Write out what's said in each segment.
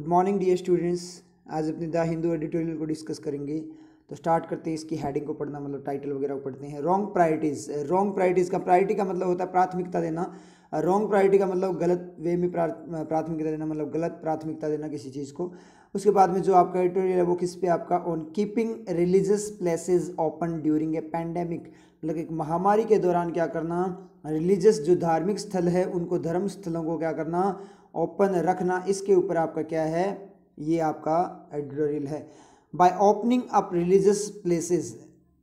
Morning dear students. आज अपने the Hindu editorial को डिस्कस करेंगे। तो स्टार्ट करते हैं। इसकी हेडिंग को पढ़ना मतलब टाइटल वगैरह को पढ़ते हैं। Wrong priorities. रॉन्ग प्रायोरिटीज़ का प्रायोरिटी का मतलब होता है प्राथमिकता देना। रॉन्ग प्रायोरिटी का मतलब गलत वे में प्राथमिकता देना, मतलब गलत प्राथमिकता देना किसी चीज़ को। उसके बाद में जो आपका एडिटोरियल है वो किस पे आपका on keeping religious places open during a pandemic, मतलब एक महामारी के दौरान क्या करना, रिलीजियस जो धार्मिक स्थल है उनको, धर्म स्थलों को क्या करना, ओपन रखना। इसके ऊपर आपका क्या है, ये आपका एडिटोरियल है। By opening up religious places,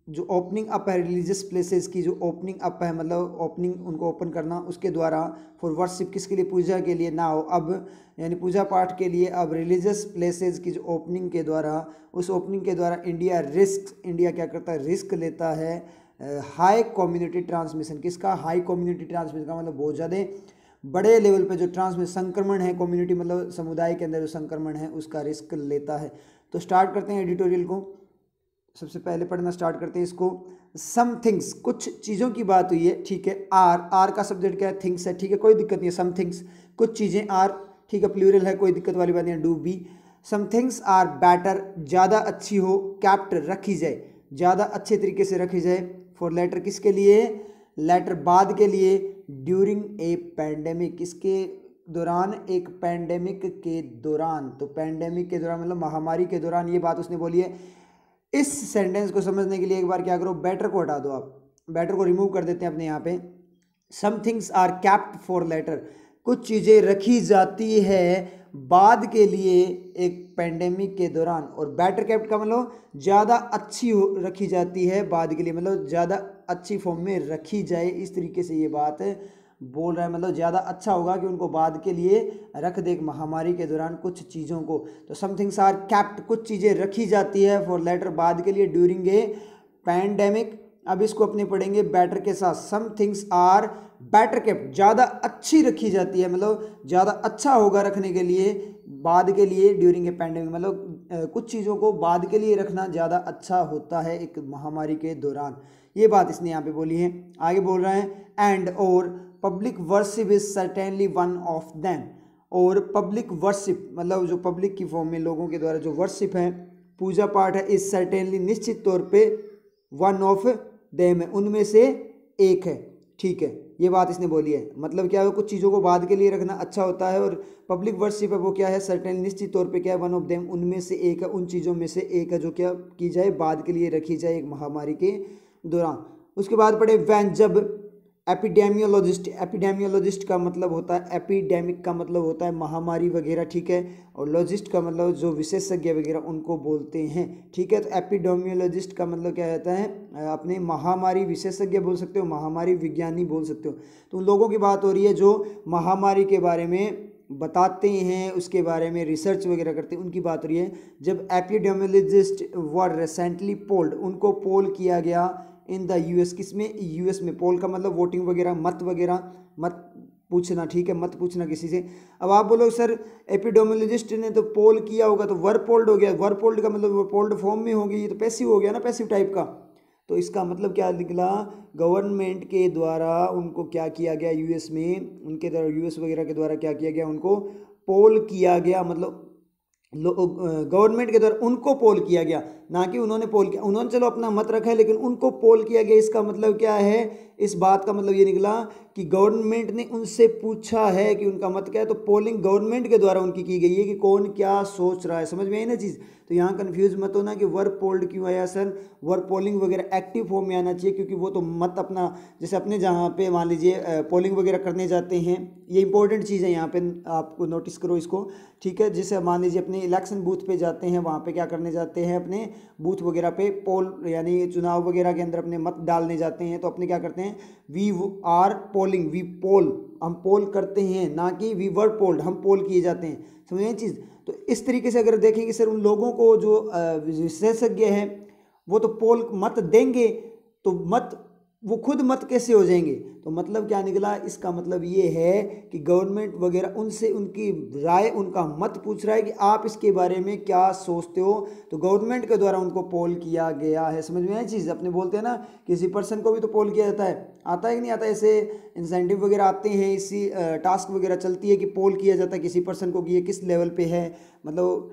जो ओपनिंग अप है रिलीजियस प्लेसेस की, जो ओपनिंग अप है मतलब ओपनिंग उनको ओपन करना, उसके द्वारा फॉर वर्शिप, किसके लिए, पूजा के लिए ना हो अब, यानी पूजा पाठ के लिए अब रिलीजियस प्लेसेस की जो ओपनिंग के द्वारा, उस ओपनिंग के द्वारा इंडिया क्या करता है, रिस्क लेता है हाई कम्युनिटी ट्रांसमिशन। किसका, हाई कम्युनिटी ट्रांसमिशन का मतलब बहुत ज़्यादा बड़े लेवल पे जो संक्रमण है, कम्युनिटी मतलब समुदाय के अंदर जो संक्रमण है उसका रिस्क लेता है। तो स्टार्ट करते हैं एडिटोरियल को। सबसे पहले पढ़ना स्टार्ट करते हैं इसको। सम थिंग्स, कुछ चीज़ों की बात हुई है, ठीक है। आर का सब्जेक्ट क्या है, थिंग्स है, ठीक है, कोई दिक्कत नहीं है। सम थिंग्स, कुछ चीज़ें, आर ठीक है, प्लूरल है, कोई दिक्कत वाली बात नहीं है। Do be, some things are better, ज़्यादा अच्छी हो, कैप्ट रखी जाए, ज़्यादा अच्छे तरीके से रखी जाए। फॉर लेटर, किसके लिए, लेटर बाद के लिए। ड्यूरिंग ए पैंडेमिक, इसके दौरान, एक पैंडेमिक के दौरान। तो पैंडेमिक के दौरान मतलब महामारी के दौरान, ये बात उसने बोली है। इस सेंटेंस को समझने के लिए एक बार क्या करो, बेटर को हटा दो। आप बेटर को रिमूव कर देते हैं अपने यहाँ पे। Some things are kept for later, कुछ चीज़ें रखी जाती है बाद के लिए एक पैंडेमिक के दौरान। और बेटर कैप्ट का मतलब ज़्यादा अच्छी रखी जाती है बाद के लिए, मतलब ज़्यादा अच्छी फॉर्म में रखी जाए, इस तरीके से ये बात बोल रहा है। मतलब ज़्यादा अच्छा होगा कि उनको बाद के लिए रख दे, एक महामारी के दौरान कुछ चीज़ों को। तो समथिंग्स आर कैप्ट, कुछ चीज़ें रखी जाती है फॉर लेटर बाद के लिए, ड्यूरिंग ए पैंडेमिक। अब इसको अपने पढ़ेंगे बेटर के साथ। Some things are better kept, ज़्यादा अच्छी रखी जाती है, मतलब ज़्यादा अच्छा होगा रखने के लिए बाद के लिए, ड्यूरिंग ए पैंडेमिक मतलब कुछ चीज़ों को बाद के लिए रखना ज़्यादा अच्छा होता है एक महामारी के दौरान। ये बात इसने यहाँ पे बोली है। आगे बोल रहा है एंड और public worship is certainly one of them. और पब्लिक वर्शिप मतलब जो पब्लिक की फॉर्म में लोगों के द्वारा जो वर्शिप है, पूजा पाठ है, इज सर्टेनली निश्चित तौर पे वन ऑफ देम है, उनमें से एक है, ठीक है। ये बात इसने बोली है। मतलब क्या है, कुछ चीज़ों को बाद के लिए रखना अच्छा होता है, और पब्लिक वर्शिप है वो क्या है, सर्टेन निश्चित तौर पे क्या है, वन ऑफ देम, उनमें से एक है, उन चीज़ों में से एक है जो क्या की जाए, बाद के लिए रखी जाए एक महामारी के दौरान। उसके बाद पढ़े वैन, जब एपिडेमियोलॉजिस्ट, एपिडेमियोलॉजिस्ट का मतलब होता है, एपिडेमिक का मतलब होता है महामारी वगैरह, ठीक है। और लॉजिस्ट का मतलब जो विशेषज्ञ वगैरह उनको बोलते हैं, ठीक है। तो एपिडेमियोलॉजिस्ट का मतलब क्या रहता है, अपने महामारी विशेषज्ञ बोल सकते हो, महामारी विज्ञानी बोल सकते हो। तो उन लोगों की बात हो रही है जो महामारी के बारे में बताते हैं, उसके बारे में रिसर्च वगैरह करते हैं, उनकी बात हो रही है। जब एपिडेमियोलॉजिस्ट वर रिसेंटली पोल्ड, उनको पोल किया गया इन द यूएस, किसमें, यूएस में। पोल का मतलब वोटिंग वगैरह, मत वगैरह, मत पूछना, ठीक है, मत पूछना किसी से। अब आप बोलो सर एपिडेमियोलॉजिस्ट ने तो पोल किया होगा तो वर पोल्ड हो गया, वर पोल्ड का मतलब वर पोल्ड फॉर्म में होगी, ये तो पैसिव हो गया ना, पैसिव टाइप का। तो इसका मतलब क्या निकला, गवर्नमेंट के द्वारा उनको क्या किया गया, यूएस में उनके द्वारा, यूएस वगैरह के द्वारा क्या किया गया, उनको पोल किया गया, मतलब गवर्नमेंट के द्वारा उनको पोल किया गया, ना कि उन्होंने पोल किया। उन्होंने चलो अपना मत रखा है, लेकिन उनको पोल किया गया। इसका मतलब क्या है, इस बात का मतलब ये निकला कि गवर्नमेंट ने उनसे पूछा है कि उनका मत क्या है। तो पोलिंग गवर्नमेंट के द्वारा उनकी की गई है कि कौन क्या सोच रहा है। समझ में आई ना चीज़। तो यहाँ कंफ्यूज मत होना कि वर्ब पोल्ड क्यों आया सर, वर्ब पोलिंग वगैरह एक्टिव फॉर्म में आना चाहिए, क्योंकि वो तो मत अपना, जैसे अपने जहाँ पे मान लीजिए पोलिंग वगैरह करने जाते हैं, ये इंपॉर्टेंट चीज़ है यहाँ पे, आपको नोटिस करो इसको, ठीक है। जैसे मान लीजिए अपने इलेक्शन बूथ पे जाते हैं, वहाँ पे क्या करने जाते हैं, अपने बूथ वगैरह पे पोल, यानी चुनाव वगैरह के अंदर अपने मत डालने जाते हैं, तो अपने क्या करते हैं, वी आर पोलिंग, वी पोल, हम पोल करते हैं, ना कि वी वर पोल्ड, हम पोल किए जाते हैं। समझे चीज़। तो इस तरीके से अगर देखेंगे सर, उन लोगों को जो विशेषज्ञ हैं वो तो पोल मत देंगे, तो मत वो खुद मत कैसे हो जाएंगे। तो मतलब क्या निकला, इसका मतलब ये है कि गवर्नमेंट वगैरह उनसे उनकी राय, उनका मत पूछ रहा है कि आप इसके बारे में क्या सोचते हो। तो गवर्नमेंट के द्वारा उनको पोल किया गया है। समझ में आई चीज़। अपने बोलते हैं ना किसी पर्सन को भी तो पोल किया जाता है, आता है कि नहीं आता। ऐसे इंसेंटिव वगैरह आते हैं, इसी टास्क वगैरह चलती है कि पोल किया जाता है किसी पर्सन को कि ये किस लेवल पे है। मतलब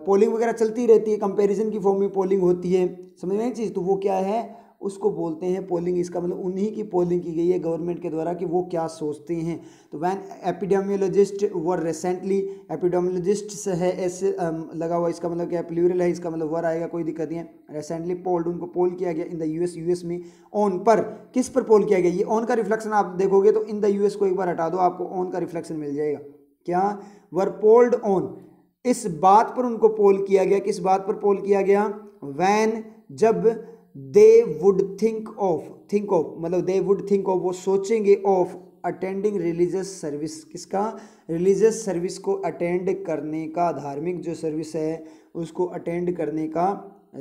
पोलिंग वगैरह चलती रहती है, कंपैरिजन की फॉर्म में पोलिंग होती है। समझ में आई चीज़। तो वो क्या है, उसको बोलते हैं पोलिंग। इसका मतलब उन्हीं की पोलिंग की गई है गवर्नमेंट के द्वारा कि वो क्या सोचते हैं। तो when epidemiologist were recently, epidemiologist है ऐसे लगा हुआ, इसका मतलब क्या है, प्लूरल है, इसका मतलब वर आएगा, कोई दिक्कत नहीं है। रिसेंटली पोल्ड, उनको पोल किया गया इन द यूएस में। ऑन पर, किस पर पोल किया गया, ये ऑन का रिफ्लेक्शन आप देखोगे तो इन द यूएस को एक बार हटा दो, आपको ऑन का रिफ्लेक्शन मिल जाएगा। क्या, वर पोल्ड ऑन, इस बात पर उनको पोल किया गया, किस बात पर पोल किया गया, वैन, जब, they would think of, think of मतलब दे वुड थिंक ऑफ, वो सोचेंगे, ऑफ अटेंडिंग रिलीजियस सर्विस, किसका, रिलीजियस सर्विस को अटेंड करने का, धार्मिक जो सर्विस है उसको अटेंड करने का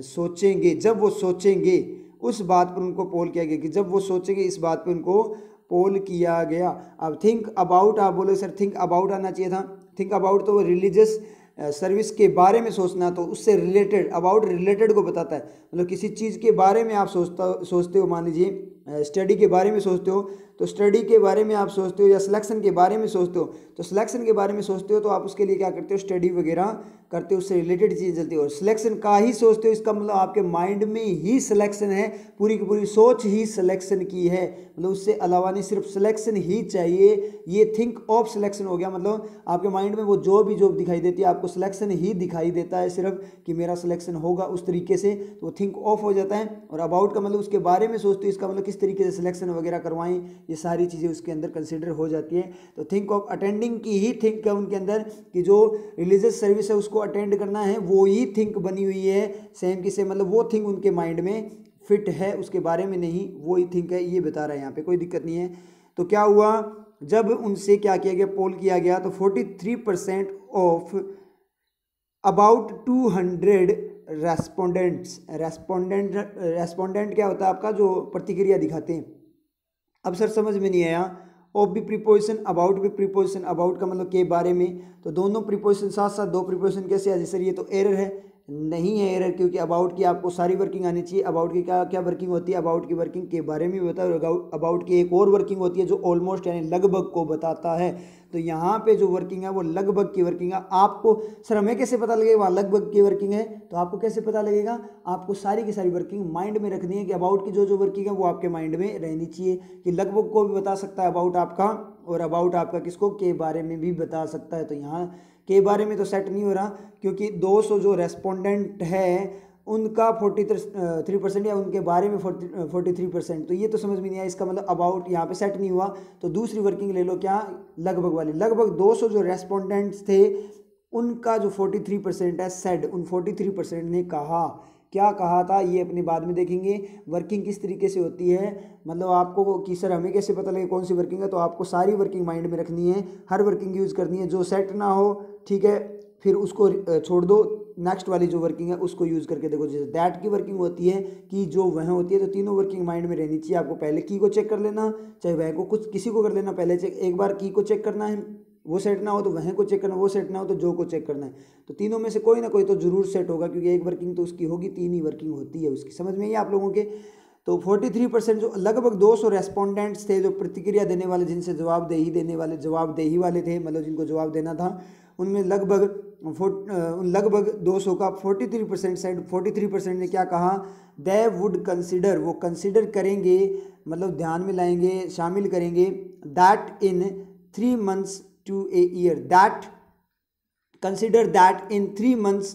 सोचेंगे। जब वो सोचेंगे, उस बात पर उनको पोल किया गया कि जब वो सोचेंगे, इस बात पर उनको पोल किया गया। अब थिंक अबाउट, आप बोलो सर थिंक अबाउट आना चाहिए था। थिंक अबाउट तो रिलीजियस सर्विस के बारे में सोचना, तो उससे रिलेटेड, अबाउट रिलेटेड को बताता है। मतलब किसी चीज़ के बारे में आप सोचते हो, मान लीजिए स्टडी के बारे में सोचते हो, तो स्टडी के बारे में आप सोचते हो, या सिलेक्शन के बारे में सोचते हो, तो सिलेक्शन के बारे में सोचते हो तो आप उसके लिए क्या करते हो, स्टडी वगैरह करते हो, उससे रिलेटेड चीज़ चलती है। और सिलेक्शन का ही सोचते हो, इसका मतलब आपके माइंड में ही सिलेक्शन है, पूरी की पूरी सोच ही सिलेक्शन की है। मतलब उससे अलावा नहीं, सिर्फ सिलेक्शन ही चाहिए। ये थिंक ऑफ सिलेक्शन हो गया। मतलब आपके माइंड में वो जो भी जॉब दिखाई देती है, आपको सिलेक्शन ही दिखाई देता है सिर्फ कि मेरा सिलेक्शन होगा उस तरीके से, तो वो थिंक ऑफ हो जाता है। और अबाउट का मतलब उसके बारे में सोचते हो, इसका मतलब किस तरीके से सिलेक्शन वगैरह करवाएं, ये सारी चीज़ें उसके अंदर कंसिडर हो जाती है। तो थिंक ऑफ, अटेंडिंग की ही थिंक है उनके अंदर, कि जो रिलीजियस सर्विस है उसको अटेंड करना है, वो ही थिंक बनी हुई है सेम की सेम। मतलब वो थिंक उनके माइंड में फिट है, उसके बारे में नहीं, वो ही थिंक है, ये बता रहा है यहाँ पे, कोई दिक्कत नहीं है। तो क्या हुआ, जब उनसे क्या किया गया, पोल किया गया, तो 43% ऑफ अबाउट 200 रेस्पोंडेंट क्या होता है आपका, जो प्रतिक्रिया दिखाते हैं। अब सर समझ में नहीं आया, ऑफ भी प्रीपोजिशन, अबाउट भी प्रीपोजिशन, अबाउट का मतलब के बारे में, तो दोनों प्रीपोजिशन साथ साथ, दो प्रीपोजिशन कैसे आ, सर ये तो एरर है। नहीं है एरर, क्योंकि अबाउट की आपको सारी वर्किंग आनी चाहिए। अबाउट की क्या क्या वर्किंग होती है, अबाउट की वर्किंग के बारे में भी बताओ। अबाउट की एक और वर्किंग होती है जो ऑलमोस्ट यानी लगभग को बताता है। तो यहाँ पे जो वर्किंग है वो लगभग की वर्किंग है। आपको सर हमें कैसे पता लगेगा वहाँ लगभग की वर्किंग है, तो आपको कैसे पता लगेगा, आपको सारी की सारी वर्किंग माइंड में रखनी है कि अबाउट की जो वर्किंग है वो आपके माइंड में रहनी चाहिए। कि लगभग को भी बता सकता है अबाउट आपका, और अबाउट आपका किसको, के बारे में भी बता सकता है। तो यहाँ के बारे में तो सेट नहीं हो रहा, क्योंकि 200 जो रेस्पोंडेंट है उनका 43% या उनके बारे में 43%, तो ये तो समझ में नहीं आया। इसका मतलब अबाउट यहाँ पे सेट नहीं हुआ। तो दूसरी वर्किंग ले लो, क्या, लगभग वाली। लगभग 200 जो रेस्पोंडेंट्स थे उनका जो 43% है, सेड, उन 43% ने कहा, क्या कहा था ये अपने बाद में देखेंगे। वर्किंग किस तरीके से होती है, मतलब आपको कि सर हमें कैसे पता लगे कौन सी वर्किंग है, तो आपको सारी वर्किंग माइंड में रखनी है, हर वर्किंग यूज़ करनी है। जो सेट ना हो, ठीक है, फिर उसको छोड़ दो, नेक्स्ट वाली जो वर्किंग है उसको यूज़ करके देखो। जैसे दैट की वर्किंग होती है, कि जो वह होती है, तो तीनों वर्किंग माइंड में रहनी चाहिए। आपको पहले की को चेक कर लेना, चाहे वह को कुछ किसी को कर लेना, पहले चेक, एक बार की को चेक करना है, वो सेट ना हो तो वह को चेक करना, वो सेट ना हो तो जो को चेक करना है। तो तीनों में से कोई ना कोई तो जरूर सेट होगा, क्योंकि एक वर्किंग तो उसकी होगी, तीन ही वर्किंग होती है उसकी। समझ में आई आप लोगों के। तो 43% जो लगभग 200 रेस्पोंडेंट्स थे जो प्रतिक्रिया देने वाले, जिनसे जवाबदेही वाले थे, मतलब जिनको जवाब देना था, उनमें लगभग 200 का 43% ने क्या कहा, दे वुड कंसिडर, वो कंसिडर करेंगे, मतलब ध्यान में लाएंगे, शामिल करेंगे, that in 3 months to a year, that consider that in 3 months,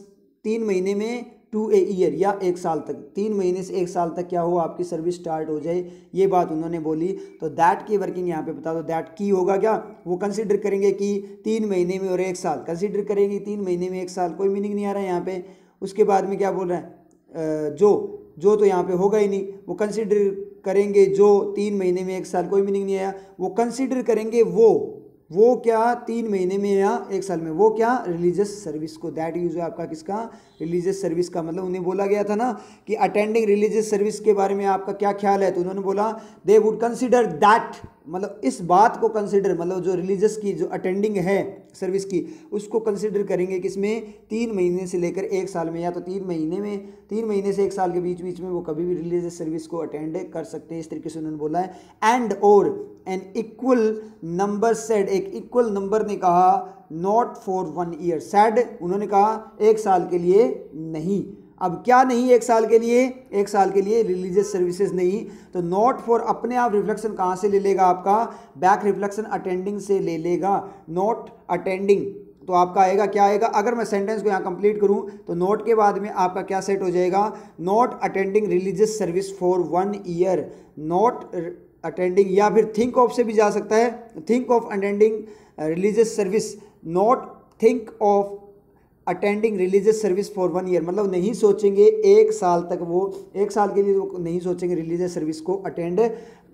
3 महीने में, टू ए ईयर, या 1 साल तक, 3 महीने से 1 साल तक क्या हो, आपकी सर्विस स्टार्ट हो जाए, ये बात उन्होंने बोली। तो दैट की वर्किंग यहाँ पे बता दो। दैट की होगा क्या, वो कंसिडर करेंगे कि 3 महीने में और 1 साल, कंसिडर करेंगे 3 महीने में 1 साल, कोई मीनिंग नहीं आ रहा है यहाँ पे। उसके बाद में क्या बोल रहा है, जो तो यहाँ पे होगा ही नहीं। वो कंसिडर करेंगे जो 3 महीने में 1 साल, कोई मीनिंग नहीं आया। वो कंसिडर करेंगे वो वो क्या 3 महीने में या 1 साल में, वो क्या रिलीजियस सर्विस को, दैट यूज है आपका किसका, रिलीजियस सर्विस का। मतलब उन्हें बोला गया था ना कि अटेंडिंग रिलीजियस सर्विस के बारे में आपका क्या ख्याल है, तो उन्होंने बोला दे वुड कंसिडर दैट, मतलब इस बात को कंसिडर, मतलब जो रिलीजियस की जो अटेंडिंग है सर्विस की उसको कंसिडर करेंगे किसमें, 3 महीने से लेकर 1 साल में, या तो 3 महीने से 1 साल के बीच बीच में वो कभी भी रिलीजियस सर्विस को अटेंड कर सकते हैं, इस तरीके से उन्होंने बोला है। एंड और एन इक्वल नंबर सेड, एक इक्वल नंबर ने कहा नॉट फॉर 1 ईयर, सेड उन्होंने कहा 1 साल के लिए नहीं। अब क्या नहीं 1 साल के लिए, 1 साल के लिए रिलीजियस सर्विसेज नहीं, तो नॉट फॉर अपने आप रिफ्लेक्शन कहाँ से ले लेगा, आपका बैक रिफ्लेक्शन अटेंडिंग से ले लेगा, नॉट अटेंडिंग। तो आपका आएगा क्या आएगा, अगर मैं सेंटेंस को यहाँ कंप्लीट करूँ तो नोट के बाद में आपका क्या सेट हो जाएगा, not attending religious service for 1 year, not attending, या फिर थिंक ऑफ से भी जा सकता है, think of attending religious service, not think of attending religious service for 1 year, मतलब नहीं सोचेंगे 1 साल तक, वो 1 साल के लिए वो नहीं सोचेंगे रिलीजियस सर्विस को अटेंड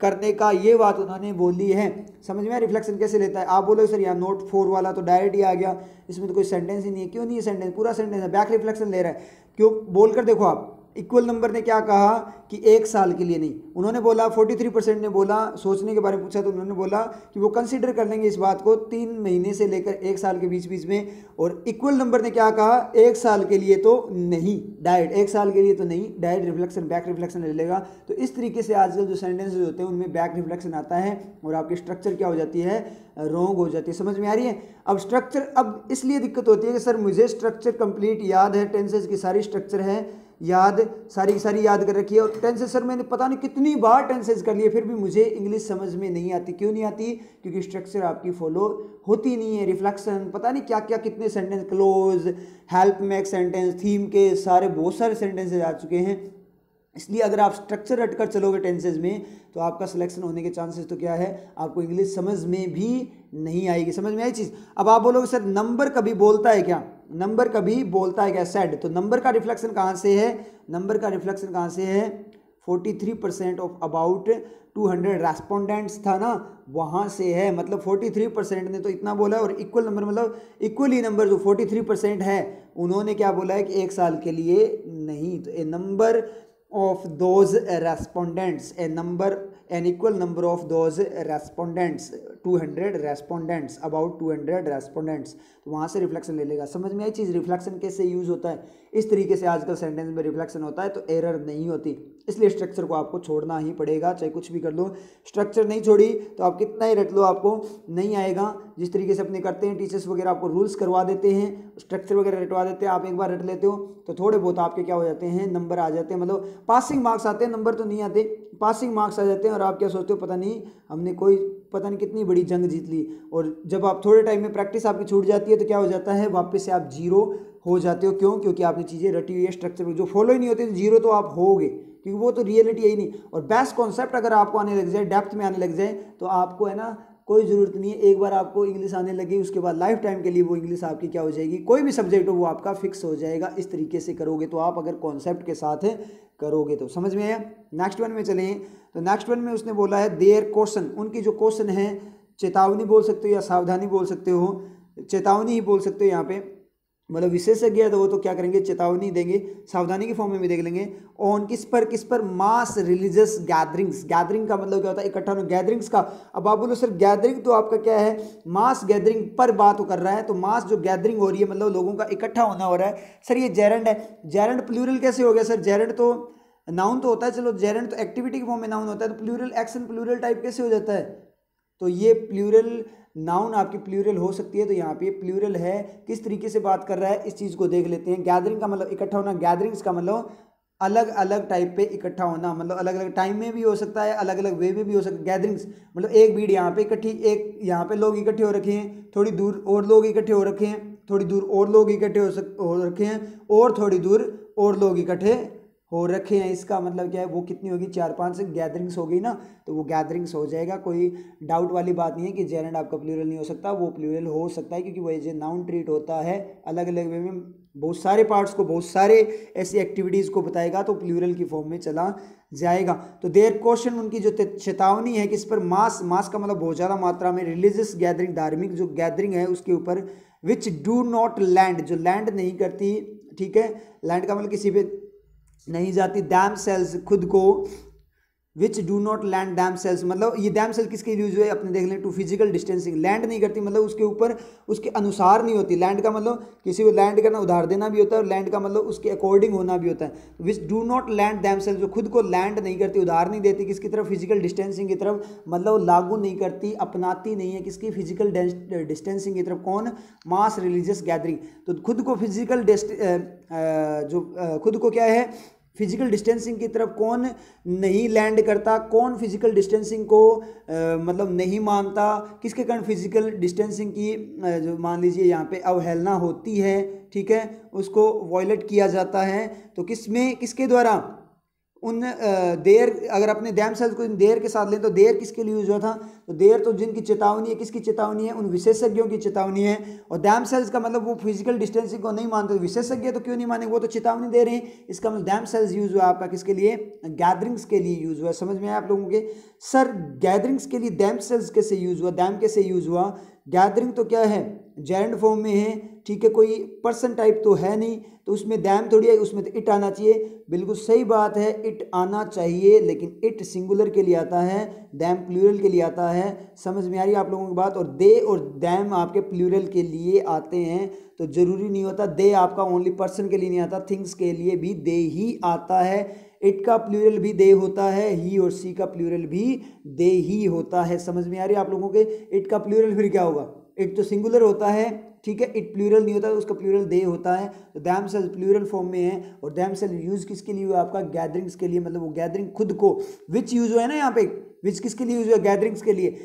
करने का, ये बात उन्होंने बोली है। समझ में रिफ्लेक्शन कैसे लेता है, आप बोलो सर यहाँ नोट 4 वाला तो डायरेक्ट ही आ गया, इसमें तो कोई सेंटेंस ही नहीं है, क्यों नहीं है सेंटेंस, पूरा सेंटेंस है, बैक रिफ्लेक्शन ले रहा है, क्यों बोलकर देखो आप, इक्वल नंबर ने क्या कहा कि 1 साल के लिए नहीं, उन्होंने बोला 43% ने बोला, सोचने के बारे में पूछा तो उन्होंने बोला कि वो कंसीडर कर लेंगे इस बात को 3 महीने से लेकर 1 साल के बीच बीच में, और इक्वल नंबर ने क्या कहा 1 साल के लिए तो नहीं, डायरेक्ट 1 साल के लिए तो नहीं, डायरेक्ट रिफ्लेक्शन बैक रिफ्लेक्शन ले लेगा। तो इस तरीके से आजकल जो सेंटेंसेज होते हैं उनमें बैक रिफ्लेक्शन आता है और आपकी स्ट्रक्चर क्या हो जाती है, रॉन्ग हो जाती है। समझ में आ रही है। अब स्ट्रक्चर, अब इसलिए दिक्कत होती है कि सर मुझे स्ट्रक्चर कंप्लीट याद है, टेंसेज की सारी स्ट्रक्चर है याद, सारी की सारी याद कर रखी है, और टेंसेज सर मैंने पता नहीं कितनी बार टेंसेज कर लिए, फिर भी मुझे इंग्लिश समझ में नहीं आती। क्यों नहीं आती, क्योंकि स्ट्रक्चर आपकी फॉलो होती नहीं है, रिफ्लेक्शन पता नहीं क्या क्या कितने sentence, close, help make sentence, theme के सारे बहुत सारे सेंटेंसेज आ चुके हैं। इसलिए अगर आप स्ट्रक्चर रटकर चलोगे टेंसेज में तो आपका सिलेक्शन होने के चांसेस तो क्या है, आपको इंग्लिश समझ में भी नहीं आएगी। समझ में आई चीज़। अब आप बोलोगे सर नंबर कभी बोलता है क्या, नंबर कभी बोलता है क्या, सेड, तो नंबर का रिफ्लेक्शन कहाँ से है, नंबर का रिफ्लेक्शन कहाँ से है, 43% ऑफ अबाउट 200 रेस्पोंडेंट्स था ना, वहाँ से है। मतलब 43% ने तो इतना बोला, और इक्वल नंबर मतलब इक्वली नंबर जो 43% है उन्होंने क्या बोला है कि 1 साल के लिए नहीं। तो ए number of those respondents, an equal number of those respondents, 200 respondents, about 200 respondents, तो वहाँ से रिफ्लेक्शन ले लेगा। समझ में आई चीज़, रिफ्लेक्शन कैसे यूज़ होता है, इस तरीके से आजकल सेंटेंस में रिफ्लेक्शन होता है तो एरर नहीं होती। इसलिए स्ट्रक्चर को आपको छोड़ना ही पड़ेगा, चाहे कुछ भी कर लो। स्ट्रक्चर नहीं छोड़ी तो आप कितना ही रट लो आपको नहीं आएगा। जिस तरीके से अपने करते हैं टीचर्स वगैरह, आपको रूल्स करवा देते हैं, स्ट्रक्चर वगैरह रटवा देते हैं, आप एक बार रट लेते हो तो थोड़े बहुत आपके क्या हो जाते हैं, नंबर आ जाते हैं, मतलब पासिंग मार्क्स आते हैं, नंबर तो नहीं आते, पासिंग मार्क्स आ जाते हैं। और आप क्या सोचते हो, पता नहीं हमने कोई पता नहीं कितनी बड़ी जंग जीत ली। और जब आप थोड़े टाइम में प्रैक्टिस आपकी छूट जाती है तो क्या हो जाता है, वापस से आप जीरो हो जाते हो। क्यों, क्योंकि आपने चीज़ें रटी हुई है, स्ट्रक्चर जो फॉलो ही नहीं होती तो जीरो तो आप होगे, क्योंकि वो तो रियलिटी है ही नहीं। और बेस्ट कॉन्सेप्ट अगर आपको आने लग जाए, डेप्थ में आने लग जाए, तो आपको है ना कोई ज़रूरत नहीं है, एक बार आपको इंग्लिश आने लगी उसके बाद लाइफ टाइम के लिए वो इंग्लिश आपकी क्या हो जाएगी, कोई भी सब्जेक्ट हो वो आपका फिक्स हो जाएगा। इस तरीके से करोगे तो आप, अगर कॉन्सेप्ट के साथ करोगे तो। समझ में आया। नेक्स्ट वन में चलें तो नेक्स्ट वन में उसने बोला है देयर क्वेश्चन, उनकी जो क्वेश्चन है, चेतावनी बोल सकते हो या सावधानी बोल सकते हो, चेतावनी ही बोल सकते हो यहाँ पे, मतलब विशेषज्ञ है तो वो तो क्या करेंगे, चेतावनी देंगे, सावधानी के फॉर्म में भी देख लेंगे। ऑन किस पर मास रिलीजियस गैदरिंग्स, गैदरिंग का मतलब क्या होता है, इकट्ठा होना, गैदरिंग्स का। अब आप बोलो सर गैदरिंग तो आपका क्या है, मास गैदरिंग पर बात कर रहा है, तो मास जो गैदरिंग हो रही है मतलब लोगों का इकट्ठा होना हो रहा है। सर ये जेरेंड है, जेरेंड प्लूरल कैसे हो गया सर, जेरेंड तो नाउन तो होता है, चलो जेरेंड तो एक्टिविटी के फॉर्म में नाउन होता है, तो प्लूरल एक्शन प्लूरल टाइप कैसे हो जाता है, तो ये प्लूरल नाउन आपकी प्लूरल हो सकती है। तो यहाँ पे प्लूरल है, किस तरीके से बात कर रहा है इस चीज़ को देख लेते हैं। गैदरिंग का मतलब इकट्ठा होना, गैदरिंग्स का मतलब अलग अलग टाइप पे इकट्ठा होना, मतलब अलग अलग टाइम में भी हो सकता है, अलग अलग वे में भी हो सकता है। गैदरिंग्स मतलब एक भीड़ यहाँ पे इकट्ठी, एक यहाँ पे लोग इकट्ठे हो रखे हैं, थोड़ी दूर और लोग इकट्ठे हो रखे हैं, थोड़ी दूर और लोग इकट्ठे हो रखे हैं, और थोड़ी दूर और लोग इकट्ठे हो रखे हैं, इसका मतलब क्या है, वो कितनी होगी, 4-5 गैदरिंग्स हो गई ना, तो वो गैदरिंग्स हो जाएगा। कोई डाउट वाली बात नहीं है कि जेरेंट आपका प्लूरल नहीं हो सकता, वो प्लूरल हो सकता है, क्योंकि वो एज ए नाउन ट्रीट होता है अलग अलग वे में, बहुत सारे पार्ट्स को, बहुत सारे ऐसी एक्टिविटीज़ को बताएगा, तो प्लूरल की फॉर्म में चला जाएगा। तो देयर क्वेश्चन, उनकी जो चेतावनी है किस पर, मास का मतलब बहुत ज़्यादा मात्रा में, रिलीजियस गैदरिंग, धार्मिक जो गैदरिंग है उसके ऊपर, विच डू नॉट लैंड, जो लैंड नहीं करती, ठीक है, लैंड का मतलब किसी पे नहीं जाती, दैम सेल्स, खुद को, which do not lend themselves, मतलब ये दैम सेल किसके यूज हुए अपने देख लें, टू फिजिकल डिस्टेंसिंग, लैंड नहीं करती मतलब उसके ऊपर, उसके अनुसार नहीं होती, लैंड का मतलब किसी को लैंड करना, उधार देना भी होता है, और लैंड का मतलब उसके अकॉर्डिंग होना भी होता है। Which do not lend themselves, जो खुद को लैंड नहीं करती, उधार नहीं देती, किसकी तरफ, फिजिकल डिस्टेंसिंग की तरफ, मतलब लागू नहीं करती, अपनाती नहीं है किसकी, फिजिकल डिस्टेंसिंग की तरफ, कौन, मास रिलीजियस गैदरिंग। तो खुद को फिजिकल खुद को क्या है, फिजिकल डिस्टेंसिंग की तरफ कौन नहीं लैंड करता, कौन फिजिकल डिस्टेंसिंग को मतलब नहीं मानता, किसके कारण फिजिकल डिस्टेंसिंग की जो मान लीजिए यहाँ पे अवहेलना होती है, ठीक है, उसको वॉयलेट किया जाता है, तो किसमें, किसके द्वारा, उन देर, अगर अपने दैम सेल्स को इन देर के साथ लें तो देर किसके लिए यूज हुआ था, तो देर तो जिनकी चेतावनी है, किसकी चेतावनी है, उन विशेषज्ञों की चेतावनी है, और दैम सेल्स का मतलब वो फिजिकल डिस्टेंसिंग को नहीं मानते, विशेषज्ञ तो क्यों नहीं मानेंगे, वो तो चेतावनी दे रहे हैं, इसका मतलब दैम सेल्स यूज हुआ आपका किसके लिए, गैदरिंग्स के लिए यूज हुआ। समझ में आया आप लोगों के, सर गैदरिंग्स के लिए दैम सेल्स कैसे यूज हुआ, दैम कैसे यूज हुआ, गैदरिंग तो क्या है, जेरेंट फॉर्म में है, ठीक है, कोई पर्सन टाइप तो है नहीं, तो उसमें दैम थोड़ी है, उसमें तो इट आना चाहिए, बिल्कुल सही बात है, इट आना चाहिए, लेकिन इट सिंगुलर के लिए आता है, दैम प्लूरल के लिए आता है। समझ में आ रही है आप लोगों की बात, और दे और दैम आपके प्लूरल के लिए आते हैं, तो जरूरी नहीं होता, दे आपका ओनली पर्सन के लिए नहीं आता, थिंग्स के लिए भी दे ही आता है, इट का प्लूरल भी दे होता है, ही और सी का प्लूरल भी दे ही होता है। समझ में आ रही है आप लोगों के, इट का प्लूरल फिर क्या होगा, इट तो सिंगुलर होता है, ठीक है, इट प्लूरल नहीं होता, उसका प्लूरल दे होता है, तो दैम सेल प्लूरल फॉर्म में है, और दैम सेल यूज किसके लिए हुआ आपका, गैदरिंग्स के लिए, मतलब वो गैदरिंग खुद को, विच यूज हुआ है ना यहाँ पे, विच किसके लिए यूज हुआ, गैदरिंग्स के लिए,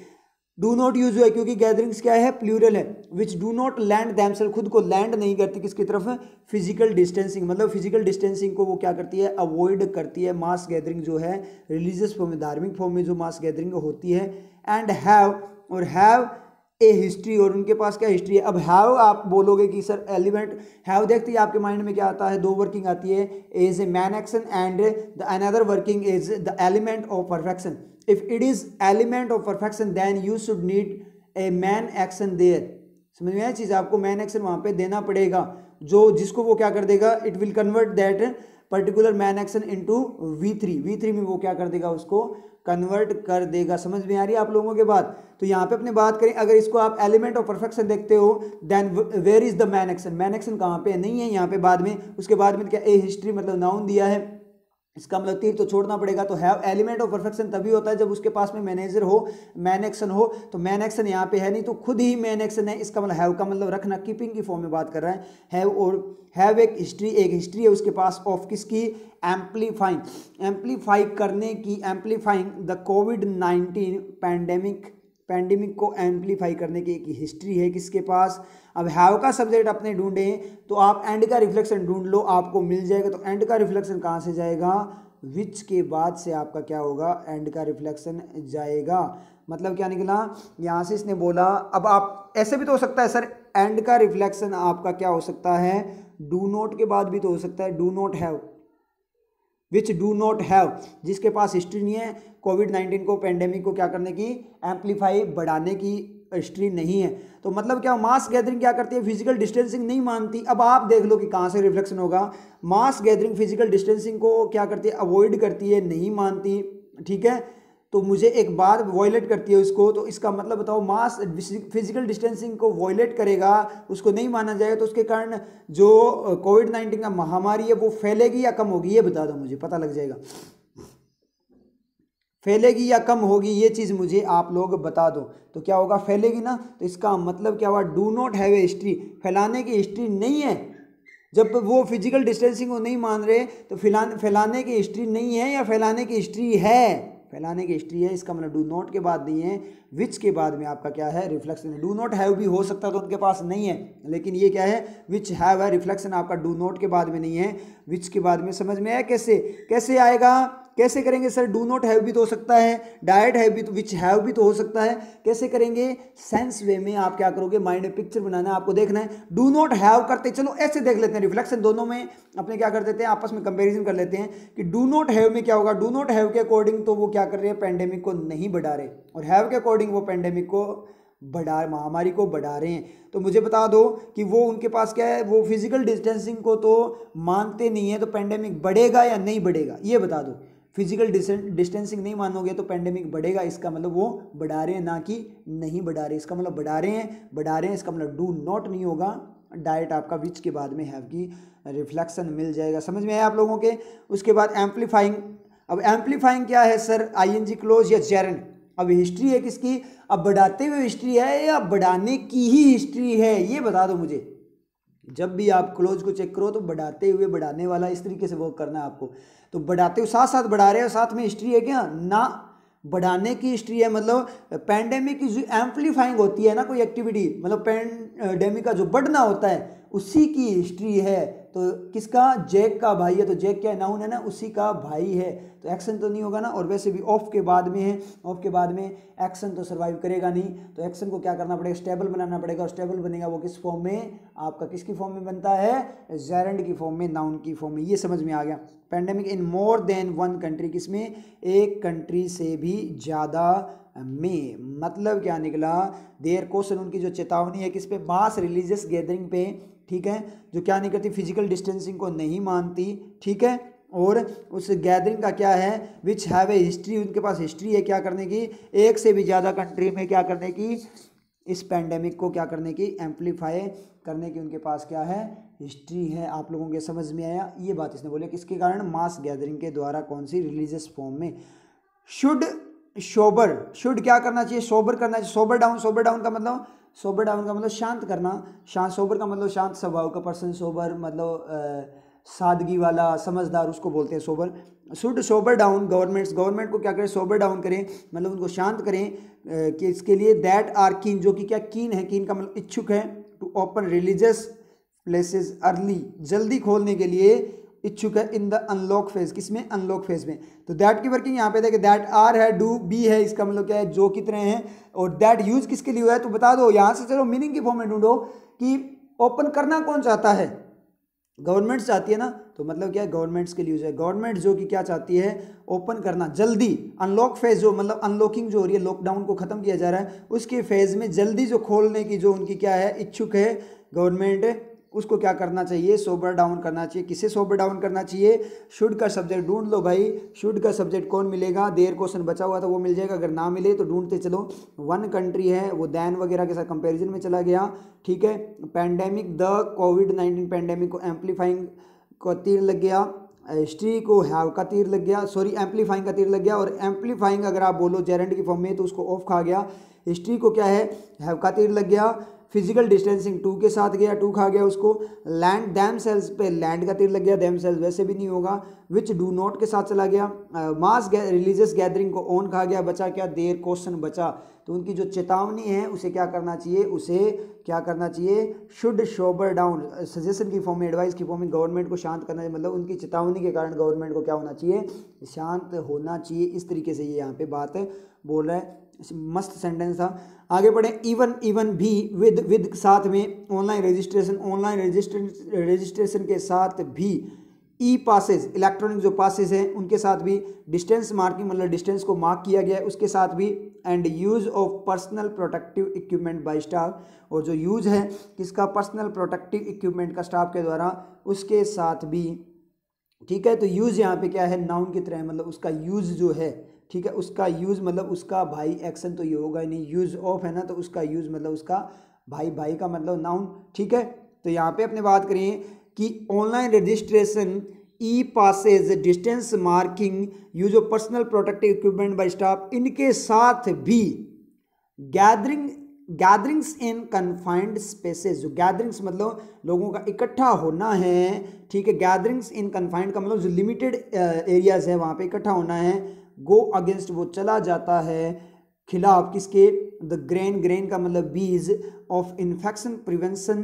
डू नॉट यूज हुआ है क्योंकि गैदरिंग्स क्या है, प्लूरल है, which do not lend themselves, खुद को लैंड नहीं करती किसकी तरफ, फिजिकल डिस्टेंसिंग, मतलब फिजिकल डिस्टेंसिंग को वो क्या करती है, अवॉइड करती है, मास गैदरिंग जो है रिलीजियस फॉर्म में, धार्मिक फॉर्म में जो मास गैदरिंग होती है, एंड हैव, और हैव ए हिस्ट्री, और उनके पास क्या हिस्ट्री है। अब हैव आप बोलोगे कि सर एलिमेंट, हैव देखते ही आपके माइंड में क्या आता है, दो वर्किंग आती है, is a main action and the another wording is the element of perfection, if it is element of perfection then you should need a main action there. समझ में आया चीज़, आपको मैन एक्शन वहाँ पे देना पड़ेगा, जो जिसको वो क्या कर देगा, it will convert that particular man action into V3 में वो क्या कर देगा, उसको कन्वर्ट कर देगा। समझ में आ रही है आप लोगों के बात। तो यहाँ पे अपने बात करें, अगर इसको आप एलिमेंट ऑफ परफेक्शन देखते हो, then where is the main action, main action कहाँ पे नहीं है यहाँ पे, बाद में, उसके बाद में क्या, ए हिस्ट्री मतलब नाउन दिया है, इसका मतलब तीर तो छोड़ना पड़ेगा, तो हैव एलिमेंट ऑफ परफेक्शन तभी होता है जब उसके पास में मैनेजर हो, मैन एक्शन हो, तो मैन एक्शन यहाँ पे है नहीं, तो खुद ही मैन एक्शन है, इसका मतलब हैव का मतलब रखना, कीपिंग की फॉर्म में बात कर रहा है, हैव, और हैव एक हिस्ट्री है उसके पास ऑफ किसकी, एम्पलीफाई करने की, एम्पलीफाइंग द कोविड-19 पैंडेमिक को एम्पलीफाई करने की एक हिस्ट्री है किसके पास। अब हैव का सब्जेक्ट अपने ढूंढें तो आप एंड का रिफ्लेक्शन ढूंढ लो, आपको मिल जाएगा। तो एंड का रिफ्लेक्शन कहाँ से जाएगा, विच के बाद से आपका क्या होगा, एंड का रिफ्लेक्शन जाएगा। मतलब क्या निकला, यहाँ से इसने बोला, अब आप ऐसे भी तो हो सकता है सर, एंड का रिफ्लेक्शन आपका क्या हो सकता है, डू नॉट के बाद भी तो हो सकता है, do not have, which do not have, जिसके पास हिस्ट्री नहीं है कोविड-19 को, पेंडेमिक को क्या करने की, एम्पलीफाई बढ़ाने की हिस्ट्री नहीं है। तो मतलब क्या, मास गैदरिंग क्या करती है, फिजिकल डिस्टेंसिंग नहीं मानती। अब आप देख लो कि कहाँ से रिफ्लेक्शन होगा, मास गैदरिंग फिजिकल डिस्टेंसिंग को क्या करती है, अवॉइड करती है, नहीं मानती, ठीक है। तो मुझे एक बात वॉयलेट करती है उसको, तो इसका मतलब बताओ, मास फिजिकल डिस्टेंसिंग को वॉयलेट करेगा, उसको नहीं माना जाएगा, तो उसके कारण जो कोविड-19 का महामारी है वो फैलेगी या कम होगी, ये बता दो मुझे, पता लग जाएगा। फैलेगी या कम होगी, ये चीज़ मुझे आप लोग बता दो। तो क्या होगा, फैलेगी ना, तो इसका मतलब क्या हुआ, do not have a history, फैलाने की हिस्ट्री नहीं है। जब वो फिजिकल डिस्टेंसिंग को नहीं मान रहे तो फैलाने की हिस्ट्री नहीं है या फैलाने की हिस्ट्री है, फैलाने की हिस्ट्री है, इसका मतलब डू नॉट के बाद नहीं है, विच के बाद में आपका क्या है, रिफ्लेक्शन। डू नॉट हैव भी हो सकता तो उनके पास नहीं है, लेकिन ये क्या है, विच हैव है, रिफ्लेक्शन आपका डू नॉट के बाद में नहीं है, विच के बाद में। समझ में आया कैसे कैसे आएगा, कैसे करेंगे सर? डू नॉट हैव भी तो हो सकता है, डायरेक्ट हैव भी तो, विच हैव भी तो हो सकता है। कैसे करेंगे? सेंस वे में आप क्या करोगे, माइंड में पिक्चर बनाना आपको देखना है। डू नॉट हैव करते, चलो ऐसे देख लेते हैं, रिफ्लेक्शन दोनों में अपने क्या कर देते हैं, आपस में कंपैरिजन कर लेते हैं कि डू नॉट हैव में क्या होगा। डू नॉट हैव के अकॉर्डिंग तो वो क्या कर रहे हैं, पेंडेमिक को नहीं बढ़ा रहे, और हैव के अकॉर्डिंग वो पेंडेमिक को बढ़ा, महामारी को बढ़ा रहे हैं। तो मुझे बता दो कि वो उनके पास क्या है, वो फिजिकल डिस्टेंसिंग को तो मानते नहीं है, तो पेंडेमिक बढ़ेगा या नहीं बढ़ेगा, ये बता दो। फिजिकल डिस्टेंसिंग नहीं मानोगे तो पेंडेमिक बढ़ेगा, इसका मतलब वो बढ़ा रहे हैं, ना कि नहीं बढ़ा रहे। इसका मतलब बढ़ा रहे हैं, बढ़ा रहे हैं, इसका मतलब डू नॉट नहीं होगा, डायरेक्ट आपका विच के बाद में हैव की रिफ्लेक्शन मिल जाएगा। समझ में आया आप लोगों के? उसके बाद एम्पलीफाइंग। अब एम्पलीफाइंग क्या है सर, आईएनजी क्लोज या जेरंड। अब हिस्ट्री है किसकी, अब बढ़ाते हुए हिस्ट्री है या बढ़ाने की ही हिस्ट्री है, ये बता दो मुझे। जब भी आप क्लोज को चेक करो तो बढ़ाते हुए, बढ़ाने वाला, इस तरीके से वर्क करना है आपको। तो बढ़ाते हुए साथ साथ बढ़ा रहे हो, साथ में हिस्ट्री है क्या ना, बढ़ाने की हिस्ट्री है। मतलब पैंडेमिक की जो एम्पलीफाइंग होती है ना कोई एक्टिविटी, मतलब पैंडेमिक का जो बढ़ना होता है उसी की हिस्ट्री है। तो किसका, जैक का भाई है, तो जैक क्या नाउन है ना, उसी का भाई है, तो एक्शन तो नहीं होगा ना। और वैसे भी ऑफ के बाद में है, ऑफ के बाद में एक्शन तो सर्वाइव करेगा नहीं, तो एक्शन को क्या करना पड़ेगा, स्टेबल बनाना पड़ेगा। और स्टेबल बनेगा वो किस फॉर्म में, आपका किसकी फॉर्म में बनता है, जेरेंड की फॉर्म में, नाउन की फॉर्म में। ये समझ में आ गया। पैंडेमिक इन मोर देन वन कंट्री, किसमें, एक कंट्री से भी ज़्यादा में, मतलब क्या निकला, देयर क्वेश्चन, उनकी जो चेतावनी है किस पे, मास रिलीजियस गैदरिंग पे, ठीक है, जो क्या नहीं करती, फिजिकल डिस्टेंसिंग को नहीं मानती, ठीक है। और उस गैदरिंग का क्या है, विच हैव ए हिस्ट्री, उनके पास हिस्ट्री है क्या करने की, एक से भी ज़्यादा कंट्री में क्या करने की, इस पैंडेमिक को क्या करने की, एम्पलीफाई करने की उनके पास क्या है, हिस्ट्री है। आप लोगों के समझ में आया? ये बात इसने बोली किसके कारण, मास गैदरिंग के द्वारा, कौन सी, रिलीजियस फॉर्म में। शुड सोबर, शुड क्या करना चाहिए, सोबर करना चाहिए। सोबर डाउन, सोबर डाउन का मतलब, सोबर डाउन का मतलब शांत करना, शांत, सोबर का मतलब शांत स्वभाव का पर्सन, सोबर मतलब सादगी वाला, समझदार, उसको बोलते हैं sober. Should sober down governments, government को क्या करें, सोबर डाउन करें, मतलब उनको शांत करें कि इसके लिए, दैट आर कीन, जो कि क्या कीन है, कीन का मतलब इच्छुक है, to open religious places early, जल्दी खोलने के लिए इच्छुक है, इन द अनलॉक फेज, किसमें, अनलॉक फेज में। तो दैट की वर्किंग यहाँ पे देखिए, दैट आर है, डू बी है, इसका मतलब क्या है, जो कितने हैं, और दैट यूज किसके लिए हुआ है, तो बता दो यहाँ से। चलो मीनिंग की फॉर्म में ढूंढो कि ओपन करना कौन चाहता है, गवर्नमेंट चाहती है ना, तो मतलब क्या है, गवर्नमेंट्स के लिए यूज है। गवर्नमेंट जो कि क्या चाहती है, ओपन करना जल्दी, अनलॉक फेज जो मतलब अनलॉकिंग जो हो रही है, लॉकडाउन को खत्म किया जा रहा है, उसके फेज में जल्दी जो खोलने की जो उनकी क्या है, इच्छुक है गवर्नमेंट, उसको क्या करना चाहिए, सोबर डाउन करना चाहिए। किसे सोबर डाउन करना चाहिए, शुड का सब्जेक्ट ढूंढ लो भाई, शुड का सब्जेक्ट कौन मिलेगा, देयर क्वेश्चन बचा हुआ था वो मिल जाएगा, अगर ना मिले तो ढूंढते चलो। वन कंट्री है, वो दैन वगैरह के साथ कंपैरिजन में चला गया, ठीक है। पैंडेमिक, द कोविड-19 पैंडेमिक को एम्पलीफाइंग का तीर लग गया, हिस्ट्री को हैव का तीर लग गया, सॉरी एम्पलीफाइंग का तीर लग गया, और एम्पलीफाइंग अगर आप बोलो जेरेंड की फॉर्म में तो उसको ऑफ खा गया। हिस्ट्री को क्या है, हैव का तीर लग गया, फिजिकल डिस्टेंसिंग टू के साथ गया, टू खा गया उसको। लैंड, दैम सेल्स पे लैंड का तीर लग गया, दैम सेल्स वैसे भी नहीं होगा। विच डू नॉट के साथ चला गया। मास रिलीजियस गैदरिंग को ऑन खा गया, बचा क्या, देयर क्वेश्चन बचा। तो उनकी जो चेतावनी है उसे क्या करना चाहिए, उसे क्या करना चाहिए, शुड सोबर डाउन, सजेशन की फॉर्म में, एडवाइस की फॉर्म में, गवर्नमेंट को शांत करना चाहिए, मतलब उनकी चेतावनी के कारण गवर्नमेंट को क्या होना चाहिए, शांत होना चाहिए। इस तरीके से ये यहाँ पे बात बोल रहा है, मस्त सेंटेंस था। आगे बढ़े, इवन, इवन भी, विद साथ में, ऑनलाइन रजिस्ट्रेशन, ऑनलाइन रजिस्ट्रेशन के साथ भी, ई पासेज, इलेक्ट्रॉनिक जो पासेज हैं उनके साथ भी, डिस्टेंस मार्किंग मतलब डिस्टेंस को मार्क किया गया है उसके साथ भी, and use of personal protective equipment by staff, और जो यूज़ है किसका, पर्सनल प्रोटेक्टिव इक्विपमेंट का स्टाफ के द्वारा, उसके साथ भी, ठीक है। तो यूज़ यहाँ पे क्या है, नाउन की तरह है, मतलब उसका यूज़ जो है, ठीक है, उसका यूज़ मतलब उसका भाई, एक्शन तो ये होगा ही नहीं, यूज़ ऑफ है ना, तो उसका यूज़ मतलब उसका भाई, भाई का मतलब नाउन, ठीक है। तो यहाँ पे अपने बात करें कि online registration, e passes, distance marking, use of personal protective equipment by staff, इनके साथ भी गैदरिंग्स इन कन्फाइंड स्पेसेस, जो गैदरिंग्स मतलब लोगों का इकट्ठा होना है, ठीक है। गैदरिंग्स इन कन्फाइंड का मतलब जो लिमिटेड एरियाज है वहाँ पे इकट्ठा होना है, गो अगेंस्ट वो चला जाता है खिलाफ किसके, द ग्रेन, ग्रेन का मतलब बीज, ऑफ इन्फेक्शन प्रिवेंशन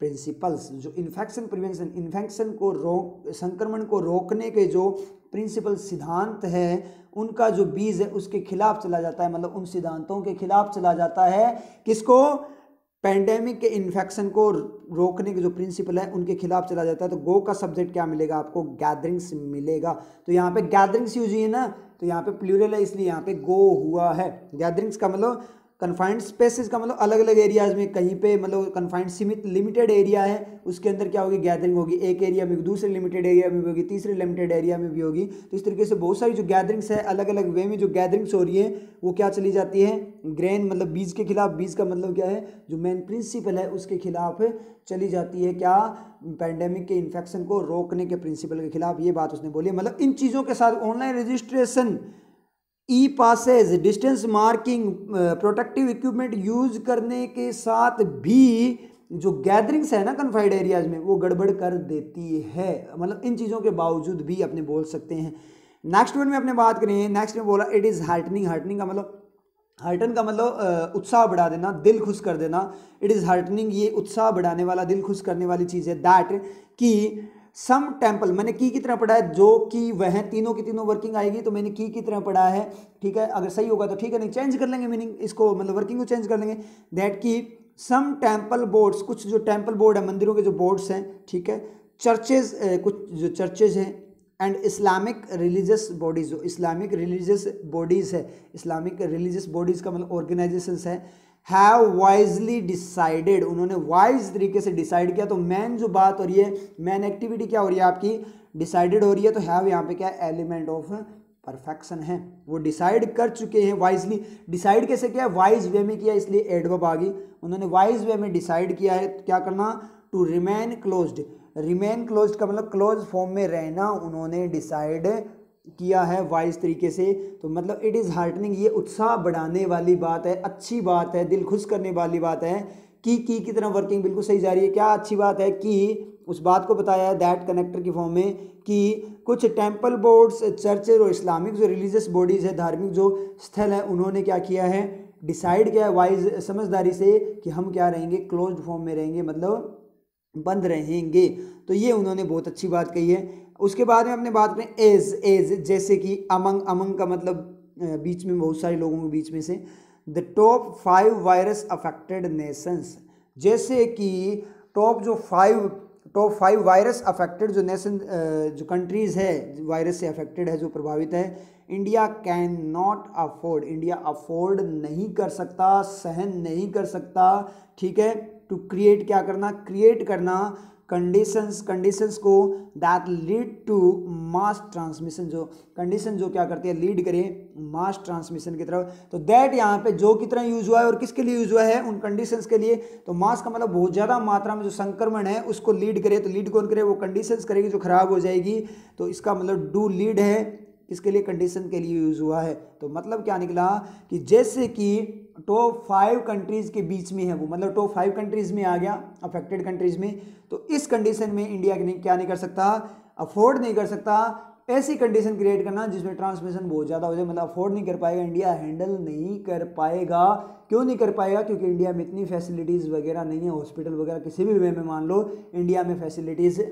प्रिंसिपल्स, जो इन्फेक्शन प्रिवेंशन, इन्फेक्शन को रोक, संक्रमण को रोकने के जो प्रिंसिपल सिद्धांत है उनका जो बीज है उसके खिलाफ चला जाता है, मतलब उन सिद्धांतों के खिलाफ चला जाता है। किसको, पैंडेमिक के इन्फेक्शन को रोकने के जो प्रिंसिपल है उनके खिलाफ चला जाता है। तो गो का सब्जेक्ट क्या मिलेगा आपको, गैदरिंग्स मिलेगा। तो यहाँ पे गैदरिंग्स यूज हुई है ना, तो यहाँ पे प्लूरल है इसलिए यहाँ पे गो हुआ है। गैदरिंग्स का मतलब कन्फाइंड स्पेसेस का मतलब अलग अलग एरियाज में, कहीं पे मतलब कन्फाइंड सीमित लिमिटेड एरिया है उसके अंदर क्या होगी, गैदरिंग होगी। एक एरिया में, दूसरे लिमिटेड एरिया में भी होगी, तीसरे लिमिटेड एरिया में भी होगी। तो इस तरीके से बहुत सारी जो गैदरिंग्स है अलग अलग वे में जो गैदरिंग्स हो रही है वो क्या चली जाती है, ग्रेन मतलब बीज के खिलाफ, बीज का मतलब क्या है, जो मेन प्रिंसिपल है उसके खिलाफ चली जाती है। क्या, पैंडेमिक के इन्फेक्शन को रोकने के प्रिंसिपल के खिलाफ। ये बात उसने बोली। मतलब इन चीज़ों के साथ online registration, e passes, distance marking, protective equipment use करने के साथ भी जो गैदरिंग्स है ना कन्फाइंड एरियाज में वो गड़बड़ कर देती है। मतलब इन चीज़ों के बावजूद भी अपने बोल सकते हैं। नेक्स्ट वर्ड में अपने बात करें, नेक्स्ट में बोला इट इज़ हार्टनिंग। हार्टनिंग का मतलब, हार्टन का मतलब उत्साह बढ़ा देना, दिल खुश कर देना। इट इज़ हार्टनिंग, ये उत्साह बढ़ाने वाला, दिल खुश करने वाली चीज़ है। दैट कि सम टेम्पल, मैंने की तरह पढ़ा है, जो कि वह तीनों की तीनों वर्किंग आएगी तो मैंने की तरह पढ़ा है। ठीक है, अगर सही होगा तो ठीक है, नहीं चेंज कर लेंगे मीनिंग इसको, मतलब वर्किंग को चेंज कर लेंगे। दैट की सम टेम्पल बोर्ड्स, कुछ जो टेम्पल बोर्ड है, मंदिरों के जो बोर्ड्स हैं, ठीक है, चर्चेज, कुछ जो चर्चेज हैं, एंड इस्लामिक रिलीजियस बॉडीज, जो इस्लामिक रिलीजियस बॉडीज़ है, इस्लामिक रिलीजियस बॉडीज़ का मतलब ऑर्गेनाइजेशंस है, हैव वाइजली डिसाइडेड, उन्होंने वाइज तरीके से डिसाइड किया। तो मैन जो बात हो रही है, मैन एक्टिविटी क्या हो रही है आपकी, डिसाइडेड हो रही है। तो हैव यहाँ पे क्या है, एलिमेंट ऑफ परफेक्शन है, वो डिसाइड कर चुके हैं वाइजली। डिसाइड कैसे किया, वाइज वे में किया, इसलिए एडवर्ब आ गई। उन्होंने वाइज वे में डिसाइड किया है क्या करना, to remain closed. Remain closed का मतलब क्लोज फॉर्म में रहना उन्होंने डिसाइड किया है वाइज तरीके से। तो मतलब इट इज़ हार्टनिंग, ये उत्साह बढ़ाने वाली बात है, अच्छी बात है, दिल खुश करने वाली बात है। की तरह वर्किंग बिल्कुल सही जा रही है। क्या अच्छी बात है, कि उस बात को बताया है दैट कनेक्टर की फॉर्म में, कि कुछ टेम्पल बोर्ड्स, चर्चेज और इस्लामिक जो रिलीजियस बॉडीज़ है, धार्मिक जो स्थल है, उन्होंने क्या किया है, डिसाइड किया है वाइज, समझदारी से, कि हम क्या रहेंगे, क्लोज्ड फॉर्म में रहेंगे, मतलब बंद रहेंगे। तो ये उन्होंने बहुत अच्छी बात कही है। उसके बाद में अपने बात में एज, एज जैसे कि अमंग, अमंग का मतलब बीच में, बहुत सारे लोगों के बीच में से। The top 5 virus affected Nations, जैसे कि टॉप 5 वायरस अफेक्टेड जो नेशन, जो कंट्रीज़ है वायरस से अफेक्टेड है, जो प्रभावित है। India can not afford, India afford नहीं कर सकता, सहन नहीं कर सकता, ठीक है, टू क्रिएट, क्या करना, क्रिएट करना कंडीशंस को that lead to mass transmission, जो कंडीशन जो क्या करती है, लीड करें मास ट्रांसमिशन की तरफ। तो दैट यहाँ पे जो की तरह यूज हुआ है और किसके लिए यूज हुआ है, उन कंडीशंस के लिए। तो मास का मतलब बहुत ज़्यादा मात्रा में जो संक्रमण है उसको लीड करे। तो लीड कौन करे, वो कंडीशंस करेगी जो खराब हो जाएगी। तो इसका मतलब डू लीड है, किसके लिए, कंडीशन के लिए यूज हुआ है। तो मतलब क्या निकला कि जैसे कि टॉप 5 कंट्रीज के बीच में है वो, मतलब टॉप 5 कंट्रीज में आ गया, अफेक्टेड कंट्रीज में। तो इस कंडीशन में इंडिया क्या नहीं कर सकता, अफोर्ड नहीं कर सकता ऐसी कंडीशन क्रिएट करना जिसमें ट्रांसमिशन बहुत ज़्यादा हो जाए। मतलब अफोर्ड नहीं कर पाएगा, इंडिया हैंडल नहीं कर पाएगा। क्यों नहीं कर पाएगा, क्योंकि इंडिया में इतनी फैसिलिटीज़ वगैरह नहीं है, हॉस्पिटल वगैरह किसी भी वे में मान लो इंडिया में फैसिलिटीज़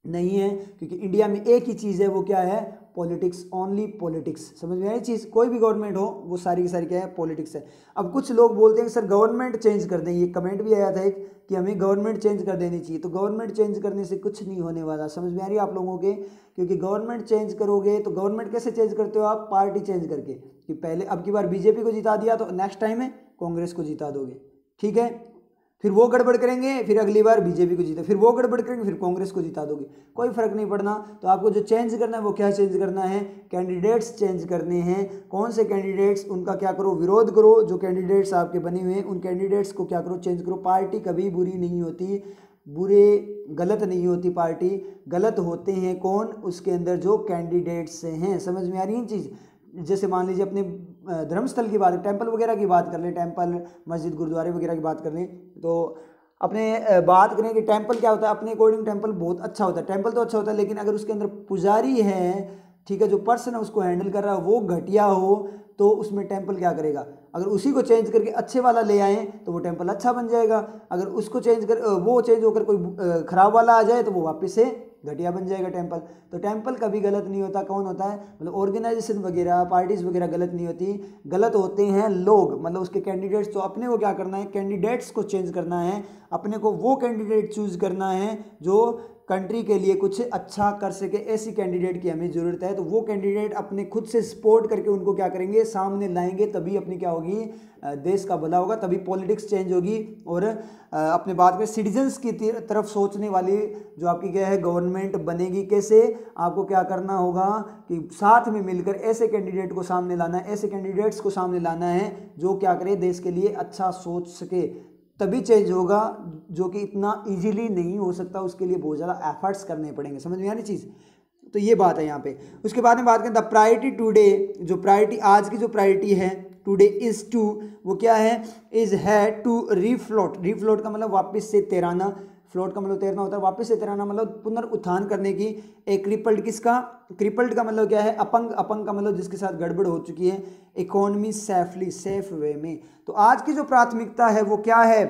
नहीं है। क्योंकि इंडिया में एक ही चीज़ है, वो क्या है, पॉलिटिक्स, ओनली पॉलिटिक्स। समझ में आई चीज़, कोई भी गवर्नमेंट हो वो सारी की सारी क्या है, पॉलिटिक्स है। अब कुछ लोग बोलते हैं कि सर गवर्नमेंट चेंज कर दें, ये कमेंट भी आया था एक कि हमें गवर्नमेंट चेंज कर देनी चाहिए। तो गवर्नमेंट चेंज करने से कुछ नहीं होने वाला, समझ में आ रही है आप लोगों के। क्योंकि गवर्नमेंट चेंज करोगे तो गवर्नमेंट कैसे चेंज करते हो आप, पार्टी चेंज करके, कि पहले अब की बार बीजेपी को जिता दिया तो नेक्स्ट टाइम में कांग्रेस को जिता दोगे, ठीक है, फिर वो गड़बड़ करेंगे, फिर अगली बार बीजेपी को जीता, फिर वो गड़बड़ करेंगे, फिर कांग्रेस को जिता दोगे, कोई फर्क नहीं पड़ना। तो आपको जो चेंज करना है वो क्या चेंज करना है, कैंडिडेट्स चेंज करने हैं। कौन से कैंडिडेट्स, उनका क्या करो, विरोध करो। जो कैंडिडेट्स आपके बने हुए हैं उन कैंडिडेट्स को क्या करो, चेंज करो। पार्टी कभी बुरी नहीं होती, गलत नहीं होती पार्टी, गलत होते हैं कौन, उसके अंदर जो कैंडिडेट्स हैं। समझ में आ रही है चीज़। जैसे मान लीजिए अपने धर्मस्थल की बात, टेंपल वगैरह की बात कर लें, टेंपल, मस्जिद, गुरुद्वारे वगैरह की बात कर लें, तो अपने बात करें कि टेंपल क्या होता है, अपने अकॉर्डिंग टेंपल बहुत अच्छा होता है। टेंपल तो अच्छा होता है, लेकिन अगर उसके अंदर पुजारी है, ठीक है, जो पर्सन है उसको हैंडल कर रहा है वो घटिया हो तो उसमें टेम्पल क्या करेगा, अगर उसी को चेंज करके अच्छे वाला ले आए तो वो टेम्पल अच्छा बन जाएगा, अगर उसको चेंज कर वो चेंज होकर कोई खराब वाला आ जाए तो वो वापस से घटिया बन जाएगा टेम्पल। तो टेम्पल कभी गलत नहीं होता, कौन होता है, मतलब ऑर्गेनाइजेशन वगैरह पार्टीज वगैरह गलत नहीं होती, गलत होते हैं लोग, मतलब उसके कैंडिडेट्स। तो अपने को क्या करना है, कैंडिडेट्स को चेंज करना है, अपने को वो कैंडिडेट चूज करना है जो कंट्री के लिए कुछ अच्छा कर सके, ऐसी कैंडिडेट की हमें ज़रूरत है। तो वो कैंडिडेट अपने खुद से सपोर्ट करके उनको क्या करेंगे, सामने लाएंगे, तभी अपनी क्या होगी, देश का भला होगा, तभी पॉलिटिक्स चेंज होगी। और अपने बात में सिटीजन्स की तरफ सोचने वाली जो आपकी क्या है गवर्नमेंट बनेगी। कैसे, आपको क्या करना होगा कि साथ में मिलकर ऐसे कैंडिडेट को सामने लाना है, ऐसे कैंडिडेट्स को सामने लाना है जो क्या करे, देश के लिए अच्छा सोच सके, तभी चेंज होगा, जो कि इतना इजीली नहीं हो सकता, उसके लिए बहुत ज़्यादा एफर्ट्स करने पड़ेंगे। समझ में आ रही चीज़, तो ये बात है यहाँ पे। उसके बाद में बात करें द प्रायोरिटी टुडे, जो प्रायोरिटी आज की जो प्रायोरिटी है टुडे इज़ टू, वो क्या है, इज़ है टू रीफ्लोट। रीफ्लोट का मतलब वापस से तैराना, फ्लोट का मतलब तैरना होता है, वापस से तैराना मतलब पुनरुत्थान करने की। एक क्रिपल्ड, किसका, क्रिपल्ड का मतलब क्या है, अपंग, अपंग का मतलब जिसके साथ गड़बड़ हो चुकी है, इकोनॉमी सेफली, सेफ वे में। तो आज की जो प्राथमिकता है वो क्या है,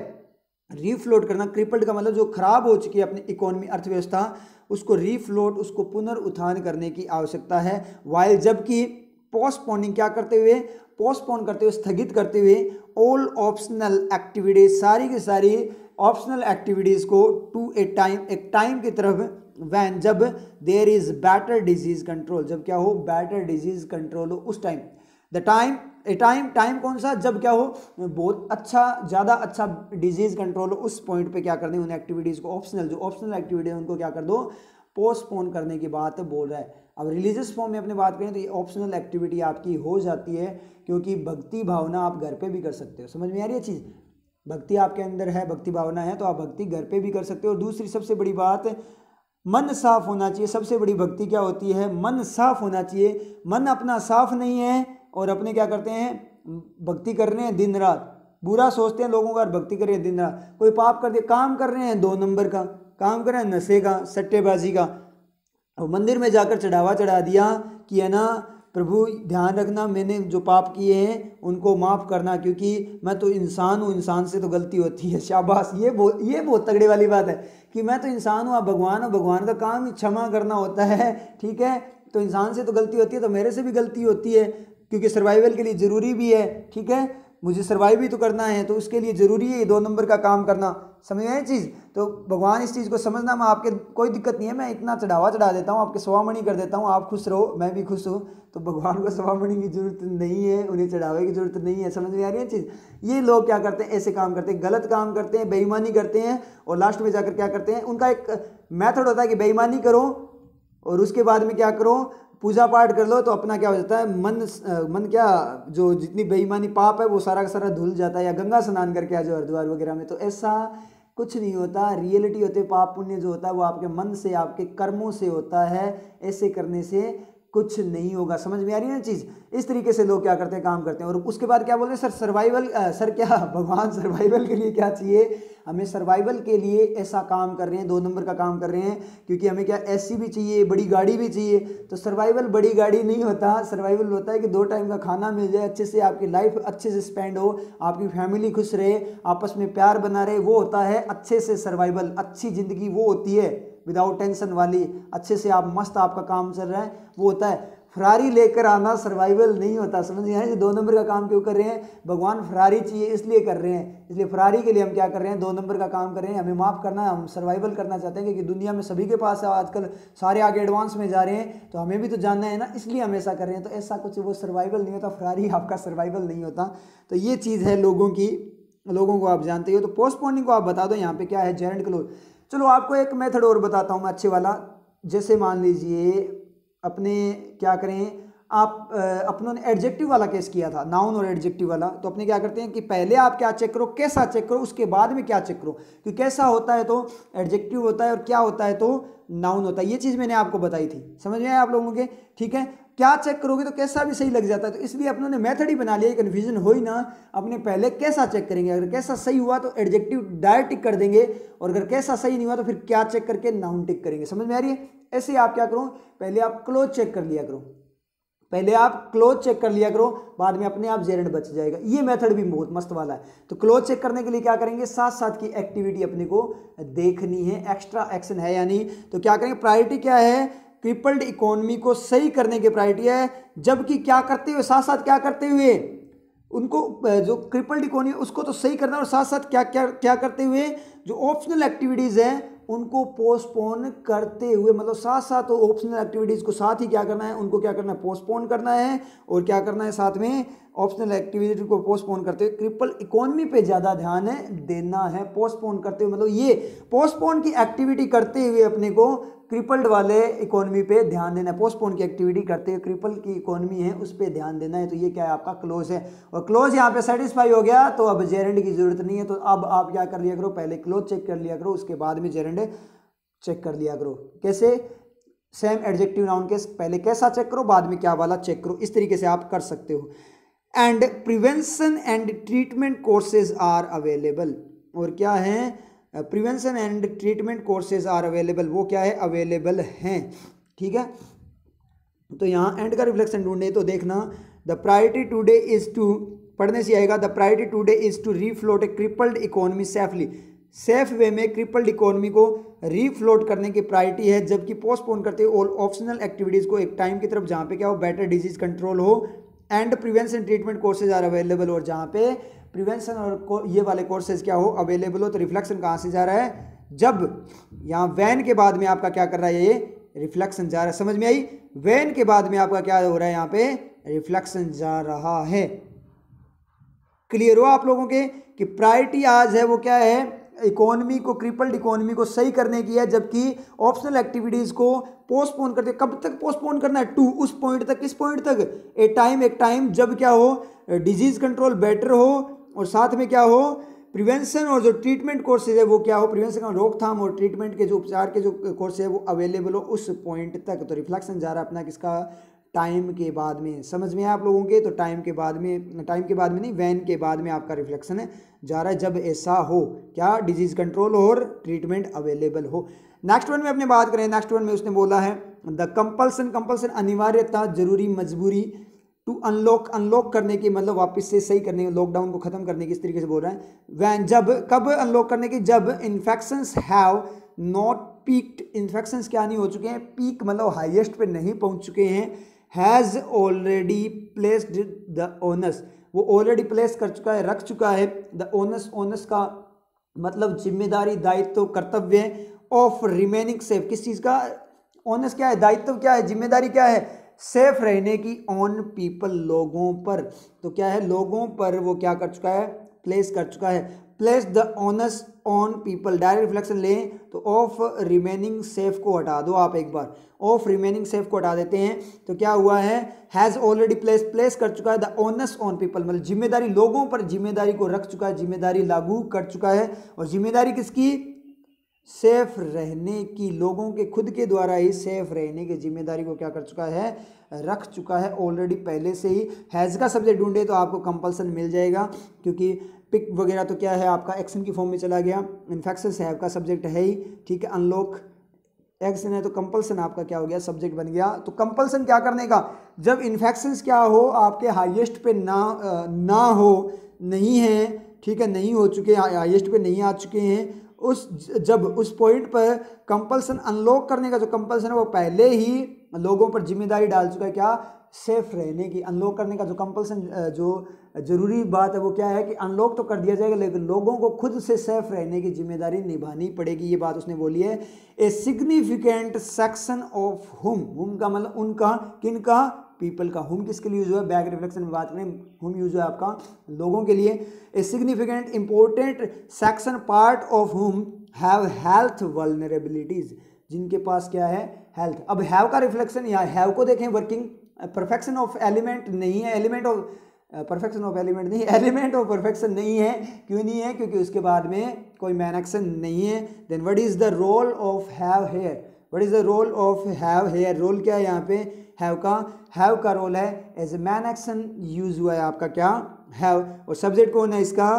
रीफ्लोट करना। क्रिपल्ड का मतलब जो खराब हो चुकी है अपनी इकोनॉमी, अर्थव्यवस्था, उसको रीफ्लोट, उसको पुनरुत्थान करने की आवश्यकता है। वाइल, जबकि पोस्टपोनिंग, क्या करते हुए, पोस्टपोन करते हुए, स्थगित करते हुए, ऑल ऑप्शनल एक्टिविटीज, सारी की सारी ऑप्शनल एक्टिविटीज़ को टू ए टाइम, एक टाइम की तरफ, वैन, जब there is better disease control, जब क्या हो, बेटर डिजीज कंट्रोल हो, उस time. The time, a time, time कौन सा, जब क्या हो, बहुत अच्छा, ज़्यादा अच्छा डिजीज कंट्रोल हो, उस पॉइंट पे क्या कर दें, उन एक्टिविटीज़ को, ऑप्शनल, जो ऑप्शनल एक्टिविटी है उनको क्या कर दो, पोस्टपोन करने की बात बोल रहा है। अब रिलीजियस फॉर्म में अपने बात करें तो ये ऑप्शनल एक्टिविटी आपकी हो जाती है, क्योंकि भक्ति भावना आप घर पे भी कर सकते हो। समझ में आ रही है चीज़, भक्ति आपके अंदर है, भक्ति भावना है, तो आप भक्ति घर पे भी कर सकते हो। और दूसरी सबसे बड़ी बात, मन साफ होना चाहिए। सबसे बड़ी भक्ति क्या होती है, मन साफ होना चाहिए। मन अपना साफ नहीं है और अपने क्या करते हैं, भक्ति कर रहे हैं दिन रात, बुरा सोचते हैं लोगों का और भक्ति कर रहे हैं दिन रात। कोई पाप कर दिया, काम कर रहे हैं 2 नंबर का, काम कर रहे हैं नशे का, सट्टेबाजी का, और मंदिर में जाकर चढ़ावा चढ़ा दिया कि है ना, प्रभु ध्यान रखना, मैंने जो पाप किए हैं उनको माफ़ करना, क्योंकि मैं तो इंसान हूँ, इंसान से तो गलती होती है। शाबाश, ये बहुत तगड़े वाली बात है कि मैं तो इंसान हूँ, आप भगवान हो, भगवान का काम ही क्षमा करना होता है, ठीक है। तो इंसान से तो गलती होती है, तो मेरे से भी गलती होती है, क्योंकि सर्वाइवल के लिए ज़रूरी भी है, ठीक है, मुझे सर्वाइव भी तो करना है, तो उसके लिए ज़रूरी है 2 नंबर का काम करना। समझ में चीज़, तो भगवान इस चीज़ को समझना, मैं आपके कोई दिक्कत नहीं है, मैं इतना चढ़ावा चढ़ा देता हूँ, आपके सवामणि कर देता हूँ, आप खुश रहो, मैं भी खुश हूँ। तो भगवान को सवामणि की जरूरत नहीं है, उन्हें चढ़ावे की जरूरत नहीं है। समझ में आ रही है चीज़। ये लोग क्या करते हैं, ऐसे काम करते हैं, गलत काम करते हैं, बेईमानी करते हैं, और लास्ट में जाकर क्या करते हैं, उनका एक मेथड होता है कि बेईमानी करो और उसके बाद में क्या करो, पूजा पाठ कर लो, तो अपना क्या हो जाता है, मन क्या, जो जितनी बेईमानी पाप है वो सारा का सारा धुल जाता है। या गंगा स्नान करके आ जाओ हरिद्वार वगैरह में, तो ऐसा कुछ नहीं होता। रियलिटी होते पाप पुण्य जो होता है वो आपके मन से, आपके कर्मों से होता है, ऐसे करने से कुछ नहीं होगा। समझ में आ रही है ना चीज़। इस तरीके से लोग क्या करते हैं, काम करते हैं। और उसके बाद क्या बोल रहे हैं, सर सर्वाइवल, सर क्या भगवान सर्वाइवल के लिए क्या चाहिए, हमें सर्वाइवल के लिए ऐसा काम कर रहे हैं, 2 नंबर का काम कर रहे हैं, क्योंकि हमें क्या एसी भी चाहिए, बड़ी गाड़ी भी चाहिए। तो सर्वाइवल बड़ी गाड़ी नहीं होता, सर्वाइवल होता है कि 2 टाइम का खाना मिल जाए, अच्छे से आपकी लाइफ अच्छे से स्पेंड हो, आपकी फैमिली खुश रहे, आपस में प्यार बना रहे, वो होता है अच्छे से सर्वाइवल। अच्छी ज़िंदगी वो होती है विदाउट टेंशन वाली, अच्छे से आप मस्त, आपका काम चल रहा है, वो होता है। फरारी लेकर आना सर्वाइवल नहीं होता। समझ में आया, 2 नंबर का काम क्यों कर रहे हैं, भगवान फरारी चाहिए इसलिए कर रहे हैं, इसलिए फरारी के लिए हम क्या कर रहे हैं, 2 नंबर का काम कर रहे हैं। हमें माफ़ करना है, हम सर्वाइवल करना चाहते हैं, क्योंकि दुनिया में सभी के पास है आजकल, सारे आगे एडवांस में जा रहे हैं, तो हमें भी तो जानना है ना, इसलिए हम ऐसा कर रहे हैं। तो ऐसा कुछ वो सर्वाइवल नहीं होता, फरारी आपका सर्वाइवल नहीं होता। तो ये चीज़ है लोगों की, लोगों को आप जानते हो। तो पोस्टपोनिंग को आप बता दो यहाँ पे क्या है, जेरेंट क्लोज। चलो आपको एक मेथड और बताता हूँ मैं अच्छे वाला। जैसे मान लीजिए अपने क्या करें, आप अपनों ने एडजेक्टिव वाला केस किया था, नाउन और एडजेक्टिव वाला, तो अपने क्या करते हैं कि पहले आप क्या चेक करो, कैसा चेक करो, उसके बाद में क्या चेक करो, क्योंकि कैसा होता है तो एडजेक्टिव होता है और क्या होता है तो नाउन होता है। ये चीज़ मैंने आपको बताई थी, समझ में आया आप लोगों के, ठीक है। क्या चेक करोगे तो कैसा भी सही लग जाता है, तो इसलिए अपनों ने मेथड ही बना लिया, कन्फ्यूजन हो ही ना, अपने पहले कैसा चेक करेंगे, अगर कैसा सही हुआ तो एडजेक्टिव डायरेक्ट टिक कर देंगे, और अगर कैसा सही नहीं हुआ तो फिर क्या चेक करके नाउन टिक करेंगे। समझ में आ रही है? ऐसे आप क्या करो, पहले आप क्लोज चेक कर लिया करो, पहले आप क्लोज चेक कर लिया करो, बाद में अपने आप जेरेंड बच जाएगा। ये मेथड भी बहुत मस्त वाला है। तो क्लोज चेक करने के लिए क्या करेंगे, साथ साथ की एक्टिविटी अपने को देखनी है, एक्स्ट्रा एक्शन है या नहीं। तो क्या करेंगे, प्रायोरिटी क्या है, क्रिपल्ड इकोनॉमी को सही करने की प्रायोरिटी है, जबकि क्या करते हुए, साथ साथ क्या करते हुए, उनको जो क्रिपल्ड इकोनॉमी उसको तो सही करना, और साथ साथ क्या क्या क्या करते हुए, जो ऑप्शनल एक्टिविटीज़ हैं उनको पोस्टपोन करते हुए, मतलब साथ साथ तो ऑप्शनल एक्टिविटीज़ को साथ ही क्या करना है, उनको क्या करना है, पोस्टपोन करना है, और क्या करना है साथ में, ऑप्शनल एक्टिविटी को पोस्टपोन करते हुए क्रिपल इकोनॉमी पे ज़्यादा ध्यान देना है। पोस्टपोन करते हुए मतलब ये पोस्टपोन की एक्टिविटी करते हुए अपने को क्रिपल्ड वाले इकोनॉमी पे ध्यान देना है, पोस्टपोन की एक्टिविटी करते हुए क्रिपल की इकोनॉमी है उस पर ध्यान देना है। तो ये क्या है, आपका क्लोज है, और क्लोज यहाँ पे सेटिस्फाई हो गया, तो अब जेरेंड की जरूरत नहीं है। तो अब आप क्या कर लिया करो, पहले क्लोज चेक कर लिया करो, उसके बाद में जेरेंड चेक कर लिया करो। कैसे, सेम एडजेक्टिव नाउन केस, पहले कैसा चेक करो, बाद में क्या वाला चेक करो, इस तरीके से आप कर सकते हो। And prevention and treatment courses are available, और क्या है, prevention and treatment courses are available, वो क्या है, अवेलेबल हैं, ठीक है। तो यहाँ एंड का रिफ्लेक्शन ढूंढे तो देखना, the priority today is to, पढ़ने से आएगा, the priority today is to refloat a crippled economy safely, safe way में क्रिपल्ड इकोनॉमी को रीफ्लोट करने की प्रायोरिटी है, जबकि पोस्टपोन करते हुए ऑप्शनल एक्टिविटीज़ को एक टाइम की तरफ जहाँ पे क्या हो, बेटर डिजीज कंट्रोल हो, and prevention treatment courses are available, और जहाँ पे प्रिवेंशन और ये वाले कोर्सेज क्या हो, अवेलेबल हो। तो रिफ्लेक्शन कहाँ से जा रहा है, जब यहाँ वैन के बाद में आपका क्या कर रहा है, ये रिफ्लेक्शन जा रहा है, समझ में आई, वैन के बाद में आपका क्या हो रहा है, यहाँ पे रिफ्लेक्शन जा रहा है। क्लियर हो आप लोगों के कि प्रायोरिटी आज है वो क्या है, इकोनॉमी को, क्रिपल्ड इकोनॉमी को सही करने की है, जबकि ऑप्शनल एक्टिविटीज को पोस्टपोन करते, कब तक पोस्टपोन करना है, टू उस पॉइंट तक, किस पॉइंट तक, एक टाइम जब क्या हो, डिजीज कंट्रोल बेटर हो, और साथ में क्या हो, प्रिवेंशन और जो ट्रीटमेंट कोर्सेज है वो क्या हो, प्रिवेंशन का रोकथाम और ट्रीटमेंट के जो उपचार के जो कोर्स है वो अवेलेबल हो उस पॉइंट तक। तो रिफ्लेक्शन जा रहा है अपना किसका, टाइम के बाद में, समझ में आप लोगों के, तो टाइम के बाद में नहीं, वैन के बाद में आपका रिफ्लेक्शन जा रहा है, जब ऐसा हो, क्या, डिजीज कंट्रोल और ट्रीटमेंट अवेलेबल हो। नेक्स्ट वन में अपने बात करें, नेक्स्ट वन में उसने बोला है द कंपल्सन अनिवार्यता, जरूरी, मजबूरी, टू अनलॉक करने की, मतलब वापस से सही करने की, लॉकडाउन को खत्म करने की, इस तरीके से बोल रहा है। वैन, जब, कब अनलॉक करने की, जब infections have not peaked, infections क्या नहीं हो चुके हैं, पीक मतलब हाईएस्ट पे नहीं पहुंच चुके हैं, has already placed the onus, वो ऑलरेडी प्लेस कर चुका है, रख चुका है, द ओनस का मतलब जिम्मेदारी, दायित्व, कर्तव्य, ऑफ रिमेनिंग सेफ, किस चीज़ का, ओनस क्या है, दायित्व क्या है, जिम्मेदारी क्या है, सेफ रहने की, ऑन पीपल, लोगों पर। तो क्या है, लोगों पर वो क्या कर चुका है, प्लेस कर चुका है, place the onus on people. Direct reflection लें तो ऑफ रिमेनिंग सेफ को हटा दो, आप एक बार ऑफ रिमेनिंग सेफ को हटा देते हैं, तो क्या हुआ है, हैज़ ऑलरेडी प्लेस कर चुका है, द ओनस ऑन पीपल, मतलब जिम्मेदारी लोगों पर, जिम्मेदारी को रख चुका है, जिम्मेदारी लागू कर चुका है, और जिम्मेदारी किसकी, सेफ रहने की, लोगों के खुद के द्वारा ही सेफ रहने की जिम्मेदारी को क्या कर चुका है, रख चुका है ऑलरेडी पहले से ही। हैज़ का सब्जेक्ट ढूंढे तो आपको कंपल्सन मिल जाएगा, क्योंकि पिक वगैरह तो क्या है आपका एक्शन की फॉर्म में चला गया, इन्फेक्शंस हैव का सब्जेक्ट है ही, ठीक है, अनलॉक एक्शन है तो कंपल्सन आपका क्या हो गया, सब्जेक्ट बन गया। तो कंपल्सन क्या करने का, जब इन्फेक्शंस क्या हो, आपके हाईएस्ट पे ना हो, नहीं है, ठीक है, नहीं हो चुके, हाईएस्ट पे नहीं आ चुके हैं, जब उस पॉइंट पर कंपल्सन, अनलॉक करने का जो कंपल्सन है वो पहले ही लोगों पर जिम्मेदारी डाल चुका है, क्या, सेफ रहने की। अनलॉक करने का जो कंपल्सन, जो जरूरी बात है वो क्या है कि अनलॉक तो कर दिया जाएगा, लेकिन लोगों को खुद से सेफ रहने की जिम्मेदारी निभानी पड़ेगी, ये बात उसने बोली है। ए सिग्निफिकेंट सेक्शन ऑफ हुम का मतलब उनका, किनका, पीपल का। हुम किसके लिए यूज हुआ है, बैक रिफ्लेक्शन में बात करें, हुम यूज हुआ है आपका लोगों के लिए। A significant important section part of हुम हैव हेल्थ वल्नरेबिलिटीज, जिनके पास क्या है, हेल्थ। अब हैव का रिफ्लेक्शन, या हैव को देखें वर्किंग परफेक्शन ऑफ एलिमेंट नहीं है, element of perfection of element नहीं, एलिमेंट ऑफ परफेक्शन नहीं है। क्यों नहीं है? क्योंकि उसके बाद में कोई मैन एक्शन नहीं है। Then what is the role of have here, what is the role of have here, role क्या है यहाँ पे हैव का रोल है as a main action use हुआ है आपका क्या हैव, और सब्जेक्ट कौन है इसका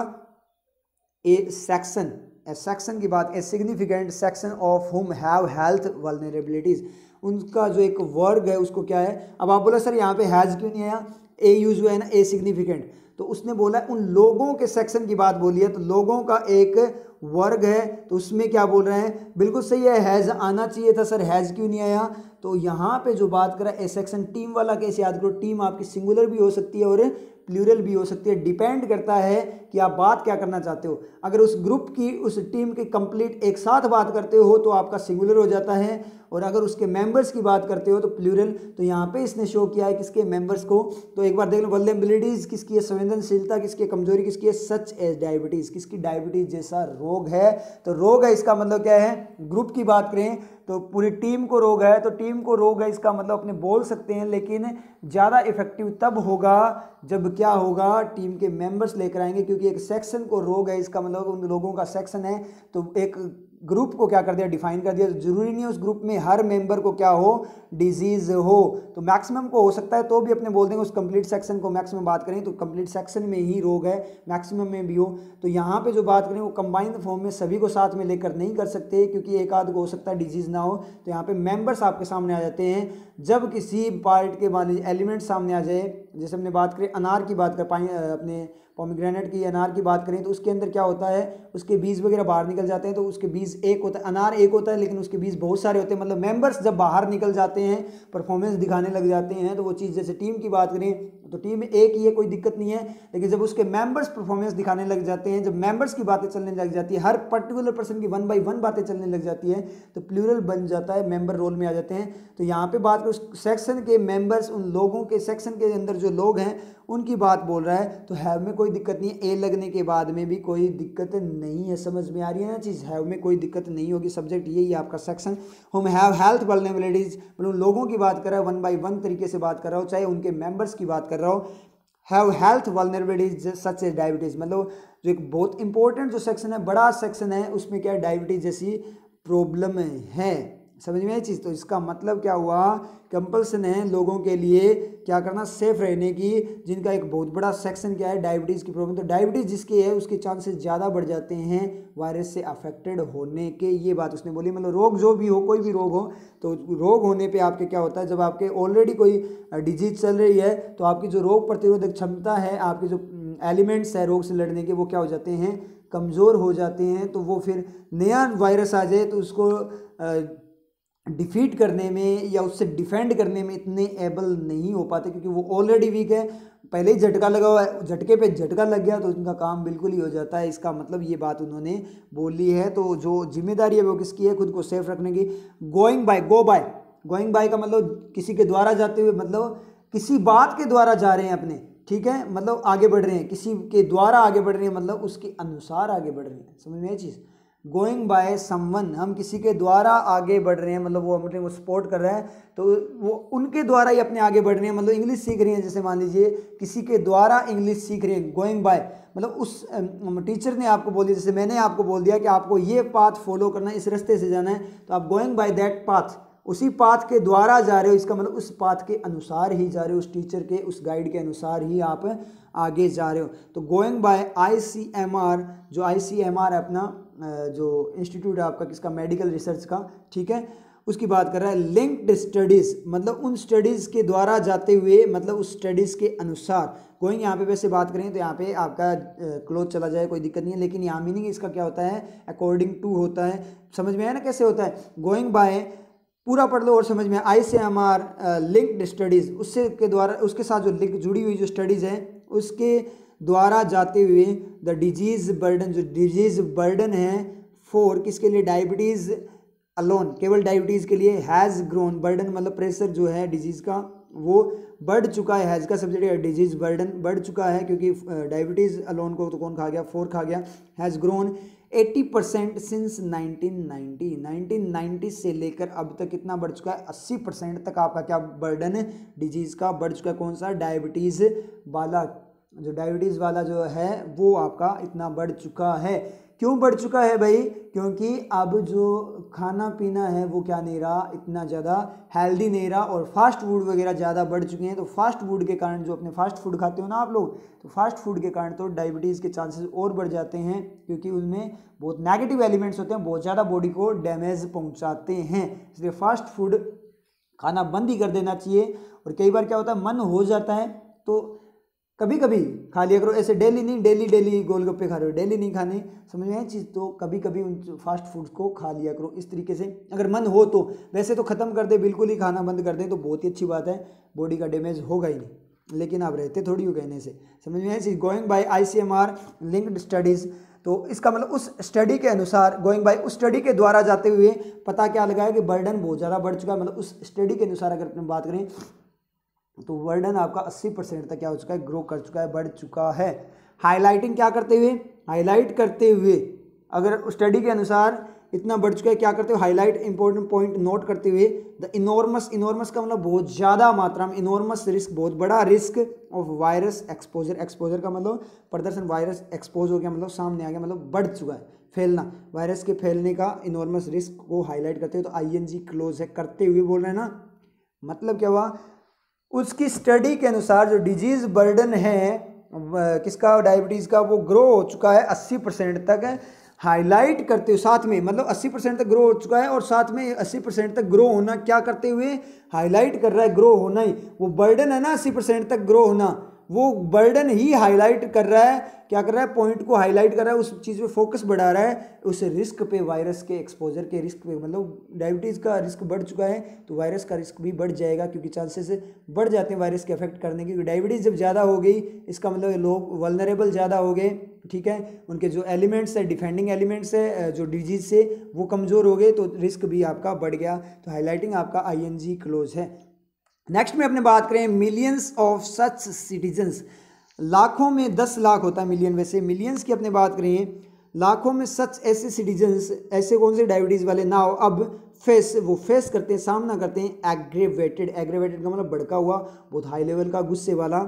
ए सेक्शन, ए सेक्शन की बात, ए सिग्निफिकेंट सेक्शन ऑफ हुम हैव हेल्थ वल्नरेबिलिटीज, उनका जो एक वर्ग है उसको क्या है। अब आप बोला सर यहाँ पे हैज क्यों नहीं आया, ए यूज हुआ है ना, ए सिग्निफिकेंट, तो उसने बोला उन लोगों के सेक्शन की बात बोली है, तो लोगों का एक वर्ग है, तो उसमें क्या बोल रहे हैं, बिल्कुल सही है, हैज़ आना चाहिए था सर, हैज़ क्यों नहीं आया। तो यहाँ पे जो बात करा ए सेक्शन, टीम वाला कैसे याद करो, टीम आपकी सिंगुलर भी हो सकती है और प्लूरल भी हो सकती है, डिपेंड करता है कि आप बात क्या करना चाहते हो। अगर उस ग्रुप की, उस टीम की कंप्लीट एक साथ बात करते हो तो आपका सिंगुलर हो जाता है, और अगर उसके मेंबर्स की बात करते हो तो प्लूरल। तो यहाँ पे इसने शो किया है किसके मेंबर्स को, तो एक बार देख लो, वल्नरेबिलिटीज किसकी है, संवेदनशीलता किसकी है, कमजोरी किसकी है, सच एज डायबिटीज, किसकी, डायबिटीज जैसा रोग है। तो रोग है इसका मतलब क्या है, ग्रुप की बात करें तो पूरी टीम को रोग है, तो टीम को रोग है इसका मतलब अपने बोल सकते हैं, लेकिन ज़्यादा इफेक्टिव तब होगा जब क्या होगा, टीम के मेंबर्स लेकर आएंगे, क्योंकि एक सेक्शन को रोग है इसका मतलब उन लोगों का सेक्शन है, तो एक ग्रुप को क्या कर दिया, डिफाइन कर दिया। तो जरूरी नहीं है उस ग्रुप में हर मेंबर को क्या हो, डिजीज हो, तो मैक्सिमम को हो सकता है तो भी अपने बोल देंगे उस कंप्लीट सेक्शन को, मैक्सिमम बात करें तो कंप्लीट सेक्शन में ही रोग है, मैक्सिमम में भी हो। तो यहाँ पे जो बात करें वो कंबाइंड फॉर्म में सभी को साथ में लेकर नहीं कर सकते, क्योंकि एक आध को हो सकता है डिजीज ना हो। तो यहाँ पे मेंबर्स आपके सामने आ जाते हैं जब किसी पार्ट के मान लीजिए एलिमेंट सामने आ जाए। जैसे हमने बात करें अनार की बात कर पाए, अपने पोमीग्रेनेट की, अनार की बात करें तो उसके अंदर क्या होता है, उसके बीज वगैरह बाहर निकल जाते हैं, तो उसके बीज एक होता है, अनार एक होता है लेकिन उसके बीज बहुत सारे होते हैं, मतलब मेंबर्स जब बाहर निकल जाते हैं, परफॉर्मेंस दिखाने लग जाते हैं, तो वो चीज़, जैसे टीम की बात करें तो टीम एक ही है, कोई दिक्कत नहीं है, लेकिन जब उसके मेंबर्स परफॉर्मेंस दिखाने लग जाते हैं, जब मेंबर्स की बातें चलने लग जाती है, हर पर्टिकुलर पर्सन की 1 बाय 1 बातें चलने लग जाती है, तो प्लूरल बन जाता है, मेंबर रोल में आ जाते हैं। तो यहाँ पे बात करें उस सेक्शन के मेंबर्स, उन लोगों के सेक्शन के अंदर जो लोग हैं उनकी बात बोल रहा है, तो हैव में कोई दिक्कत नहीं है, ए लगने के बाद में भी कोई दिक्कत नहीं है। समझ में आ रही है ना चीज़, हैव में कोई दिक्कत नहीं होगी, सब्जेक्ट यही है आपका सेक्शन। हम हैव हेल्थ वल्नरेबिलिटीज, मतलब लोगों की बात कर रहा है, 1 बाय 1 तरीके से बात कर रहा हो, चाहे उनके मेंबर्स की बात कर रहा हो। Have health vulnerabilities such as diabetes, मतलब जो एक बहुत इंपॉर्टेंट जो सेक्शन है, बड़ा सेक्शन है, उसमें क्या है, डायबिटीज़ जैसी प्रॉब्लम है। समझ में आई चीज़, तो इसका मतलब क्या हुआ, कंपल्सन है लोगों के लिए क्या करना, सेफ रहने की, जिनका एक बहुत बड़ा सेक्शन क्या है, डायबिटीज़ की प्रॉब्लम। तो डायबिटीज़ जिसके है उसके चांसेस ज़्यादा बढ़ जाते हैं वायरस से अफेक्टेड होने के, ये बात उसने बोली। मतलब रोग जो भी हो, कोई भी रोग हो, तो रोग होने पे आपके क्या होता है, जब आपके ऑलरेडी कोई डिजीज चल रही है तो आपकी जो रोग प्रतिरोधक क्षमता है, आपके जो एलिमेंट्स है रोग से लड़ने के, वो क्या हो जाते हैं, कमज़ोर हो जाते हैं। तो वो फिर नया वायरस आ जाए तो उसको डिफीट करने में या उससे डिफेंड करने में इतने एबल नहीं हो पाते, क्योंकि वो ऑलरेडी वीक है, पहले ही झटका लगा हुआ है, झटके पे झटका लग गया तो उनका काम बिल्कुल ही हो जाता है। इसका मतलब ये बात उन्होंने बोली है। तो जो जिम्मेदारी है वो किसकी है, खुद को सेफ रखने की। Going by, go by, going by का मतलब किसी के द्वारा जाते हुए, मतलब किसी बात के द्वारा जा रहे हैं अपने, ठीक है, मतलब आगे बढ़ रहे हैं, किसी के द्वारा आगे बढ़ रहे हैं, मतलब उसके अनुसार आगे बढ़ रहे हैं। समझ में ये चीज़, गोइंग बाय समवन, हम किसी के द्वारा आगे बढ़ रहे हैं, मतलब वो हमने वो सपोर्ट कर रहा है, तो वो उनके द्वारा ही अपने आगे बढ़ रहे हैं, मतलब इंग्लिश सीख रही हैं। जैसे मान लीजिए किसी के द्वारा इंग्लिश सीख रहे हैं, गोइंग बाय मतलब उस टीचर ने आपको बोल दिया, जैसे मैंने आपको बोल दिया कि आपको ये पाथ फॉलो करना है, इस रास्ते से जाना है, तो आप गोइंग बाय दैट पाथ, उसी पाथ के द्वारा जा रहे हो, इसका मतलब उस पाथ के अनुसार ही जा रहे हो, उस टीचर के, उस गाइड के अनुसार ही आप आगे जा रहे हो। तो गोइंग बाय ICMR, जो ICMR है अपना जो इंस्टीट्यूट है आपका किसका, मेडिकल रिसर्च का, ठीक है, उसकी बात कर रहा है। लिंक्ड स्टडीज़ मतलब उन स्टडीज़ के द्वारा जाते हुए, मतलब उस स्टडीज़ के अनुसार। गोइंग यहाँ पे वैसे बात करें तो यहाँ पे आपका क्लोज चला जाए कोई दिक्कत नहीं है, लेकिन यहाँ मीनिंग इसका क्या होता है, अकॉर्डिंग टू होता है। समझ में आया ना कैसे होता है, गोइंग बाय पूरा पढ़ लो और समझ में। ICMR लिंक्ड स्टडीज़, उससे के द्वारा, उसके साथ जो लिंक जुड़ी हुई जो स्टडीज़ है उसके द्वारा जाते हुए द डिजीज़ बर्डन, जो डिजीज़ बर्डन है फॉर किसके लिए, डायबिटीज़ अलोन, केवल डायबिटीज़ के लिए, हैज़ ग्रोन, बर्डन मतलब प्रेशर जो है डिजीज़ का वो बढ़ चुका है, हैज़ का सब्जेक्ट है, डिजीज़ बर्डन बढ़ चुका है, क्योंकि डायबिटीज़ अलोन को तो कौन खा गया, 4 खा गया, हैज़ ग्रोन 80% सिंस 1990 से लेकर अब तक कितना बढ़ चुका है, 80% तक आपका क्या बर्डन है डिजीज़ का बढ़ चुका है। कौन सा, डायबिटीज़ वाला, जो डायबिटीज़ वाला जो है वो आपका इतना बढ़ चुका है। क्यों बढ़ चुका है भाई, क्योंकि अब जो खाना पीना है वो क्या नहीं रहा, इतना ज़्यादा हेल्दी नहीं रहा, और फास्ट फूड वगैरह ज़्यादा बढ़ चुके हैं। तो फास्ट फूड के कारण, जो अपने फास्ट फूड खाते हो ना आप लोग, तो फास्ट फूड के कारण तो डायबिटीज़ के चांसेस और बढ़ जाते हैं, क्योंकि उनमें बहुत नेगेटिव एलिमेंट्स होते हैं, बहुत ज़्यादा बॉडी को डैमेज पहुँचाते हैं। इसलिए फास्ट फूड खाना बंद ही कर देना चाहिए। और कई बार क्या होता है, मन हो जाता है तो कभी कभी खा लिया करो, ऐसे डेली नहीं, डेली गोलगप्पे खा रहे हो, डेली नहीं खाने, समझ में आए चीज़, तो कभी कभी उन फास्ट फूड्स को खा लिया करो इस तरीके से, अगर मन हो तो। वैसे तो ख़त्म कर दे, बिल्कुल ही खाना बंद कर दें तो बहुत ही अच्छी बात है, बॉडी का डैमेज होगा ही नहीं, लेकिन आप रहते थोड़ी हो कहने से, समझ में आए चीज़। Going by ICMR linked studies, तो इसका मतलब उस स्टडी के अनुसार, गोइंग बाय उस स्टडी के द्वारा जाते हुए पता क्या लगा है कि बर्डन बहुत ज़्यादा बढ़ चुका है। मतलब उस स्टडी के अनुसार अगर अपने बात करें तो बर्डन आपका 80% तक क्या हो चुका है, ग्रो कर चुका है, बढ़ चुका है। हाईलाइटिंग क्या करते हुए, हाईलाइट करते हुए, अगर स्टडी के अनुसार इतना बढ़ चुका है, क्या करते हो, हाईलाइट इंपॉर्टेंट पॉइंट नोट करते हुए, द इनॉर्मस, इनॉर्मस का मतलब बहुत ज़्यादा मात्रा में, इनॉर्मस रिस्क, बहुत बड़ा risk of virus exposure, exposure का मतलब प्रदर्शन, वायरस एक्सपोज हो गया मतलब सामने आ गया, मतलब बढ़ चुका है, फैलना, वायरस के फैलने का इनॉर्मस रिस्क को हाईलाइट करते हुए, तो ING क्लोज है, करते हुए बोल रहे हैं ना, मतलब क्या हुआ, उसकी स्टडी के अनुसार जो डिजीज़ बर्डन है किसका, डायबिटीज़ का, वो ग्रो हो चुका है 80% तक, हाईलाइट करते हुए, साथ में मतलब 80% तक ग्रो हो चुका है, और साथ में 80% तक ग्रो होना क्या करते हुए, हाईलाइट कर रहा है, ग्रो होना ही, वो बर्डन है ना 80% तक ग्रो होना, वो बर्डन ही हाईलाइट कर रहा है, क्या कर रहा है, पॉइंट को हाईलाइट कर रहा है, उस चीज़ पे फोकस बढ़ा रहा है, उस रिस्क पे, वायरस के एक्सपोजर के रिस्क पे, मतलब डायबिटीज़ का रिस्क बढ़ चुका है तो वायरस का रिस्क भी बढ़ जाएगा, क्योंकि चांसेस बढ़ जाते हैं वायरस के अफेक्ट करने की। डायबिटीज़ जब ज़्यादा हो गई, इसका मतलब लोग वल्नरेबल ज़्यादा हो गए, ठीक है, उनके जो एलिमेंट्स है, डिफेंडिंग एलिमेंट्स है जो डिजीज़ से, वो कमज़ोर हो गए, तो रिस्क भी आपका बढ़ गया। तो हाईलाइटिंग आपका ING क्लोज है। नेक्स्ट में अपने बात करें, मिलियंस ऑफ सच सिटीजन्स, लाखों में 10 लाख होता है मिलियन, वैसे मिलियंस की अपने बात करें, लाखों में सच ऐसे सिटीजन्स, ऐसे कौन से डायबिटीज़ वाले ना हो, अब वो फेस करते हैं, सामना करते हैं एग्रेवेटेड, एग्रेवेटेड का मतलब भड़का हुआ, बहुत हाई लेवल का, गुस्से वाला,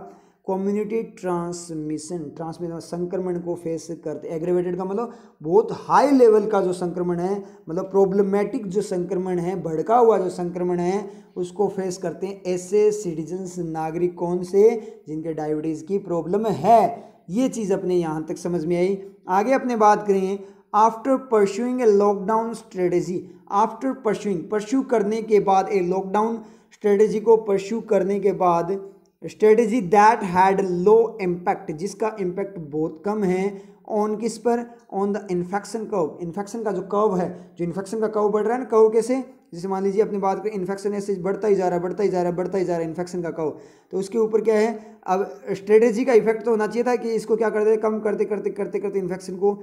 कम्युनिटी ट्रांसमिशन संक्रमण को फेस करते। एग्रेवेटेड का मतलब बहुत हाई लेवल का जो संक्रमण है, मतलब प्रॉब्लमेटिक जो संक्रमण है, भड़का हुआ जो संक्रमण है, उसको फेस करते हैं ऐसे सिटीजन्स, नागरिक कौन से, जिनके डायबिटीज़ की प्रॉब्लम है। ये चीज़ अपने यहाँ तक समझ में आई। आगे अपने बात करें, आफ्टर परस्यूइंग ए लॉकडाउन स्ट्रेटेजी, आफ्टर परस्यू करने के बाद, ए लॉकडाउन स्ट्रेटेजी को परस्यू करने के बाद, strategy that had low impact, जिसका इम्पैक्ट बहुत कम है, ऑन किस पर, on the infection curve, infection का जो कर्व है, जो इन्फेक्शन का कर्व बढ़ रहा है ना, कर्व कैसे, जैसे मान लीजिए अपनी बात करें, इन्फेक्शन ऐसे बढ़ता ही जा रहा है इन्फेक्शन का कर्व, तो उसके ऊपर क्या है, अब स्ट्रेटेजी का इफेक्ट तो होना चाहिए था कि इसको क्या कर देते, कम करते इन्फेक्शन को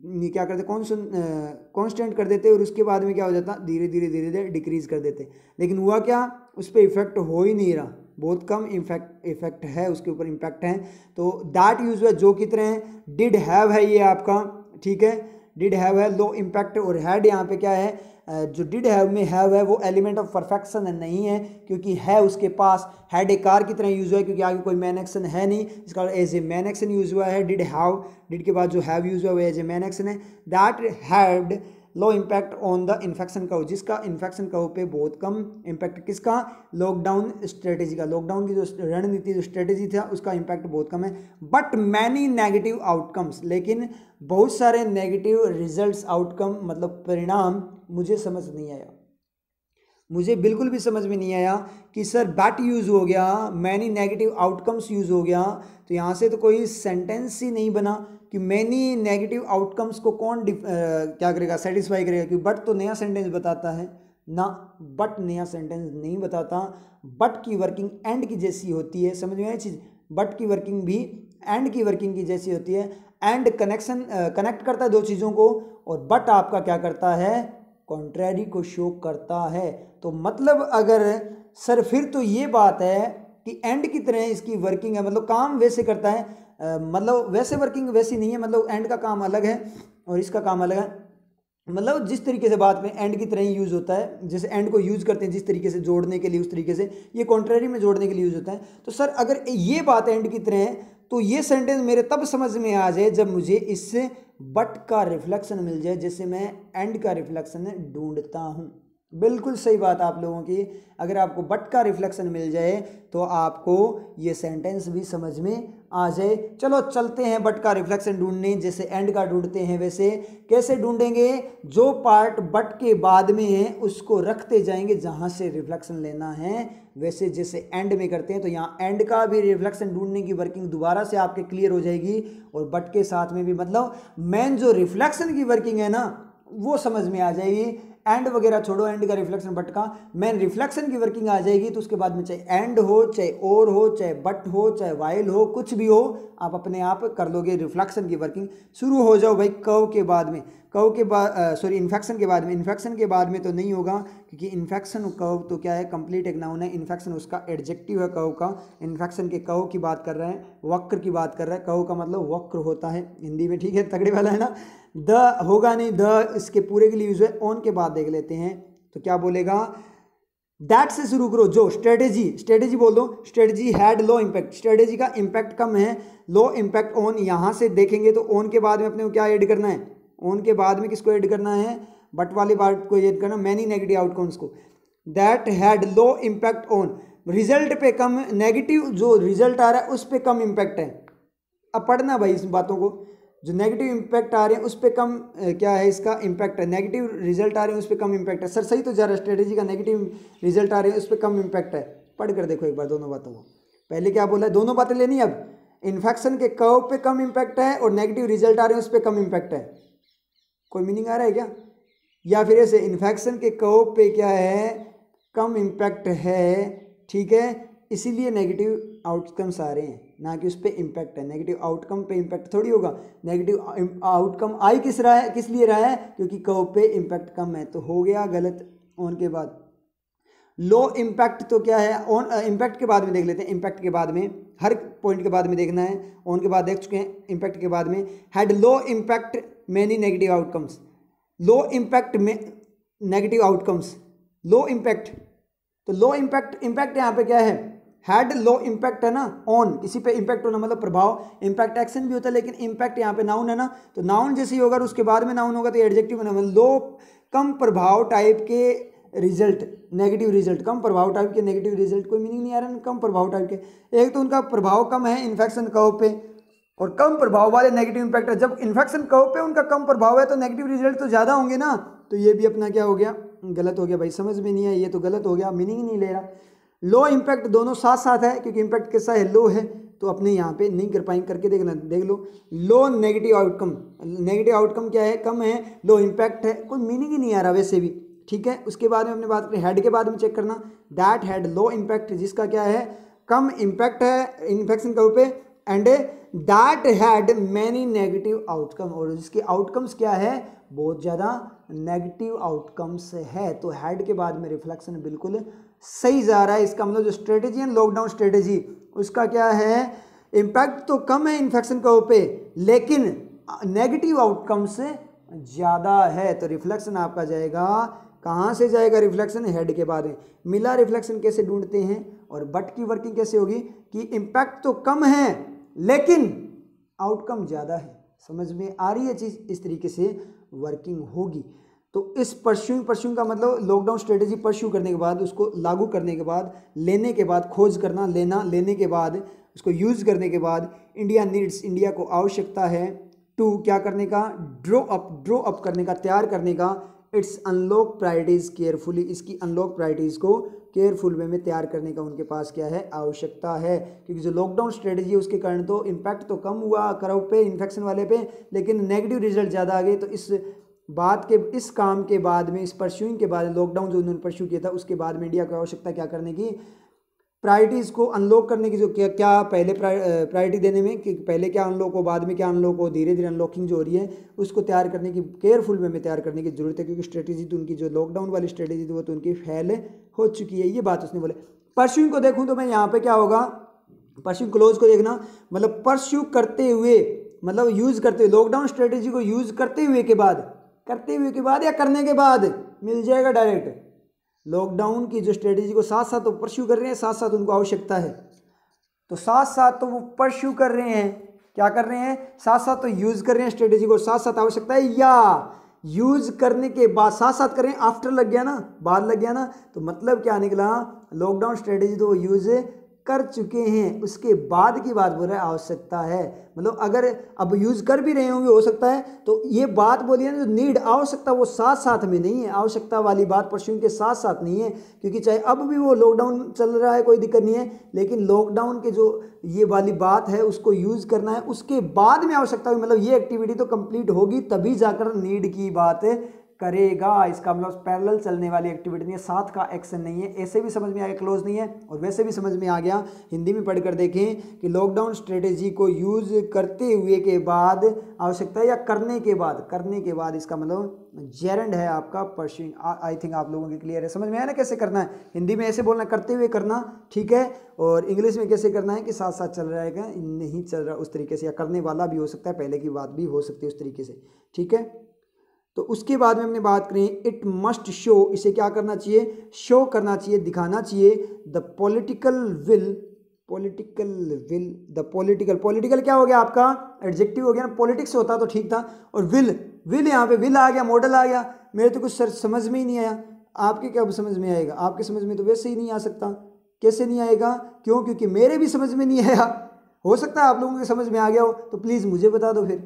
क्या करते, कॉन्स्टेंट कर देते, और उसके बाद में क्या हो जाता, धीरे धीरे डिक्रीज कर देते, लेकिन हुआ क्या, उस पर इफेक्ट हो ही नहीं रहा, बहुत कम इफेक्ट है उसके ऊपर, इम्पैक्ट है। तो दैट यूज हुआ, जो कितने हैं, डिड हैव है ये आपका, ठीक है, डिड हैव है लो इम्पैक्ट, और हैड यहाँ पे क्या है, जो डिड हैव में हैव है वो एलिमेंट ऑफ परफेक्शन नहीं है, क्योंकि है उसके पास, हैड ए कार की तरह यूज हुआ है, क्योंकि आगे कोई मैन एक्शन है नहीं, इसका as a main action use हुआ है। डिड हैव, डिड के बाद जो हैव यूज हुआ है वो एज ए मैन एक्शन है। That had low impact on the infection curve, जिसका इन्फेक्शन कर्व पे बहुत कम इम्पैक्ट, किसका, लॉकडाउन स्ट्रेटेजी का, लॉकडाउन की जो रणनीति, जो स्ट्रेटेजी था, उसका इम्पैक्ट बहुत कम है। बट मैनी नेगेटिव आउटकम्स, लेकिन बहुत सारे नेगेटिव रिजल्ट्स, आउटकम मतलब परिणाम मुझे समझ नहीं आया, मुझे बिल्कुल भी समझ में नहीं आया कि सर बैट यूज़ हो गया, मैनी नेगेटिव आउटकम्स यूज़ हो गया, तो यहाँ से तो कोई सेंटेंस ही नहीं बना कि मैनी नेगेटिव आउटकम्स को कौन क्या करेगा, सेटिस्फाई करेगा, कि बट तो नया सेंटेंस बताता है ना, बट नया सेंटेंस नहीं बताता, बट की वर्किंग एंड की जैसी होती है, समझ में आया चीज़, बट की वर्किंग भी एंड की वर्किंग की जैसी होती है, एंड कनेक्ट करता है दो चीज़ों को, और बट आपका क्या करता है, कॉन्ट्रैरी को शो करता है। तो मतलब अगर सर फिर तो ये बात है कि एंड की तरह इसकी वर्किंग है, मतलब काम वैसे करता है, मतलब वैसे वर्किंग वैसी नहीं है, मतलब एंड का काम अलग है और इसका काम अलग है। मतलब जिस तरीके से बात में एंड की तरह ही यूज़ होता है, जैसे एंड को यूज़ करते हैं जिस तरीके से जोड़ने के लिए, उस तरीके से ये कॉन्ट्रेरी में जोड़ने के लिए यूज़ होता है। तो सर अगर ये बात एंड की तरह है तो ये सेंटेंस मेरे तब समझ में आ जाए जब मुझे इससे बट का रिफ्लेक्शन मिल जाए, जैसे मैं एंड का रिफ्लेक्शन ढूंढता हूँ। बिल्कुल सही बात आप लोगों की। अगर आपको बट का रिफ्लेक्शन मिल जाए तो आपको ये सेंटेंस भी समझ में आ जाए। चलो चलते हैं बट का रिफ्लेक्शन ढूंढने, जैसे एंड का ढूंढते हैं वैसे कैसे ढूंढेंगे। जो पार्ट बट के बाद में है उसको रखते जाएंगे जहां से रिफ्लेक्शन लेना है, वैसे जैसे एंड में करते हैं। तो यहाँ एंड का भी रिफ्लेक्शन ढूंढने की वर्किंग दोबारा से आपके क्लियर हो जाएगी, और बट के साथ में भी मतलब मेन जो रिफ्लेक्शन की वर्किंग है ना वो समझ में आ जाएगी। एंड वगैरह छोड़ो, एंड का रिफ्लेक्शन बट का मेन रिफ्लेक्शन की वर्किंग आ जाएगी। तो उसके बाद में चाहे एंड हो, चाहे और हो, चाहे बट हो, चाहे वाइल हो, कुछ भी हो, आप अपने आप कर लोगे रिफ्लेक्शन की वर्किंग। शुरू हो जाओ भाई कर्व के बाद में, कर्व के बाद सॉरी इन्फेक्शन के बाद में। इन्फेक्शन के बाद में तो नहीं होगा, क्योंकि इन्फेक्शन कर्व तो क्या है, कंप्लीट एक नाउन है। इन्फेक्शन उसका एडजेक्टिव है कर्व का। इन्फेक्शन के कर्व की बात कर रहे हैं, वक्र की बात कर रहा है। कर्व का मतलब वक्र होता है हिंदी में, ठीक है, तगड़े वाला है ना। द होगा नहीं, द इसके पूरे के लिए यूज है। ऑन के बाद देख लेते हैं तो क्या बोलेगा, दैट से शुरू करो। जो स्ट्रेटेजी, स्ट्रेटेजी बोल दो। Strategy had low impact, strategy का इम्पैक्ट कम है, लो इम्पैक्ट ऑन। यहां से देखेंगे तो ऑन के बाद में अपने को क्या ऐड करना है, ऑन के बाद में किसको ऐड करना है, बट वाली बात को ऐड करना, मैनी नेगेटिव आउटकम्स को। That had low impact on, result पे कम, नेगेटिव जो रिजल्ट आ रहा है उस पर कम इम्पैक्ट है। अब पढ़ना भाई इस बातों को, जो नेगेटिव इम्पैक्ट आ रहे हैं उस पर कम क्या है इसका इम्पैक्ट है, नेगेटिव रिजल्ट आ रहे हैं उस पर कम इम्पैक्ट है। सर सही तो जा रहा है, स्ट्रेटेजी का नेगेटिव रिजल्ट आ रहे हैं उस पर कम इम्पैक्ट है। पढ़ कर देखो एक बार दोनों बातों को। पहले क्या बोला है, दोनों बातें लेनी। अब इन्फेक्शन के कर्व पे कम इम्पैक्ट है और नेगेटिव रिजल्ट आ रहे हैं उस पर कम इम्पैक्ट है। कोई मीनिंग आ रहा है क्या? या फिर ऐसे इन्फेक्शन के कर्व पे क्या है, कम इम्पैक्ट है, ठीक है, इसीलिए नेगेटिव आउटकम्स आ रहे हैं, ना कि उस पर इम्पैक्ट है। नेगेटिव आउटकम पे इम्पैक्ट थोड़ी होगा। नेगेटिव आउटकम आई किस रहा है, किस लिए रहा है, क्योंकि कर्व पे इम्पैक्ट कम है। तो हो गया गलत। ऑन के बाद लो इम्पैक्ट तो क्या है, ऑन इम्पैक्ट के बाद में देख लेते हैं। इम्पैक्ट के बाद में हर पॉइंट के बाद में देखना है। ऑन के बाद देख चुके हैं, इम्पैक्ट के बाद में had low impact many negative outcomes. Low impact में नेगेटिव आउटकम्स, लो इम्पैक्ट, तो लो इम्पैक्ट, इम्पैक्ट यहाँ पे क्या है, हैड लो इम्पैक्ट है ना, ऑन किसी पे इम्पैक्ट होना मतलब प्रभाव। इम्पैक्ट एक्शन भी होता है, लेकिन इम्पैक्ट यहाँ पे नाउन है ना, तो नाउन जैसे ही होगा और उसके बाद में नाउन होगा तो एडजेक्टिव बना। लो कम प्रभाव टाइप के रिजल्ट, नेगेटिव रिजल्ट, कम प्रभाव टाइप के नेगेटिव रिजल्ट। कोई मीनिंग नहीं आ रहा है कम प्रभाव टाइप के। एक तो उनका प्रभाव कम है इन्फेक्शन कर्व पे, और कम प्रभाव वाले नेगेटिव इम्पैक्ट है। जब इन्फेक्शन कर्व पे उनका कम प्रभाव है तो नेगेटिव रिजल्ट तो ज़्यादा होंगे ना। तो ये भी अपना क्या हो गया, गलत हो गया भाई, समझ में नहीं है, ये तो गलत हो गया, मीनिंग नहीं ले रहा। लो इम्पैक्ट दोनों साथ साथ है, क्योंकि इम्पैक्ट कैसा है, लो है, तो अपने यहाँ पे नहीं कर पाएंगे, करके देखना, देख लो। लो नेगेटिव आउटकम, नेगेटिव आउटकम क्या है, कम है, लो इम्पैक्ट है, कोई मीनिंग ही नहीं आ रहा वैसे भी, ठीक है। उसके बाद में अपने बात करें हेड के बाद में चेक करना, दैट हैड लो इम्पैक्ट, जिसका क्या है, कम इम्पैक्ट है इन्फेक्शन के ऊपर, and that had many negative outcome, और जिसके आउटकम्स क्या है, बहुत ज़्यादा नेगेटिव आउटकम्स है। तो हेड के बाद में रिफ्लेक्शन बिल्कुल सही जा रहा है। इसका मतलब जो स्ट्रेटेजी है लॉकडाउन स्ट्रेटेजी, उसका क्या है, इम्पैक्ट तो कम है इन्फेक्शन के ऊपर, लेकिन नेगेटिव आउटकम्स ज़्यादा है। तो रिफ्लेक्शन आपका जाएगा, कहाँ से जाएगा रिफ्लेक्शन, हेड के बाद में। मिला रिफ्लेक्शन कैसे ढूंढते हैं, और बट की वर्किंग कैसे होगी, कि इम्पैक्ट तो कम है लेकिन आउटकम ज़्यादा है। समझ में आ रही है चीज़, इस तरीके से वर्किंग होगी। तो इस परस्यूइंग का मतलब लॉकडाउन स्ट्रेटेजी परस्यू करने के बाद, उसको लागू करने के बाद, लेने के बाद, खोज करना, लेना, लेने के बाद, उसको यूज़ करने के बाद, इंडिया नीड्स, इंडिया को आवश्यकता है, टू क्या करने का, ड्रॉ अप करने का, तैयार करने का, इट्स अनलॉक प्रायोरिटीज़ केयरफुली, इसकी अनलॉक प्रायोरिटीज़ को केयरफुल वे में तैयार करने का उनके पास क्या है, आवश्यकता है। क्योंकि जो लॉकडाउन स्ट्रेटेजी है उसके कारण तो इम्पैक्ट तो कम हुआ कर्व पे, इन्फेक्शन वाले पे, लेकिन नेगेटिव रिजल्ट ज़्यादा आ गए। तो इस बात के, इस काम के बाद में, इस परस्यूइंग के बाद, लॉकडाउन जो उन्होंने परस्यू किया था उसके बाद में इंडिया को आवश्यकता क्या करने की, प्रायोरिटीज़ को अनलॉक करने की। जो क्या पहले प्रायोरिटी देने में, कि पहले क्या अनलॉक हो, बाद में क्या अनलॉक हो, धीरे धीरे अनलॉकिंग जो हो रही है उसको तैयार करने की, केयरफुल वे में तैयार करने की जरूरत है। क्योंकि स्ट्रेटेजी तो उनकी, जो लॉकडाउन वाली स्ट्रेटेजी थी वो तो उनकी फेल हो चुकी है। ये बात उसने बोले। परस्यूइंग को देखूँ तो मैं यहाँ पे क्या होगा, परस्यू क्लोज को देखना, मतलब परस्यू करते हुए मतलब यूज करते हुए, लॉकडाउन स्ट्रेटेजी को यूज करते हुए के बाद या करने के बाद मिल जाएगा डायरेक्ट। लॉकडाउन की जो स्ट्रेटेजी को साथ साथ तो परस्यू कर रहे हैं, साथ साथ उनको आवश्यकता है, तो साथ साथ तो वो परस्यू कर रहे हैं, क्या कर रहे हैं, साथ साथ तो यूज कर रहे हैं स्ट्रेटेजी को, साथ साथ आवश्यकता है, या यूज करने के बाद साथ साथ कर रहे हैं, आफ्टर लग गया ना, बाद लग गया ना, तो मतलब क्या निकला, लॉकडाउन स्ट्रेटेजी तो वो यूज कर चुके हैं, उसके बाद की बात बोल रहा है आवश्यकता है। मतलब अगर अब यूज कर भी रहे होंगे हो सकता है, तो ये बात बोली है ना, जो नीड आवश्यकता वो साथ साथ में नहीं है, आवश्यकता वाली बात परस्यूइंग के साथ साथ नहीं है, क्योंकि चाहे अब भी वो लॉकडाउन चल रहा है कोई दिक्कत नहीं है, लेकिन लॉकडाउन के जो ये वाली बात है उसको यूज करना है, उसके बाद में आवश्यकता हुई, मतलब ये एक्टिविटी तो कंप्लीट होगी तभी जाकर नीड की बात करेगा। इसका मतलब पैरेलल चलने वाली एक्टिविटी नहीं है, साथ का एक्शन नहीं है, ऐसे भी समझ में आ गया, क्लोज नहीं है, और वैसे भी समझ में आ गया। हिंदी में पढ़कर देखें कि लॉकडाउन स्ट्रेटेजी को यूज करते हुए के बाद आवश्यकता है या करने के बाद इसका मतलब जेरेंड है आपका परस्यूइंग। आई थिंक आप लोगों के क्लियर है, समझ में आया ना कैसे करना है। हिंदी में ऐसे बोलना करते हुए करना, ठीक है, और इंग्लिश में कैसे करना है कि साथ साथ चल रहा है क्या नहीं चल रहा उस तरीके से, या करने वाला भी हो सकता है, पहले की बात भी हो सकती है उस तरीके से, ठीक है। तो उसके बाद में हमने बात करी इट मस्ट शो, इसे क्या करना चाहिए, शो करना चाहिए, दिखाना चाहिए द पॉलिटिकल विल पॉलिटिकल क्या हो गया आपका, एडजेक्टिव हो गया ना, पॉलिटिक्स होता तो ठीक था, और विल यहाँ पे विल आ गया, मॉडल आ गया। मेरे तो कुछ सर समझ में ही नहीं आया, आपके क्या समझ में आएगा, आपके समझ में तो वैसे ही नहीं आ सकता। कैसे नहीं आएगा, क्यों, क्योंकि मेरे भी समझ में नहीं आया, हो सकता है आप लोगों के समझ में आ गया हो, तो प्लीज़ मुझे बता दो फिर,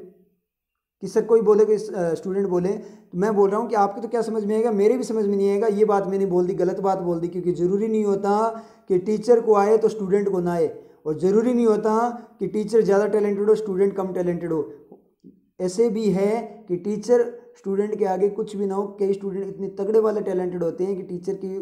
कि सर कोई बोले कि स्टूडेंट बोले, तो मैं बोल रहा हूँ कि आपको तो क्या समझ में आएगा, मेरे भी समझ में नहीं आएगा। ये बात मैंने बोल दी, गलत बात बोल दी, क्योंकि ज़रूरी नहीं होता कि टीचर को आए तो स्टूडेंट को ना आए, और ज़रूरी नहीं होता कि टीचर ज़्यादा टैलेंटेड हो स्टूडेंट कम टैलेंटेड हो। ऐसे भी है कि टीचर स्टूडेंट के आगे कुछ भी ना हो, कई स्टूडेंट इतने तगड़े वाले टैलेंटेड होते हैं कि टीचर की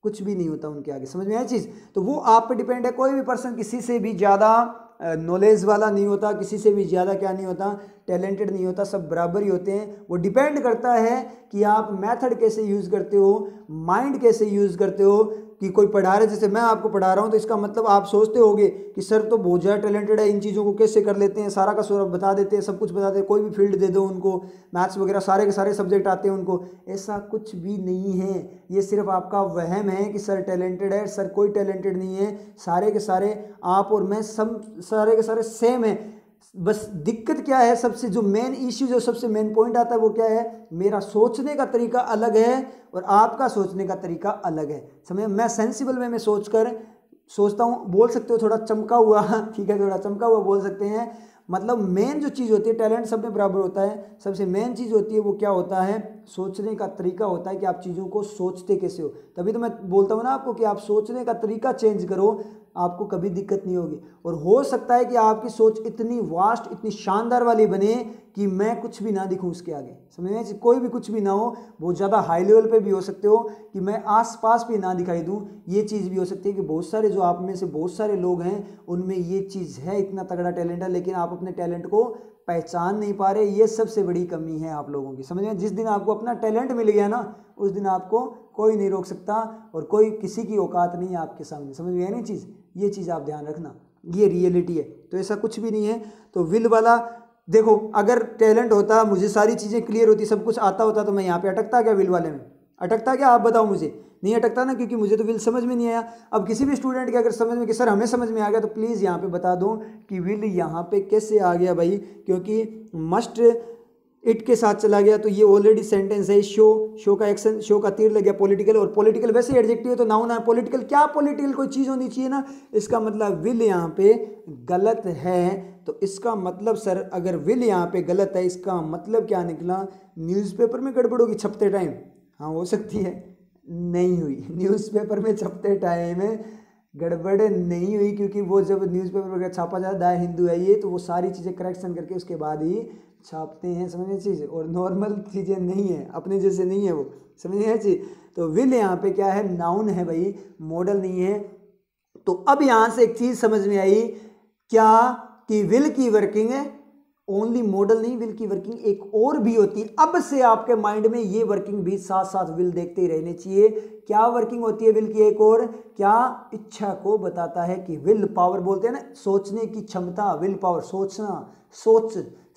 कुछ भी नहीं होता उनके आगे, समझ में आया चीज़। तो वो आप पे डिपेंड है, कोई भी पर्सन किसी से भी ज़्यादा नॉलेज वाला नहीं होता, किसी से भी ज़्यादा क्या नहीं होता, टैलेंटेड नहीं होता, सब बराबर ही होते हैं। वो डिपेंड करता है कि आप मेथड कैसे यूज़ करते हो, माइंड कैसे यूज़ करते हो। कि कोई पढ़ा रहा है, जैसे मैं आपको पढ़ा रहा हूँ, तो इसका मतलब आप सोचते होगे कि सर तो बहुत ज़्यादा टैलेंटेड है, इन चीज़ों को कैसे कर लेते हैं, सारा का सारा बता देते हैं, सब कुछ बता देते हैं, कोई भी फील्ड दे दो उनको, मैथ्स वगैरह सारे के सारे सब्जेक्ट आते हैं उनको। ऐसा कुछ भी नहीं है, ये सिर्फ आपका वहम है कि सर टैलेंटेड है, सर कोई टैलेंटेड नहीं है, सारे के सारे आप और मैं सब सारे के सारे सेम है। बस दिक्कत क्या है, सबसे जो मेन इश्यू, जो सबसे मेन पॉइंट आता है वो क्या है, मेरा सोचने का तरीका अलग है और आपका सोचने का तरीका अलग है। समझे, मैं सेंसिबल वे में सोचता हूँ, बोल सकते हो थोड़ा चमका हुआ, ठीक है, थोड़ा चमका हुआ बोल सकते हैं। मतलब मेन जो चीज़ होती है, टैलेंट सब में बराबर होता है, सबसे मेन चीज़ होती है वो क्या होता है, सोचने का तरीका होता है कि आप चीज़ों को सोचते कैसे हो। तभी तो मैं बोलता हूँ ना आपको कि आप सोचने का तरीका चेंज करो, आपको कभी दिक्कत नहीं होगी। और हो सकता है कि आपकी सोच इतनी वास्ट, इतनी शानदार वाली बने कि मैं कुछ भी ना दिखूं उसके आगे, समझ में, कोई भी कुछ भी ना हो, बहुत ज़्यादा हाई लेवल पे भी हो सकते हो कि मैं आसपास भी ना दिखाई दूं। ये चीज़ भी हो सकती है कि बहुत सारे जो आप में से बहुत सारे लोग हैं उनमें ये चीज़ है, इतना तगड़ा टैलेंट है, लेकिन आप अपने टैलेंट को पहचान नहीं पा रहे। ये सबसे बड़ी कमी है आप लोगों की, समझ में। जिस दिन आपको अपना टैलेंट मिल गया ना, उस दिन आपको कोई नहीं रोक सकता और कोई किसी की औकात नहीं है आपके सामने, समझ में है ना चीज़। ये चीज़ आप ध्यान रखना, ये रियलिटी है। तो ऐसा कुछ भी नहीं है। तो विल वाला देखो, अगर टैलेंट होता, मुझे सारी चीज़ें क्लियर होती, सब कुछ आता होता, तो मैं यहाँ पे अटकता क्या, विल वाले में अटकता क्या, आप बताओ मुझे। नहीं अटकता ना, क्योंकि मुझे तो विल समझ में नहीं आया। अब किसी भी स्टूडेंट के अगर समझ में कि सर हमें समझ में आ गया, तो प्लीज़ यहाँ पे बता दो कि विल यहाँ पे कैसे आ गया भाई, क्योंकि मस्ट इट के साथ चला गया, तो ये ऑलरेडी सेंटेंस है। शो का एक्शन, शो का तीर लग गया पॉलिटिकल, और पॉलिटिकल वैसे एडजेक्टिव है तो नाउन है। पॉलिटिकल क्या, पॉलिटिकल कोई चीज़ होनी चाहिए ना, इसका मतलब विल यहाँ पे गलत है। तो इसका मतलब सर अगर विल यहाँ पे गलत है, इसका मतलब क्या निकला, न्यूज़पेपर में गड़बड़ होगी छपते टाइम। हाँ हो सकती है, नहीं हुई, न्यूज़पेपर में छपते टाइम गड़बड़ नहीं हुई, क्योंकि वो जब न्यूज़पेपर वगैरह छापा जाता है, हिंदू है ये, तो वो सारी चीज़ें करेक्शन करके उसके बाद ही छापते हैं, समझिए चीज़। और नॉर्मल चीज़ें नहीं है, अपने जैसे नहीं है वो, समझिए चीज़। तो विल यहाँ पे क्या है, नाउन है भाई, मॉडल नहीं है। तो अब यहाँ से एक चीज़ समझ में आई क्या, कि विल की वर्किंग ओनली मॉडल नहीं, विल की वर्किंग एक और भी होती है। अब से आपके माइंड में ये वर्किंग भी साथ साथ विल देखते ही रहने चाहिए। क्या वर्किंग होती है विल की एक और? क्या? इच्छा को बताता है कि विल पावर बोलते हैं ना, सोचने की क्षमता, विल पावर, सोचना,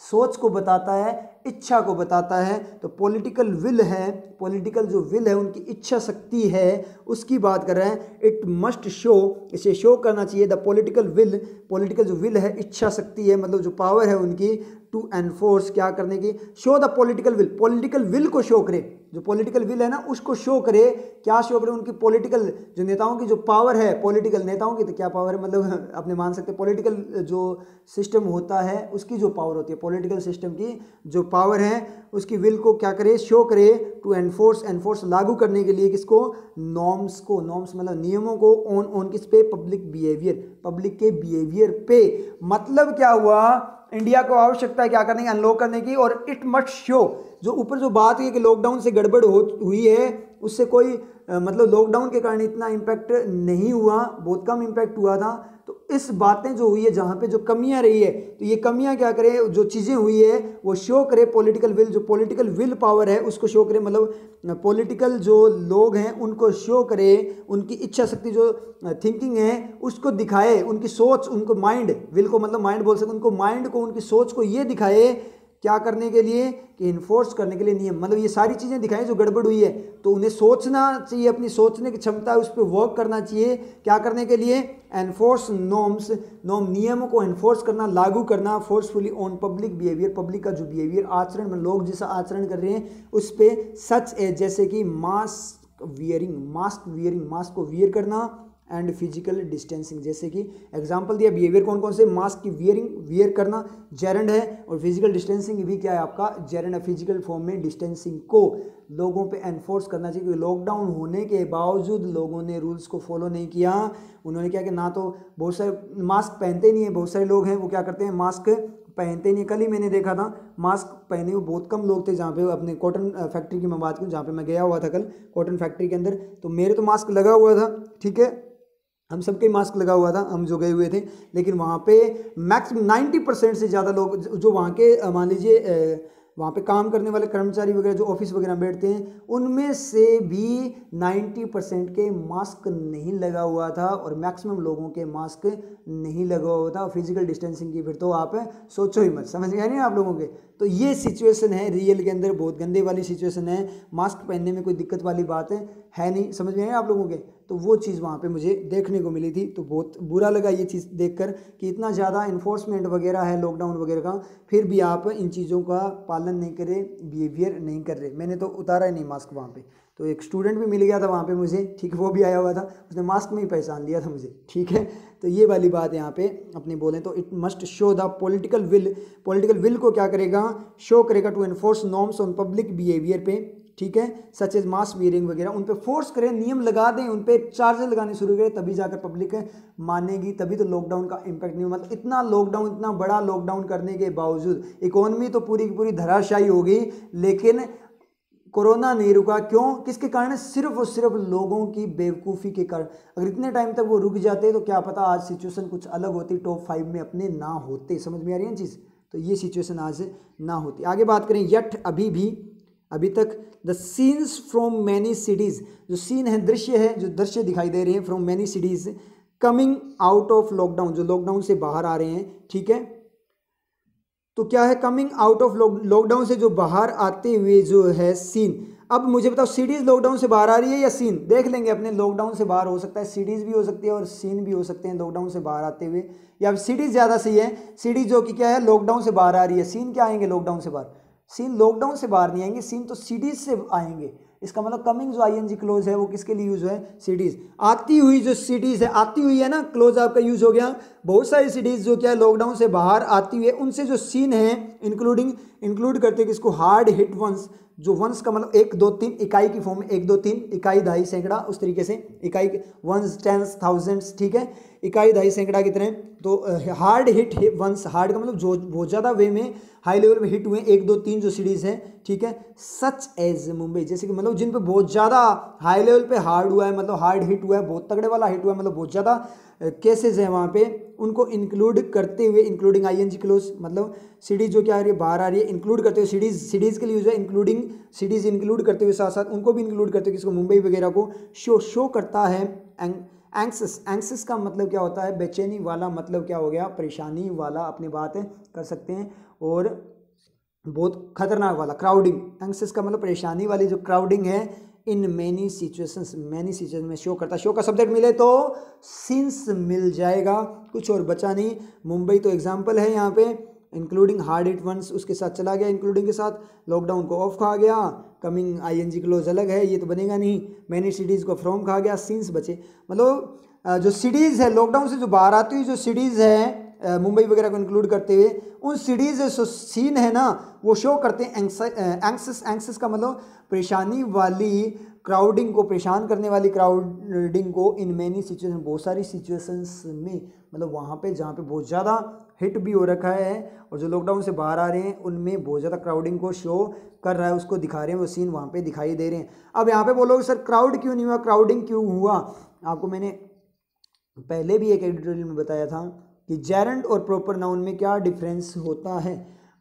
सोच को बताता है, इच्छा को बताता है। तो पॉलिटिकल विल है, पॉलिटिकल जो विल है उनकी इच्छा शक्ति है, उसकी बात कर रहे हैं। इट मस्ट शो, इसे शो करना चाहिए। द पॉलिटिकल विल, पॉलिटिकल जो विल है इच्छा शक्ति है, मतलब जो पावर है उनकी टू एनफोर्स, क्या करने की? Show the political will, political will को शो करे, जो पॉलिटिकल विल है ना उसको शो करे। क्या शो करे? उनकी पॉलिटिकल जो नेताओं की जो पावर है, पॉलिटिकल नेताओं की तो क्या पावर है, मतलब अपने मान सकते पॉलिटिकल जो सिस्टम होता है उसकी जो पावर होती है, पॉलिटिकल सिस्टम की जो पावर है उसकी विल को क्या करे? शो करे। टू एनफोर्स, एनफोर्स लागू करने के लिए किसको? नॉर्म्स को, नॉर्म्स मतलब नियमों को, ऑन किस पे? पब्लिक बिहेवियर, पब्लिक के बिहेवियर पे। मतलब क्या हुआ? इंडिया को आवश्यकता है क्या करने की? अनलॉक करने की। और इट मस्ट शो, जो ऊपर जो बात है कि लॉकडाउन से गड़बड़ हुई है, उससे कोई मतलब लॉकडाउन के कारण इतना इम्पैक्ट नहीं हुआ, बहुत कम इम्पैक्ट हुआ था। तो इस बातें जो हुई है, जहाँ पे जो कमियां रही है, तो ये कमियां क्या करे? जो चीज़ें हुई है वो शो करे पॉलिटिकल विल, जो पॉलिटिकल विल पावर है उसको शो करे, मतलब पॉलिटिकल जो लोग हैं उनको शो करे, उनकी इच्छा शक्ति जो थिंकिंग है उसको दिखाए, उनकी सोच, उनको माइंड, विल को मतलब माइंड बोल सकते, उनको माइंड को, उनकी सोच को ये दिखाए क्या करने के लिए? कि इन्फोर्स करने के लिए नियम, मतलब ये सारी चीज़ें दिखाएं जो गड़बड़ हुई है। तो उन्हें सोचना चाहिए, अपनी सोचने की क्षमता है उस पर वर्क करना चाहिए। क्या करने के लिए? एनफोर्स नॉर्म्स, नॉर्म नियमों को एनफोर्स करना, लागू करना forcefully on public behaviour, public का जो बिहेवियर, आचरण में लोग जैसा आचरण कर रहे हैं उस पर, सच एज जैसे कि मास्क वियरिंग, मास्क को वियर करना, एंड फिजिकल डिस्टेंसिंग, जैसे कि एग्जांपल दिया बिहेवियर कौन कौन से? मास्क की वियर करना जेरेंड है, और फिजिकल डिस्टेंसिंग भी क्या है आपका? जेरेंड है। फिजिकल फॉर्म में डिस्टेंसिंग को लोगों पे एनफोर्स करना चाहिए, क्योंकि लॉकडाउन होने के बावजूद लोगों ने रूल्स को फॉलो नहीं किया। उन्होंने क्या कि ना तो बहुत सारे मास्क पहनते नहीं है, बहुत सारे लोग हैं वो क्या करते हैं? मास्क पहनते नहीं। कल ही मैंने देखा था मास्क पहने हुए बहुत कम लोग थे, जहाँ पे अपने कॉटन फैक्ट्री की मैं बात करूँ, जहाँ पे मैं गया हुआ था कल कॉटन फैक्ट्री के अंदर, तो मेरे तो मास्क लगा हुआ था, ठीक है, हम सबके मास्क लगा हुआ था, हम जो गए हुए थे। लेकिन वहाँ पे मैक्सिमम 90% से ज़्यादा लोग जो वहाँ के मान लीजिए वहाँ पे काम करने वाले कर्मचारी वगैरह जो ऑफिस वगैरह बैठते हैं, उनमें से भी 90% के मास्क नहीं लगा हुआ था, और मैक्सिमम लोगों के मास्क नहीं लगा हुआ था। फिजिकल डिस्टेंसिंग की फिर तो आप सोचो ही मत, समझ गए नहीं आप लोगों के? तो ये सिचुएशन है रियल के अंदर, बहुत गंदे वाली सिचुएशन है। मास्क पहनने में कोई दिक्कत वाली बात है नहीं, समझ में आए आप लोगों के? तो वो चीज़ वहाँ पे मुझे देखने को मिली थी, तो बहुत बुरा लगा ये चीज़ देखकर कि इतना ज़्यादा इन्फोर्समेंट वगैरह है लॉकडाउन वगैरह का, फिर भी आप इन चीज़ों का पालन नहीं करे, बिहेवियर नहीं कर रहे। मैंने तो उतारा ही नहीं मास्क वहाँ पे। तो एक स्टूडेंट भी मिल गया था वहाँ पे मुझे, ठीक है, वो भी आया हुआ था, उसने मास्क में ही पहचान लिया था मुझे, ठीक है। तो ये वाली बात यहाँ पे अपने बोलें तो it must show the political will, political will को क्या करेगा? शो करेगा to enforce norms on public behaviour पे, ठीक है, सच एज मास्क वियरिंग वगैरह, उन पे फोर्स करें, नियम लगा दें, उन पे चार्जेस लगाने शुरू करें, तभी जाकर पब्लिक मानेगी, तभी तो लॉकडाउन का इम्पैक्ट नहीं। मतलब इतना लॉकडाउन, इतना बड़ा लॉकडाउन करने के बावजूद इकोनॉमी तो पूरी की पूरी धराशायी होगी, लेकिन कोरोना नहीं रुका। क्यों? किसके कारण? सिर्फ और सिर्फ लोगों की बेवकूफ़ी के कारण। अगर इतने टाइम तक वो रुक जाते तो क्या पता आज सिचुएशन कुछ अलग होती, टॉप 5 में अपने ना होते। समझ में आ रही है चीज़? तो ये सिचुएशन आज ना होती। आगे बात करें, यट अभी तक the scenes from many cities, जो सीन है, दृश्य है, जो दृश्य दिखाई दे रहे हैं from many cities coming out of lockdown, जो लॉकडाउन से बाहर आ रहे हैं, ठीक है। तो क्या है? कमिंग आउट ऑफ लॉकडाउन से जो बाहर आते हुए जो है सीन। अब मुझे बताओ, सिटीज़ लॉकडाउन से बाहर आ रही है या सीन? देख लेंगे अपने, लॉकडाउन से बाहर हो सकता है, सिटीज़ भी हो सकती है और सीन भी हो सकते हैं लॉकडाउन से बाहर आते हुए, या सिटीज़ ज़्यादा सही है। सिटीज़ जो कि क्या है, लॉकडाउन से बाहर आ रही है। सीन क्या आएंगे लॉकडाउन से बाहर? सीन लॉकडाउन से बाहर नहीं आएंगे, सीन तो सिटीज़ से आएंगे। इसका मतलब कमिंग जो आईएनजी क्लोज है वो किसके लिए यूज है? सिटीज़। आती हुई जो सिटीज़ है, आती हुई है ना, क्लोज आपका यूज हो गया। बहुत सारी सिटीज़ जो क्या है लॉकडाउन से बाहर आती हुई है, उनसे जो सीन है इंक्लूड करते हैं किसको? हार्ड हिट वंस, जो वंस का मतलब 1 2 3 इकाई की फॉर्म में, 1 2 3 इकाई, दहाई, सैकड़ा, उस तरीके से इकाई, वंस, टेंस, थाउजेंड्स, ठीक है, इकाई, दहाई, सैकड़ा की तरह। तो हार्ड हिट वंस, हार्ड का मतलब जो बहुत ज़्यादा वे में हाई लेवल में हिट हुए 1 2 3 जो सीरीज़ हैं, ठीक है, सच एज मुंबई, जैसे कि मतलब जिन पे बहुत ज़्यादा हाई लेवल पे हार्ड हुआ है, मतलब हार्ड हिट हुआ है, बहुत तगड़े वाला हिट हुआ है, मतलब बहुत ज़्यादा केसेस हैं वहाँ पे, उनको इंक्लूड करते हुए, इंक्लूडिंग आईएनजी क्लोज, मतलब सिटीज़ जो क्या आ रही है बाहर आ रही है, इंक्लूड करते हुए, सिटीज़ के लिए यूज है इंक्लूडिंग, सिटीज़ इंक्लूड करते हुए साथ साथ उनको भी इंक्लूड करते हुए, किसको, मुंबई वगैरह को शो करता है। एंक्सियस का मतलब क्या होता है, बेचैनी वाला, मतलब क्या हो गया, परेशानी वाला, अपनी बात कर सकते हैं, और बहुत खतरनाक वाला, क्राउडिंग। एंक्सियस का मतलब परेशानी वाली जो क्राउडिंग है, इन मैनी सिचुएशंस में शो करता है। शो का सब्जेक्ट मिले तो सिंस मिल जाएगा, कुछ और बचा नहीं। मुंबई तो एग्जाम्पल है यहाँ पे, इंक्लूडिंग हार्ड हिट वंस उसके साथ चला गया, इंक्लूडिंग के साथ, लॉकडाउन को ऑफ खा गया, कमिंग आईएनजी क्लोज अलग है, ये तो बनेगा नहीं, मैनी सिटीज़ को फ्रॉम खा गया, सिंस बचे। मतलब जो सिटीज़ है लॉकडाउन से जो बाहर आती हुई जो सिटीज़ है, मुंबई वगैरह को इंक्लूड करते हुए, उन सिटीज़ जो सीन है ना, वो शो करते हैं एंक्सियस का मतलब परेशानी वाली, क्राउडिंग को, परेशान करने वाली क्राउडिंग को, इन मैनी सिचुएशन, बहुत सारी सिचुएशंस में, मतलब वहाँ पे जहाँ पे बहुत ज़्यादा हिट भी हो रखा है, और जो लॉकडाउन से बाहर आ रहे हैं उनमें बहुत ज़्यादा क्राउडिंग को शो कर रहा है, उसको दिखा रहे हैं, वो सीन वहाँ पे दिखाई दे रहे हैं। अब यहाँ पे बोलोगे सर क्राउड क्यों नहीं हुआ, क्राउडिंग क्यों हुआ? आपको मैंने पहले भी एक एडिटोरियल में बताया था कि जेरेंड और प्रॉपर नाउन में क्या डिफरेंस होता है।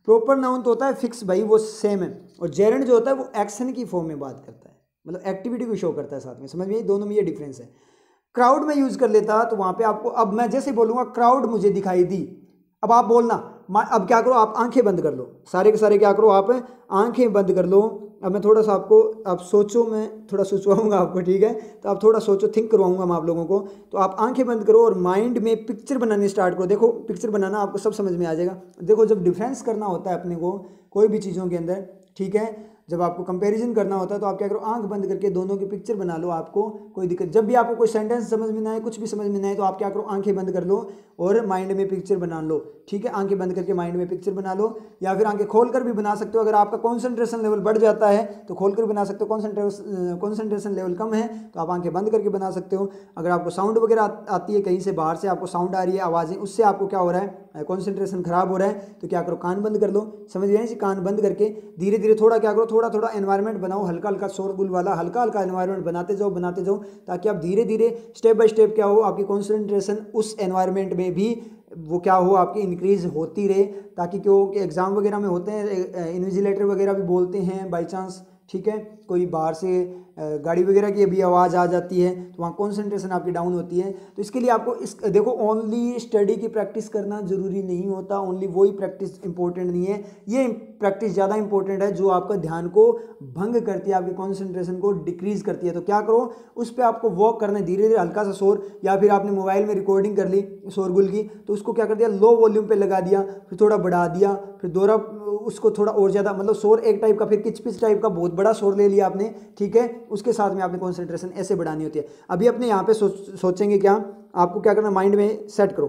प्रॉपर नाउन तो होता है फिक्स, भाई वो सेम है, और जेरेंड जो होता है वो एक्शन की फॉर्म में बात करता है, मतलब एक्टिविटी को शो करता है साथ में, समझ में, दोनों में ये डिफरेंस है। क्राउड में यूज कर लेता तो वहाँ पे आपको, अब मैं जैसे बोलूँगा क्राउड मुझे दिखाई दी, अब आप बोलना, अब क्या करो, आप आंखें बंद कर लो, सारे के सारे क्या करो, आप आंखें बंद कर लो। अब मैं थोड़ा सा आपको, आप सोचो, मैं थोड़ा सोचवाऊंगा आपको, ठीक है, तो आप थोड़ा सोचो, थिंक करवाऊंगा मैं आप लोगों को। तो आप आंखें बंद करो और माइंड में पिक्चर बनानी स्टार्ट करो। देखो पिक्चर बनाना आपको सब समझ में आ जाएगा। देखो जब डिफरेंस करना होता है अपने को कोई भी चीज़ों के अंदर, ठीक है, जब आपको कंपैरिजन करना होता है तो आप क्या करो, आंख बंद करके दोनों की पिक्चर बना लो, आपको कोई दिक्कत, जब भी आपको कोई सेंटेंस समझ में ना आए, कुछ भी समझ में ना आए, तो आप क्या करो, आंखें बंद कर लो और माइंड में पिक्चर बना लो, ठीक है, आंखें बंद करके माइंड में पिक्चर बना लो, या फिर आंखें खोलकर भी बना सकते हो। अगर आपका कॉन्सेंट्रेशन लेवल बढ़ जाता है तो खोलकर बना सकते हो, कॉन्सेंट्रेशन लेवल कम है तो आप आंखें बंद करके बना सकते हो। अगर आपको साउंड वगैरह आती है, कहीं से बाहर से आपको साउंड आ रही है, आवाज़ें, उससे आपको क्या हो रहा है, कॉन्सेंट्रेशन खराब हो रहा है, तो क्या करो, कान बंद कर लो, समझ गए, कान बंद करके धीरे धीरे थोड़ा क्या करो, थोड़ा थोड़ा एनवायरनमेंट बनाओ, हल्का हल्का शोरगुल वाला, हल्का हल्का एनवायरनमेंट बनाते जाओ, ताकि आप धीरे धीरे स्टेप बाय स्टेप क्या हो, आपकी कॉन्सेंट्रेशन उस एनवायरनमेंट में भी वो क्या हो, आपकी इंक्रीज होती रहे, ताकि क्योंकि एग्जाम वगैरह में होते हैं, इन्विजिलेटर वगैरह भी बोलते हैं बाई चांस, ठीक है, कोई बाहर से गाड़ी वगैरह की भी आवाज़ आ जाती है तो वहाँ कंसंट्रेशन आपकी डाउन होती है। तो इसके लिए आपको इस देखो, ओनली स्टडी की प्रैक्टिस करना ज़रूरी नहीं होता, ओनली वही प्रैक्टिस इंपॉर्टेंट नहीं है, ये प्रैक्टिस ज़्यादा इंपॉर्टेंट है जो आपका ध्यान को भंग करती है, आपकी कंसंट्रेशन को डिक्रीज करती है। तो क्या करो, उस पर आपको वर्क करना है, धीरे धीरे हल्का सा शोर, या फिर आपने मोबाइल में रिकॉर्डिंग कर ली शोरगुल की, तो उसको क्या कर दिया, लो वॉल्यूम पे लगा दिया, फिर थोड़ा बढ़ा दिया, फिर दोहरा उसको थोड़ा और ज़्यादा, मतलब शोर एक टाइप का, फिर किचपिच टाइप का बहुत बड़ा शोर ले लिया आपने, ठीक है, उसके साथ में आपने कंसंट्रेशन ऐसे बढ़ानी होती है। अभी अपने यहाँ पे सोचेंगे क्या, आपको क्या करना, माइंड में सेट करो,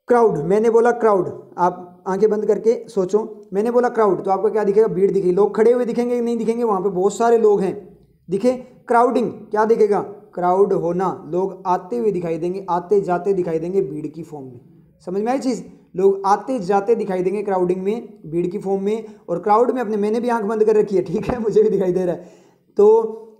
क्राउड, मैंने बोला क्राउड, आप आंखें बंद करके सोचो, मैंने बोला क्राउड, तो आपको क्या दिखेगा, भीड़ दिखेगी, लोग खड़े हुए दिखेंगे नहीं दिखेंगे, वहाँ पे बहुत सारे लोग हैं, दिखे, क्राउडिंग क्या दिखेगा, क्राउड होना, लोग आते हुए दिखाई देंगे, आते जाते दिखाई देंगे भीड़ की फॉर्म में, समझ में आई चीज़, लोग आते जाते दिखाई देंगे क्राउडिंग में, भीड़ की फॉर्म में, और क्राउड में अपने, मैंने भी आंख बंद कर रखी है, ठीक है, मुझे भी दिखाई दे रहा है। तो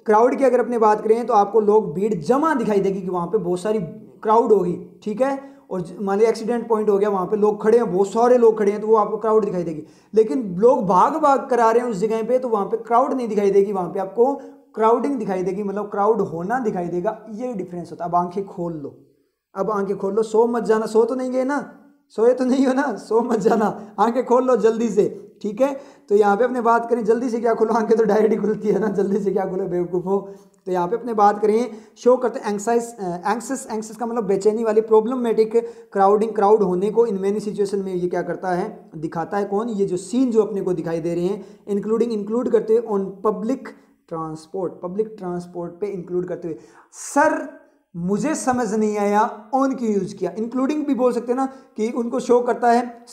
क्राउड की अगर अपने बात करें तो आपको लोग, भीड़ जमा दिखाई देगी कि वहाँ पे बहुत सारी क्राउड होगी, ठीक है, और मान लीजिए एक्सीडेंट पॉइंट हो गया, वहाँ पे लोग खड़े हैं, बहुत सारे लोग खड़े हैं, तो वो आपको क्राउड दिखाई देगी। लेकिन लोग भाग भाग करा रहे हैं उस जगह पे, तो वहाँ पे क्राउड नहीं दिखाई देगी, वहाँ पे आपको क्राउडिंग दिखाई देगी, मतलब क्राउड होना दिखाई देगा, ये डिफरेंस होता है। अब आंखें खोल लो, अब आंखें खोल लो, सो मत जाना, सो तो नहीं गए ना, सोए तो नहीं हो ना, सो मत जाना, आंखें खोल लो जल्दी से, ठीक है। तो यहाँ पे अपने बात करें, जल्दी से क्या खोलो, आंखें तो डायरेक्ट ही खुलती है ना, जल्दी से क्या खोलो बेवकूफ़ हो। तो यहाँ पे अपने बात करें, शो करते हैं एंक्सियस का मतलब बेचैनी वाली, प्रॉब्लमेटिक क्राउडिंग, क्राउड होने को इन मैनी सिचुएशन में ये क्या करता है, दिखाता है। कौन, ये जो सीन जो अपने को दिखाई दे रहे हैं, इंक्लूड करते हुए ऑन पब्लिक ट्रांसपोर्ट पे इंक्लूड करते हुए। सर मुझे समझ नहीं आया, ऑन क्यों यूज किया, इंक्लूडिंग भी बोल सकते हैं ना, कि उनको शो करता है,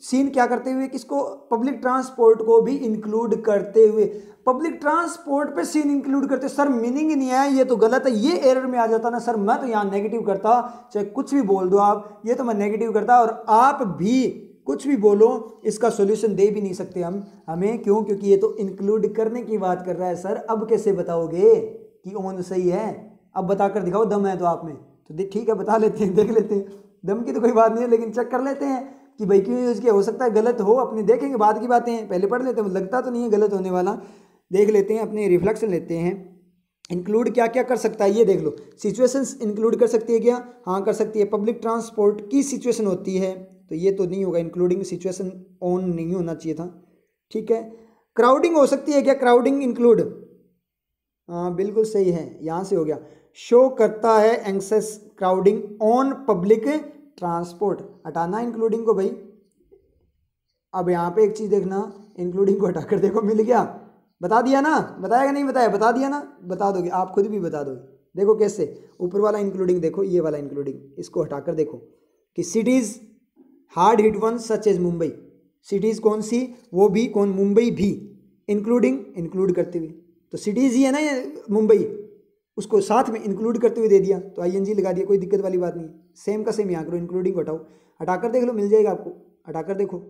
सीन क्या करते हुए, किसको, पब्लिक ट्रांसपोर्ट को भी इंक्लूड करते हुए, पब्लिक ट्रांसपोर्ट पे सीन इंक्लूड करते। सर मीनिंग ही नहीं आया, ये तो गलत है, ये एरर में आ जाता ना सर, मैं तो यहाँ नेगेटिव करता, चाहे कुछ भी बोल दो आप, ये तो मैं नेगेटिव करता, और आप भी कुछ भी बोलो, इसका सॉल्यूशन दे भी नहीं सकते हमें, क्यों, क्योंकि ये तो इंक्लूड करने की बात कर रहा है। सर अब कैसे बताओगे कि ऑन सही है, अब बताकर दिखाओ, दम है तो आप में, तो ठीक है, बता लेते हैं, देख लेते हैं, दम की तो कोई बात नहीं है, लेकिन चेक कर लेते हैं कि भाई क्यों यूज़ किया, हो सकता है गलत हो, अपनी देखेंगे, बाद की बातें हैं, पहले पढ़ लेते हैं, लगता तो नहीं है गलत होने वाला, देख लेते हैं, अपने रिफ्लेक्शन लेते हैं। इंक्लूड क्या क्या कर सकता है ये देख लो, सिचुएशंस इंक्लूड कर सकती है क्या, हाँ कर सकती है। पब्लिक ट्रांसपोर्ट की सिचुएशन होती है, तो ये तो नहीं होगा, इंक्लूडिंग सिचुएशन ऑन नहीं होना चाहिए था, ठीक है। क्राउडिंग हो सकती है क्या, क्राउडिंग इंक्लूड, हाँ बिल्कुल सही है, यहाँ से हो गया। शो करता है एंक्सेस क्राउडिंग ऑन पब्लिक ट्रांसपोर्ट, हटाना इंक्लूडिंग को भाई। अब यहाँ पे एक चीज़ देखना, इंक्लूडिंग को हटाकर देखो, मिल गया, बता दिया ना, बताया नहीं बताया, बता दिया ना, बता दोगे आप खुद भी बता दोगे। देखो कैसे, ऊपर वाला इंक्लूडिंग देखो, ये वाला इंक्लूडिंग, इसको हटाकर देखो कि cities hard hit one such as Mumbai, cities कौन सी, वो भी कौन, मुंबई भी, इंक्लूडिंग इंक्लूड करते हुए, तो सिटीज़ ही है ना ये मुंबई, उसको साथ में इंक्लूड करते हुए दे दिया, तो ING लगा दिया, कोई दिक्कत वाली बात नहीं, सेम का सेम यहाँ करो, इंक्लूडिंग को हटाओ, हटाकर देख लो, मिल जाएगा आपको, हटाकर देखो।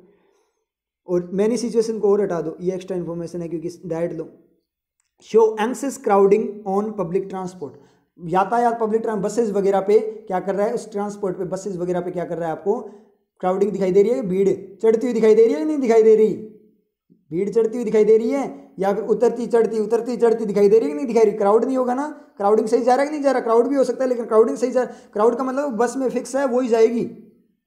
और मैनी सिचुएशन को और हटा दो, ये एक्स्ट्रा इन्फॉर्मेशन है क्योंकि डायरेक्ट लो। Show excess crowding on public transport, यातायात पब्लिक बसेस वगैरह पे क्या कर रहा है, उस ट्रांसपोर्ट पे बसेस वगैरह पे क्या कर रहा है, आपको क्राउडिंग दिखाई दे रही है, भीड़ चढ़ती हुई दिखाई दे रही है, नहीं दिखाई दे रही, भीड़ चढ़ती हुई दिखाई दे रही है, या फिर उतरती चढ़ती दिखाई दे रही है कि नहीं दिखाई रही, क्राउड नहीं होगा ना, क्राउडिंग सही जा रहा है कि नहीं जा रहा, क्राउड भी हो सकता है, लेकिन क्राउडिंग सही जा, क्राउड का मतलब बस में फिक्स है, वही जाएगी,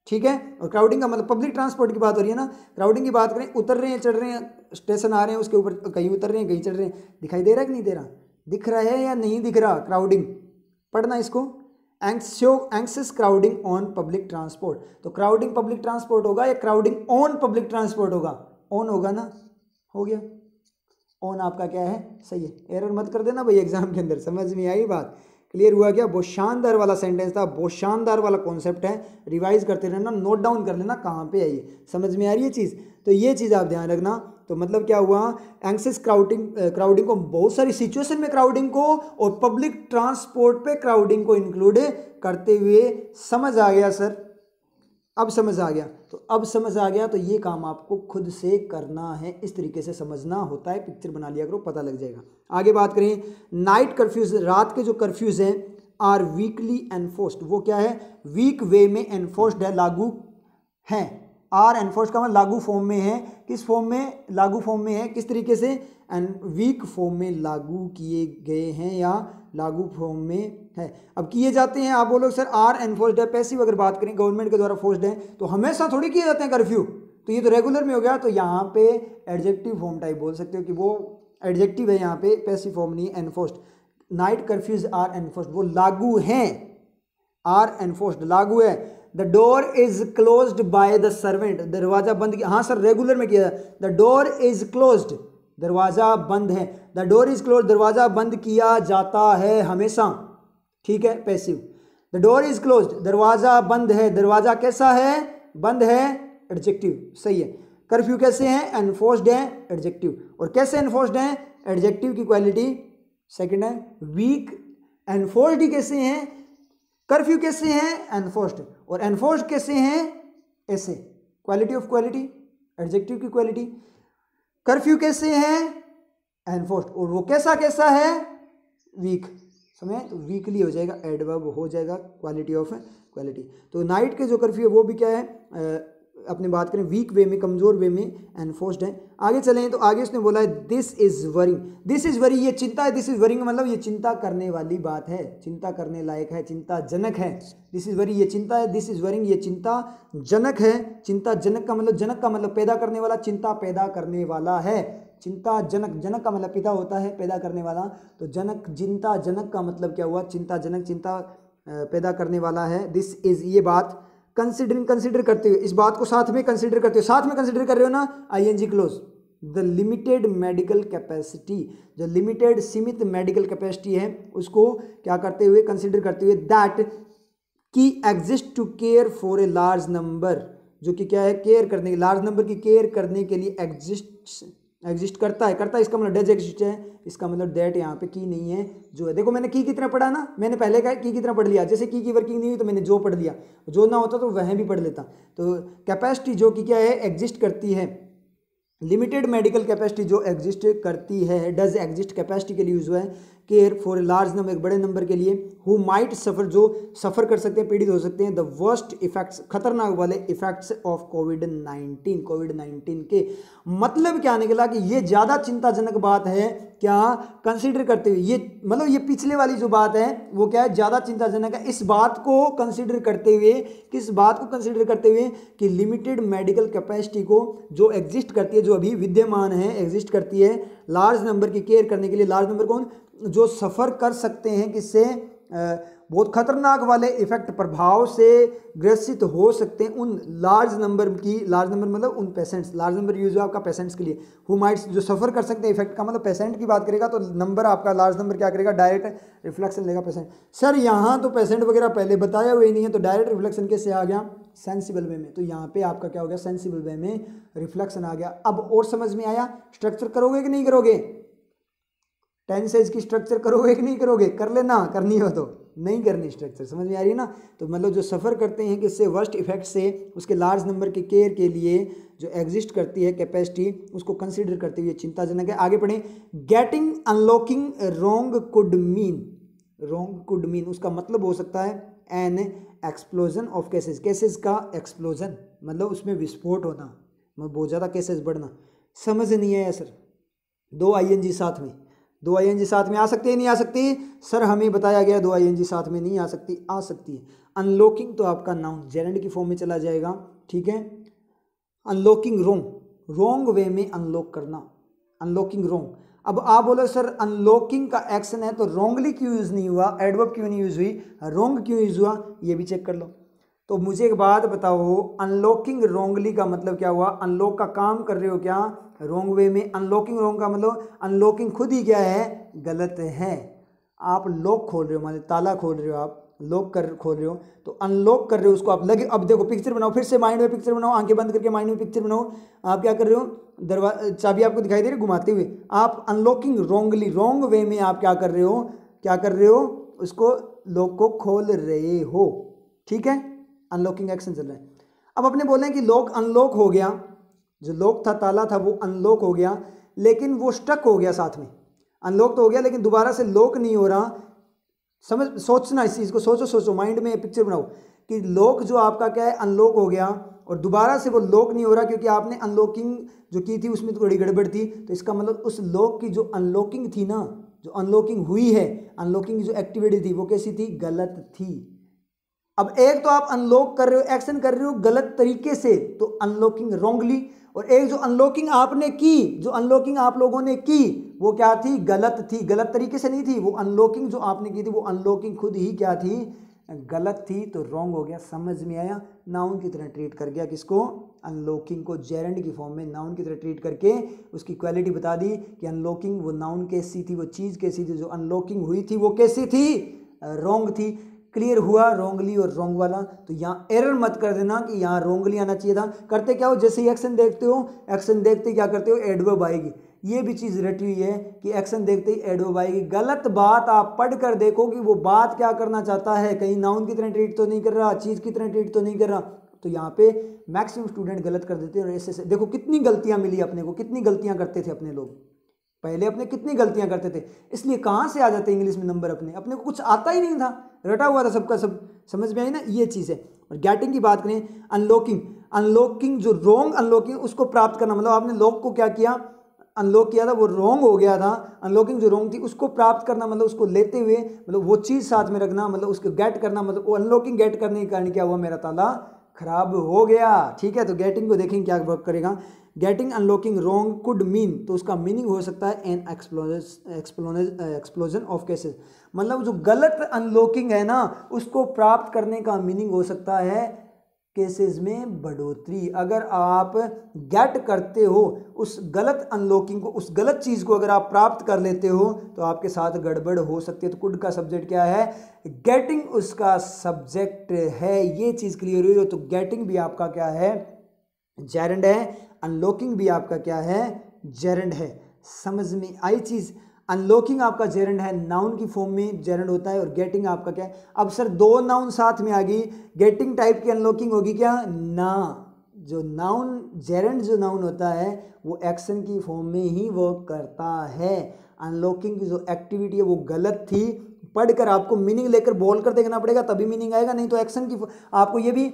ठीक है। और क्राउडिंग का मतलब पब्लिक ट्रांसपोर्ट की बात हो रही है ना, क्राउडिंग की बात करें, उतर रहे हैं चढ़ रहे हैं, स्टेशन आ रहे हैं उसके ऊपर, कहीं उतर रहे हैं कहीं चढ़ रहे हैं, दिखाई दे रहा है कि नहीं दे रहा, दिख रहा है या नहीं दिख रहा, क्राउडिंग, पढ़ना इसको, एंक्सेस क्राउडिंग ऑन पब्लिक ट्रांसपोर्ट, तो क्राउडिंग पब्लिक ट्रांसपोर्ट होगा या क्राउडिंग ऑन पब्लिक ट्रांसपोर्ट होगा, ऑन होगा ना, हो गया, ऑन आपका क्या है, सही है, एरर मत कर देना भाई एग्जाम के अंदर, समझ में आई बात, क्लियर हुआ क्या, बहुत शानदार वाला सेंटेंस था, बहुत शानदार वाला कॉन्सेप्ट है, रिवाइज करते रहना, नोट डाउन कर लेना कहाँ पे आई है, समझ में आ रही है चीज़, तो ये चीज़ आप ध्यान रखना। तो मतलब क्या हुआ, एंक्सेस क्राउडिंग को, बहुत सारी सिचुएशन में क्राउडिंग को और पब्लिक ट्रांसपोर्ट पे क्राउडिंग को इंक्लूड करते हुए, समझ आ गया सर, अब समझ आ गया, तो अब समझ आ गया, तो ये काम आपको खुद से करना है, इस तरीके से समझना होता है, पिक्चर बना लिया करो, पता लग जाएगा। आगे बात करें, नाइट कर्फ्यूज, रात के जो कर्फ्यूज हैं, आर वीकली एनफोर्स्ड, वो क्या है, वीक वे में एनफोर्स्ड है, लागू हैं, आर एनफोर्स्ड का मतलब लागू फॉर्म में है, किस फॉर्म में, लागू फॉर्म में है, किस तरीके से, एंड वीक फॉर्म में लागू किए गए हैं या लागू फॉर्म में है। अब किए जाते हैं, आप बोलोगे सर आर एनफोर्स्ड है, पैसिव अगर बात करें गवर्नमेंट के द्वारा फोर्स्ड है, तो हमेशा थोड़ी किए जाते हैं कर्फ्यू, तो ये तो रेगुलर में हो गया, तो यहाँ पे एडजेक्टिव फॉर्म टाइप बोल सकते हो कि वो एडजेक्टिव है, यहाँ पे पैसिव फॉर्म नहीं, enforced, night curfews are enforced, वो लागू हैं, आर एनफोर्स्ड लागू है। The door is closed by the servant, दरवाजा बंद किया, हाँ सर रेगुलर में किया, द डोर इज क्लोज्ड, दरवाजा बंद है, द डोर इज क्लोज, दरवाजा बंद किया जाता है हमेशा, ठीक है, passive. The door is close, दरवाजा बंद है, दरवाजा कैसा है, बंद है, एडजेक्टिव, सही है। कर्फ्यू कैसे हैं, एनफोर्स्ड है, एडजेक्टिव, और कैसे एनफोर्स्ड है, एडजेक्टिव की क्वालिटी सेकंड है, वीक, एनफोर्स्ड ही कैसे हैं, कर्फ्यू कैसे हैं, एनफोर्स्ड, और एनफोर्स्ड कैसे हैं, ऐसे, क्वालिटी ऑफ क्वालिटी, एडजेक्टिव की क्वालिटी, कर्फ्यू कैसे हैं, एनफोर्स्ड, और वो कैसा कैसा है, वीक, समझे, तो वीकली हो जाएगा, एडवर्ब हो जाएगा, क्वालिटी ऑफ क्वालिटी। तो नाइट के जो कर्फ्यू है वो भी क्या है, अपने बात करें वीक वे में, कमजोर वे में एनफोर्स्ड है। आगे चलें तो आगे उसने बोला है this is worrying, this is worry, ये चिंता है, दिस इज वरिंग मतलब ये चिंता करने वाली बात है, चिंता करने लायक है, चिंताजनक है, दिस इज वरी ये चिंता है, दिस इज वरिंग ये चिंताजनक है, चिंताजनक का मतलब, जनक का मतलब पैदा करने वाला, चिंता पैदा करने वाला है, चिंताजनक, जनक का मतलब पिता होता है, पैदा करने वाला, तो जनक, चिंताजनक का मतलब क्या हुआ, चिंताजनक, चिंता पैदा करने वाला है। दिस इज, ये बात कंसिडर करते हुए, इस बात को साथ में कंसिडर करते हो, साथ में कंसिडर कर रहे हो ना, ING close, the limited medical capacity, जो लिमिटेड सीमित मेडिकल कैपेसिटी है उसको क्या करते हुए, कंसिडर करते हुए, दैट की exist to care for a large number, जो कि क्या है, केयर करने, लार्ज नंबर की केयर करने के लिए एग्जिस्ट करता है, इसका मतलब डज एग्जिस्ट है, इसका मतलब दैट यहाँ पे की नहीं है, जो है। देखो मैंने की कितना पढ़ा ना, मैंने पहले कहा की कितना पढ़ लिया, जैसे की वर्किंग नहीं हुई तो मैंने जो पढ़ लिया, जो ना होता तो वह भी पढ़ लेता। तो कैपेसिटी जो कि क्या है, एग्जिस्ट करती है, लिमिटेड मेडिकल कैपेसिटी जो एग्जिस्ट करती है, डज एग्जिस्ट कैपेसिटी के लिए यूज हुआ है, care for a large number, एक बड़े नंबर के लिए, हु माइट सफर, जो सफर कर सकते हैं, पीड़ित हो सकते हैं, द वर्स्ट इफेक्ट्स, खतरनाक वाले इफेक्ट्स ऑफ कोविड-19, कोविड-19 के। मतलब क्या निकला कि ये ज़्यादा चिंताजनक बात है क्या, कंसीडर करते हुए, ये मतलब ये पिछले वाली जो बात है वो क्या है, ज़्यादा चिंताजनक है इस बात को कंसीडर करते हुए, किस बात को कंसीडर करते हुए कि लिमिटेड मेडिकल कैपेसिटी को जो एग्जिस्ट करती है, जो अभी विद्यमान है, एग्जिस्ट करती है लार्ज नंबर की केयर करने के लिए। लार्ज नंबर कौन, जो सफ़र कर सकते हैं, किससे, बहुत खतरनाक वाले इफेक्ट, प्रभाव से ग्रसित हो सकते हैं, उन लार्ज नंबर की, लार्ज नंबर मतलब उन पेशेंट्स, लार्ज नंबर यूज है आपका पेशेंट्स के लिए, हु माइट्स, जो सफ़र कर सकते हैं इफेक्ट का मतलब पेशेंट की बात करेगा तो नंबर आपका लार्ज नंबर क्या करेगा, डायरेक्ट रिफ्लेक्शन लेगा पेशेंट। सर यहाँ तो पेशेंट वगैरह पहले बताया हुआ ही नहीं है, तो डायरेक्ट रिफ्लेक्शन कैसे आ गया, सेंसिबल वे में, तो यहाँ पे आपका क्या हो गया, सेंसिबल वे में रिफ्लेक्शन आ गया। अब और समझ में आया, स्ट्रक्चर करोगे कि नहीं करोगे, टेंसेज की स्ट्रक्चर करोगे कि नहीं करोगे, कर लेना, करनी हो तो, नहीं करनी स्ट्रक्चर, समझ में आ रही है ना। तो मतलब जो सफ़र करते हैं किससे, वर्स्ट इफेक्ट से, उसके लार्ज नंबर के केयर के लिए जो एग्जिस्ट करती है कैपेसिटी, उसको कंसीडर करते हुए चिंताजनक है। आगे पढ़ें, getting unlocking wrong could mean, wrong could mean उसका मतलब हो सकता है N explosion of cases, cases का एक्सप्लोजन मतलब उसमें विस्फोट होना, मतलब बहुत ज़्यादा केसेस बढ़ना। समझ नहीं आया सर, दो आईएनजी साथ में, दो आईएनजी साथ में आ सकती है नहीं आ सकती, सर हमें बताया गया दो आईएनजी साथ में नहीं आ सकती, आ सकती है। अनलॉकिंग तो आपका नाउन जेरेंड की फॉर्म में चला जाएगा, ठीक है। अनलॉकिंग रोंग, रोंग वे में अनलॉक करना, अनलॉकिंग रोंग। अब आप बोलो सर अनलॉकिंग का एक्शन है तो रोंगली क्यों यूज़ नहीं हुआ, एडवर्ब क्यों नहीं यूज़ हुई, रोंग क्यों यूज़ हुआ, ये भी चेक कर लो। तो मुझे एक बात बताओ, अनलॉकिंग रोंगली का मतलब क्या हुआ, अनलॉक का काम कर रहे हो क्या, रोंग वे में। अनलॉकिंग रोंग का मतलब अनलॉकिंग खुद ही क्या है, गलत है। आप लॉक खोल रहे हो, मतलब ताला खोल रहे हो, आप लॉक कर खोल रहे हो, तो अनलॉक कर रहे हो उसको आप लगे। अब देखो पिक्चर बनाओ, फिर से माइंड में पिक्चर बनाओ, आंखें बंद करके माइंड में पिक्चर बनाओ। आप क्या कर रहे हो, दरवाजा चाबी आपको दिखाई दे रही है घुमाते हुए, आप अनलॉकिंग रोंगली, रोंग वे में आप क्या कर रहे हो, क्या कर रहे हो, उसको लॉक को खोल रहे हो, ठीक है। अनलॉकिंग एक्शन चल रहा है। अब अपने बोले हैं कि लॉक अनलॉक हो गया, जो लॉक था ताला था वो अनलॉक हो गया, लेकिन वो स्टक हो गया साथ में, अनलॉक तो हो गया लेकिन दोबारा से लॉक नहीं हो रहा। समझ, सोचना इस चीज़ को, सोचो सोचो, माइंड में पिक्चर बनाओ कि लॉक जो आपका क्या है अनलॉक हो गया और दोबारा से वो लॉक नहीं हो रहा, क्योंकि आपने अनलॉकिंग जो की थी उसमें थोड़ी गड़बड़ थी। तो इसका मतलब उस लॉक की जो अनलॉकिंग थी ना, जो अनलॉकिंग हुई है, अनलॉकिंग जो एक्टिविटी थी वो कैसी थी, गलत थी। अब एक तो आप अनलॉक कर रहे हो, एक्शन कर रहे हो गलत तरीके से, तो अनलॉकिंग रोंगली, और एक जो अनलॉकिंग आपने की, जो अनलॉकिंग आप लोगों ने की वो क्या थी, गलत थी, गलत तरीके से नहीं थी। वो अनलॉकिंग जो आपने की थी वो अनलॉकिंग खुद ही क्या थी, गलत थी, तो रॉन्ग हो गया। समझ में आया, नाउन की तरह ट्रीट कर गया किसको, अनलॉकिंग को, जेरेंड की फॉर्म में नाउन की तरह ट्रीट करके उसकी क्वालिटी बता दी कि अनलॉकिंग वो नाउन कैसी थी, वो चीज़ कैसी थी, जो अनलॉकिंग हुई थी वो कैसी थी, रॉन्ग थी। क्लियर हुआ रोंगली और रोंग वाला। तो यहाँ एरर मत कर देना कि यहाँ रोंगली आना चाहिए था। करते क्या हो, जैसे ही एक्शन देखते हो, एक्शन देखते ही क्या करते हो, एडवर्ब आएगी। ये भी चीज़ रटी हुई है कि एक्शन देखते ही एडवर्ब आएगी। गलत बात आप पढ़ कर देखो कि वो बात क्या करना चाहता है, कहीं नाउन की तरह ट्रीट तो नहीं कर रहा, चीज़ की तरह ट्रीट तो नहीं कर रहा। तो यहाँ पे मैक्सिमम स्टूडेंट गलत कर देते हैं। और ऐसे देखो कितनी गलतियाँ मिली अपने को, कितनी गलतियाँ करते थे अपने लोग पहले, अपने कितनी गलतियां करते थे। इसलिए कहाँ से आ जाते इंग्लिश में नंबर, अपने को कुछ आता ही नहीं था, रटा हुआ था सबका सब। समझ में आई ना, ये चीज़ है। और गेटिंग की बात करें, अनलॉकिंग, अनलॉकिंग जो रोंग अनलॉकिंग उसको प्राप्त करना, मतलब आपने लॉक को क्या किया, अनलॉक किया था, वो रोंग हो गया था। अनलॉकिंग जो रोंग थी उसको प्राप्त करना, मतलब उसको लेते हुए, मतलब वो चीज़ साथ में रखना, मतलब उसको गेट करना, मतलब वो अनलॉकिंग गेट करने के कारण क्या हुआ, मेरा ताला खराब हो गया। ठीक है, तो गेटिंग को देखेंगे क्या वर्क करेगा। Getting unlocking wrong could mean, तो उसका मीनिंग हो सकता है एन एक्सप्लोजन ऑफ केसेस, मतलब जो गलत अनलॉकिंग है ना उसको प्राप्त करने का मीनिंग हो सकता है केसेस में बढ़ोतरी। अगर आप गेट करते हो उस गलत अनलॉकिंग को, उस गलत चीज़ को अगर आप प्राप्त कर लेते हो तो आपके साथ गड़बड़ हो सकती है। तो कुड का सब्जेक्ट क्या है, गेटिंग उसका सब्जेक्ट है। ये चीज़ क्लियर हुई हो, तो गेटिंग भी आपका क्या है, जेरेंड है। अनलॉकिंग भी आपका क्या है, जेरेंड है। समझ में आई चीज़। अनलॉकिंग आपका जेरेंड है, नाउन की फॉर्म में जेरेंड होता है, और गेटिंग आपका क्या है। अब सर दो नाउन साथ में आ गई, गेटिंग टाइप की अनलॉकिंग होगी क्या, ना। जो नाउन जेरेंड जो नाउन होता है वो एक्शन की फॉर्म में ही वर्क करता है। अनलॉकिंग की जो एक्टिविटी है वो गलत थी। पढ़कर आपको मीनिंग लेकर बोल कर देखना पड़ेगा, तभी मीनिंग आएगा, नहीं तो एक्शन की आपको ये भी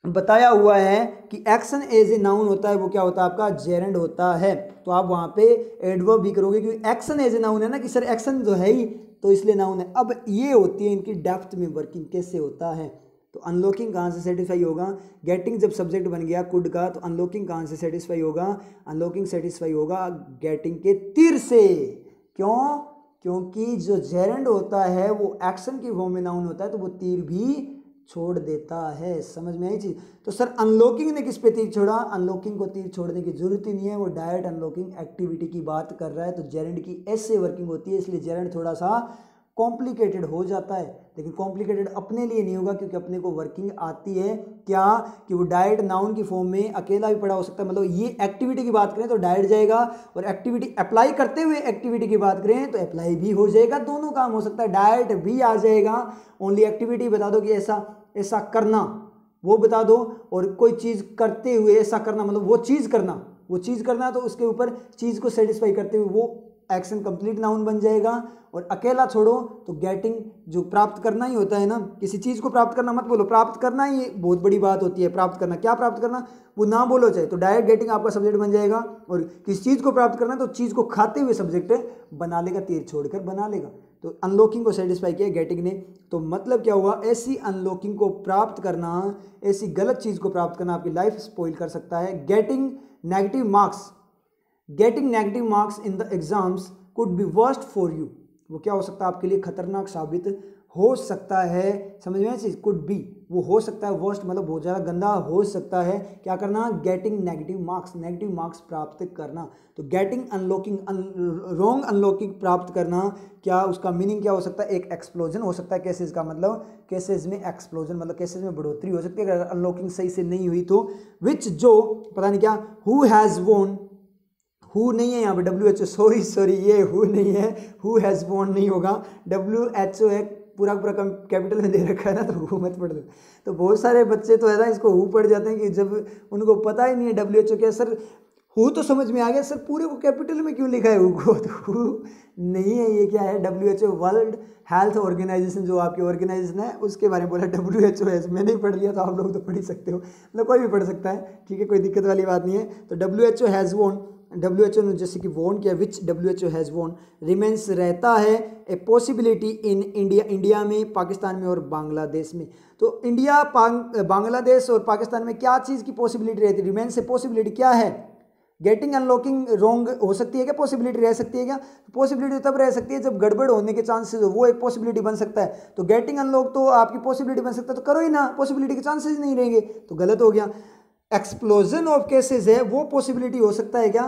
बताया हुआ है कि एक्शन एज ए नाउन होता है, वो क्या होता है आपका जेरेंड होता है। तो आप वहां पे एडवर्ब भी करोगे क्योंकि एक्शन एज ए नाउन है ना, कि सर एक्शन जो है ही तो इसलिए नाउन है। अब ये होती है इनकी डेप्थ में वर्किंग कैसे होता है। तो अनलॉकिंग कहाँ से सेटिस्फाई होगा, गेटिंग जब सब्जेक्ट बन गया कुड का, तो अनलॉकिंग कहाँ से सेटिस्फाई होगा, अनलॉकिंग सेटिस्फाई होगा गेटिंग के तीर से। क्यों, क्योंकि जो जेरेंड होता है वो एक्शन की फॉर्म में नाउन होता है, तो वो तीर भी छोड़ देता है। समझ में आई चीज। तो सर अनलॉकिंग ने किस पे तीर छोड़ा, अनलॉकिंग को तीर छोड़ने की जरूरत ही नहीं है, वो डायरेक्ट अनलॉकिंग एक्टिविटी की बात कर रहा है। तो जेरेंड की ऐसे वर्किंग होती है, इसलिए जेरेंड थोड़ा सा कॉम्प्लिकेटेड हो जाता है, लेकिन कॉम्प्लिकेटेड अपने लिए नहीं होगा क्योंकि अपने को वर्किंग आती है। क्या, कि वो डायरेक्ट नाउन की फॉर्म में अकेला भी पड़ा हो सकता है। मतलब ये एक्टिविटी की बात करें तो डायरेक्ट जाएगा, और एक्टिविटी अप्लाई करते हुए एक्टिविटी की बात करें तो अप्लाई भी हो जाएगा, दोनों काम हो सकता है, डायरेक्ट भी आ जाएगा। ओनली एक्टिविटी बता दो कि ऐसा ऐसा करना, वो बता दो, और कोई चीज़ करते हुए ऐसा करना, मतलब वो चीज़ करना, तो उसके ऊपर चीज़ को सेटिस्फाई करते हुए वो एक्शन कंप्लीट नाउन बन जाएगा। और अकेला छोड़ो तो गेटिंग, जो प्राप्त करना ही होता है ना, किसी चीज़ को प्राप्त करना मत बोलो, प्राप्त करना ही बहुत बड़ी बात होती है। प्राप्त करना, क्या प्राप्त करना वो ना बोलो चाहे, तो डायरेक्ट गेटिंग आपका सब्जेक्ट बन जाएगा। और किसी चीज़ को प्राप्त करना तो चीज़ को खाते हुए सब्जेक्ट बना लेगा, तीर छोड़कर बना लेगा। तो अनलॉकिंग को सेटिस्फाई किया गेटिंग ने। तो मतलब क्या हुआ, ऐसी अनलॉकिंग को प्राप्त करना, ऐसी गलत चीज़ को प्राप्त करना आपकी लाइफ स्पॉइल कर सकता है। Getting negative marks in the exams could be worst for you, वो क्या हो सकता है आपके लिए खतरनाक साबित हो सकता है। समझ में चीज, कुड बी वो हो सकता है, वर्स्ट मतलब बहुत ज़्यादा गंदा हो सकता है। क्या करना, गेटिंग नेगेटिव मार्क्स प्राप्त करना। तो गेटिंग अनलॉकिंग, रॉन्ग अनलॉकिंग प्राप्त करना, क्या उसका मीनिंग क्या हो सकता है, एक एक्सप्लोजन हो सकता है। केसेस का मतलब, केसेस में एक्सप्लोजन मतलब केसेस में बढ़ोतरी हो सकती है अगर अनलॉकिंग सही से नहीं हुई तो। विच, जो पता नहीं क्या, हु हैज़ वोन, हु नहीं है यहाँ पे, WHO, सॉरी ये हु नहीं है, हु हैज़ वोन नहीं होगा, WHO है, पूरा कैपिटल में दे रखा है ना, तो हु मत पढ़ दो। तो बहुत सारे बच्चे तो है ना इसको हु पढ़ जाते हैं कि जब उनको पता ही नहीं है WHO क्या। सर हु तो समझ में आ गया, सर पूरे को कैपिटल में क्यों लिखा है हु को, तो हु नहीं है, ये क्या है, WHO वर्ल्ड हेल्थ ऑर्गेनाइजेशन, जो आपकी ऑर्गेनाइजेशन है उसके बारे में बोला WHO है। मैंने ही पढ़ लिया तो आप लोग तो पढ़ ही सकते हो, मतलब कोई भी पढ़ सकता है, ठीक है, कोई दिक्कत वाली बात नहीं है। तो WHO हैज़ वोन, WHO ने जैसे कि वोन किया, विच WHO हैज़ वोन, रिमेंस रहता है, a possibility in India, India में, पाकिस्तान में और बांग्लादेश में। तो इंडिया, बांग्लादेश और पाकिस्तान में क्या चीज़ की पॉसिबिलिटी रहती है, रिमेंस से पॉसिबिलिटी क्या है, गेटिंग अनलॉकिंग रॉन्ग हो सकती है क्या, पॉसिबिलिटी रह सकती है क्या, पॉसिबिलिटी तब रह सकती है जब गड़बड़ होने के चांसेस हो, वो एक पॉसिबिलिटी बन सकता है। तो गेटिंग अनलॉक तो आपकी पॉसिबिलिटी बन सकता है, तो करो ही ना, पॉसिबिलिटी के चांसेस नहीं रहेंगे, तो गलत हो गया। एक्सप्लोजन ऑफ केसेस है, वो पॉसिबिलिटी हो सकता है क्या,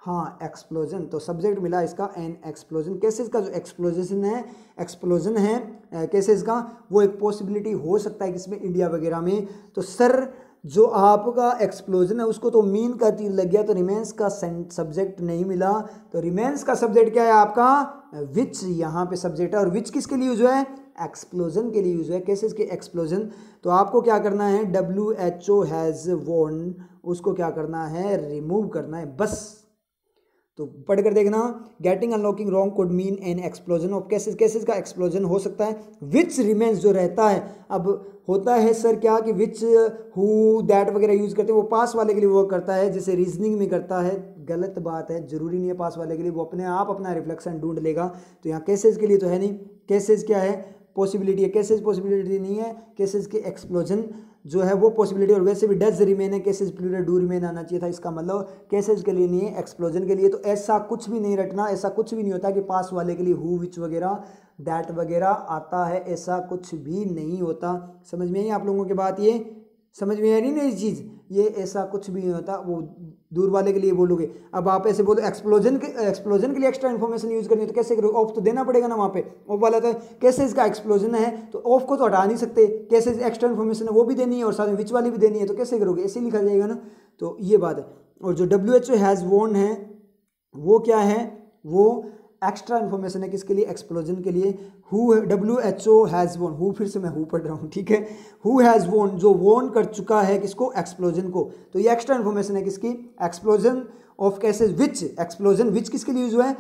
हाँ एक्सप्लोजन, तो सब्जेक्ट मिला इसका एन एक्सप्लोजन। केसेस का जो एक्सप्लोजन है केसेस का, वो एक पॉसिबिलिटी हो सकता है किसमें, इंडिया वगैरह में। तो सर जो आपका एक्सप्लोजन है उसको तो मीन का तीर लग गया, तो रिमेंस का सब्जेक्ट नहीं मिला। तो रिमेंस का सब्जेक्ट क्या है आपका, विच, यहाँ पे सब्जेक्ट है, और विच किसके लिए यूज है, एक्सप्लोजन के लिए यूज है, केसेस के एक्सप्लोजन। तो आपको क्या करना है, WHO हैज़ वॉर्न, उसको क्या करना है, रिमूव करना है बस। तो पढ़ कर देखना, getting unlocking wrong could mean N explosion of cases, cases का एक्सप्लोजन हो सकता है। विच रिमेंस जो रहता है, अब होता है सर क्या कि विच, हु, दैट वगैरह यूज करते हैं, वो पास वाले के लिए वर्क करता है, जैसे रीजनिंग में करता है। गलत बात है, जरूरी नहीं है पास वाले के लिए, वो अपने आप अपना रिफ्लेक्शन ढूंढ लेगा। तो यहाँ केसेस के लिए तो है नहीं, केसेस क्या है, पॉसिबिलिटी है, केसेस पॉसिबिलिटी नहीं है, केसेस के एक्सप्लोजन जो है वो पॉसिबिलिटी, और वैसे भी डज रिमेन है, केसेस प्लूरल डू रिमेन आना चाहिए था, इसका मतलब केसेस के लिए नहीं है, एक्सप्लोजन के लिए। तो ऐसा कुछ भी नहीं रटना, ऐसा कुछ भी नहीं होता कि पास वाले के लिए हु, विच वगैरह, दैट वगैरह आता है, ऐसा कुछ भी नहीं होता। समझ में आई आप लोगों की बात, ये समझ में आ रही ना ये चीज़, ये ऐसा कुछ भी नहीं होता, वो दूर वाले के लिए बोलोगे। अब आप ऐसे बोलो एक्सप्लोजन के लिए एक्स्ट्रा इन्फॉर्मेशन यूज करनी है तो कैसे करोगे, ऑफ तो देना पड़ेगा ना वहाँ पे, ऑफ वाला था कैसे इसका एक्सप्लोजन है तो ऑफ को तो हटा नहीं सकते, कैसे एक्स्ट्रा इन्फॉर्मेशन है वो भी देनी है और साथ में विच वाली भी देनी है, तो कैसे करोगे, ऐसे लिखा जाएगा ना। तो ये बात है। और जो WHO हैज़ वॉर्न है वो क्या है, वो एक्स्ट्रा इन्फॉर्मेशन है किसके लिए, एक्सप्लोजन के लिए। Who, WHO has warned, who फिर से मैं हु पढ़ रहा हूँ, ठीक है, हु हैज़ वॉर्न, जो वॉर्न कर चुका है किसको, एक्सप्लोजन को। तो ये एक्स्ट्रा इन्फॉर्मेशन है किसकी, explosion of cases, which, explosion which किसके लिए यूज हुआ है,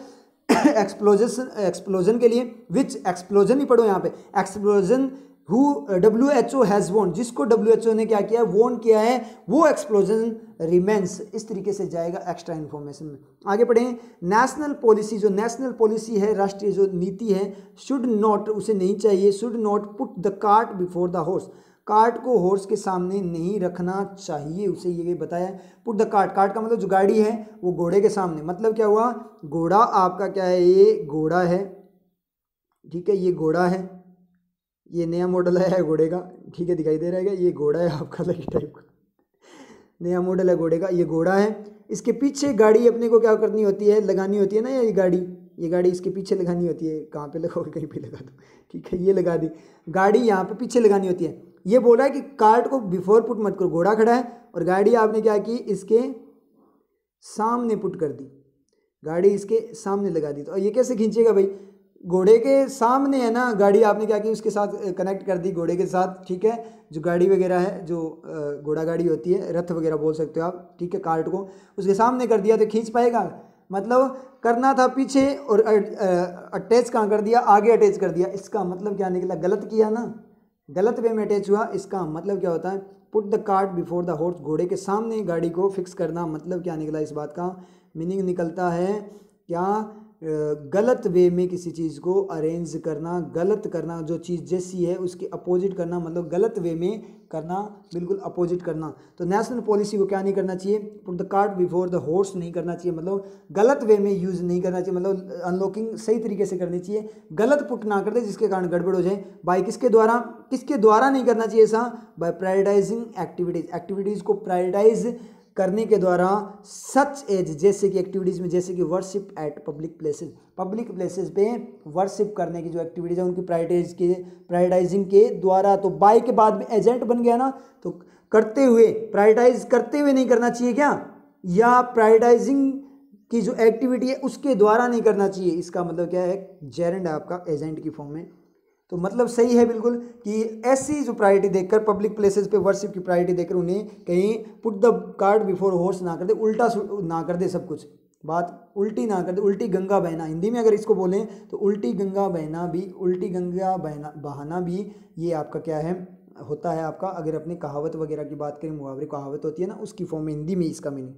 एक्सप्लोजन के लिए, विच एक्सप्लोजन ही पढ़ो यहाँ पे, explosion who WHO has won, जिसको WHO ने क्या किया है, वॉन किया है, वो एक्सप्लोजन रिमेंस, इस तरीके से जाएगा एक्स्ट्रा इन्फॉर्मेशन में। आगे पढ़ें, नेशनल पॉलिसी, जो नेशनल पॉलिसी है, राष्ट्रीय जो नीति है, शुड नॉट, उसे नहीं चाहिए, should not put the cart before the horse, cart को हॉर्स के सामने नहीं रखना चाहिए, उसे ये बताया। पुट द कार्ट, कार्ट का मतलब जो गाड़ी है वो घोड़े के सामने, मतलब क्या हुआ, घोड़ा आपका क्या है, ये घोड़ा है, ठीक है, ये घोड़ा है, ये नया मॉडल है घोड़े का, ठीक है, दिखाई दे रहा है, ये घोड़ा है आपका लकी टाइप का, नया मॉडल है घोड़े का, ये घोड़ा है, इसके पीछे गाड़ी अपने को क्या करनी होती है, लगानी होती है ना, ये गाड़ी इसके पीछे लगानी होती है, कहाँ पे लगाओगे, कहीं पे लगा दो, ठीक है, ये लगा दी गाड़ी, यहाँ पे पीछे लगानी होती है। ये बोला है कि कार्ट को बिफोर पुट मत करो, घोड़ा खड़ा है और गाड़ी आपने क्या की, इसके सामने पुट कर दी, गाड़ी इसके सामने लगा दी, तो ये कैसे खींचेगा भाई, घोड़े के सामने है ना गाड़ी, आपने क्या की, उसके साथ कनेक्ट कर दी घोड़े के साथ, ठीक है, जो गाड़ी वगैरह है, जो घोड़ा गाड़ी होती है, रथ वगैरह बोल सकते हो आप, ठीक है, कार्ट को उसके सामने कर दिया तो खींच पाएगा, मतलब करना था पीछे और अटैच कहाँ कर दिया, आगे अटैच कर दिया, इसका मतलब क्या निकला, गलत किया ना, गलत वे में अटैच हुआ, इसका मतलब क्या होता है, put the cart before the horse, घोड़े के सामने गाड़ी को फिक्स करना, मतलब क्या निकला, इस बात का मीनिंग निकलता है क्या, गलत वे में किसी चीज़ को अरेंज करना, गलत करना, जो चीज़ जैसी है उसके अपोजिट करना, मतलब गलत वे में करना, बिल्कुल अपोजिट करना। तो नेशनल पॉलिसी को क्या नहीं करना चाहिए, put the cart before the horse नहीं करना चाहिए, मतलब गलत वे में यूज़ नहीं करना चाहिए, मतलब अनलॉकिंग सही तरीके से करनी चाहिए, गलत पुट ना कर दे जिसके कारण गड़बड़ हो जाए। बाय किसके द्वारा नहीं करना चाहिए ऐसा, बाय प्रायोरिटाइजिंग एक्टिविटीज़ को प्रायोरिटाइज करने के द्वारा, सच एज जैसे कि एक्टिविटीज़ में, जैसे कि वर्शिप एट पब्लिक प्लेसेस पे वर्शिप करने की जो एक्टिविटीज़ है उनकी प्रायोरिटाइजिंग के द्वारा। तो बाय के बाद में एजेंट बन गया ना, तो करते हुए, प्रायोरिटाइज करते हुए नहीं करना चाहिए क्या, या प्रायोरिटाइजिंग की जो एक्टिविटी है उसके द्वारा नहीं करना चाहिए, इसका मतलब क्या है, जेरेंड आपका एजेंट की फॉर्म में। तो मतलब सही है बिल्कुल कि ऐसी जो प्रायोरिटी देखकर, पब्लिक प्लेसेस पे वर्शिप की प्रायोरिटी देकर उन्हें कहीं put the cart before horse ना कर दे, उल्टा ना कर दे, सब कुछ बात उल्टी ना कर दे, उल्टी गंगा बहना, हिंदी में अगर इसको बोलें तो उल्टी गंगा बहाना भी ये आपका क्या है, होता है आपका, अगर अपने कहावत वगैरह की बात करें, मुहावरे कहावत होती है ना, उसकी फॉर्म में हिंदी में इसका मीनिंग।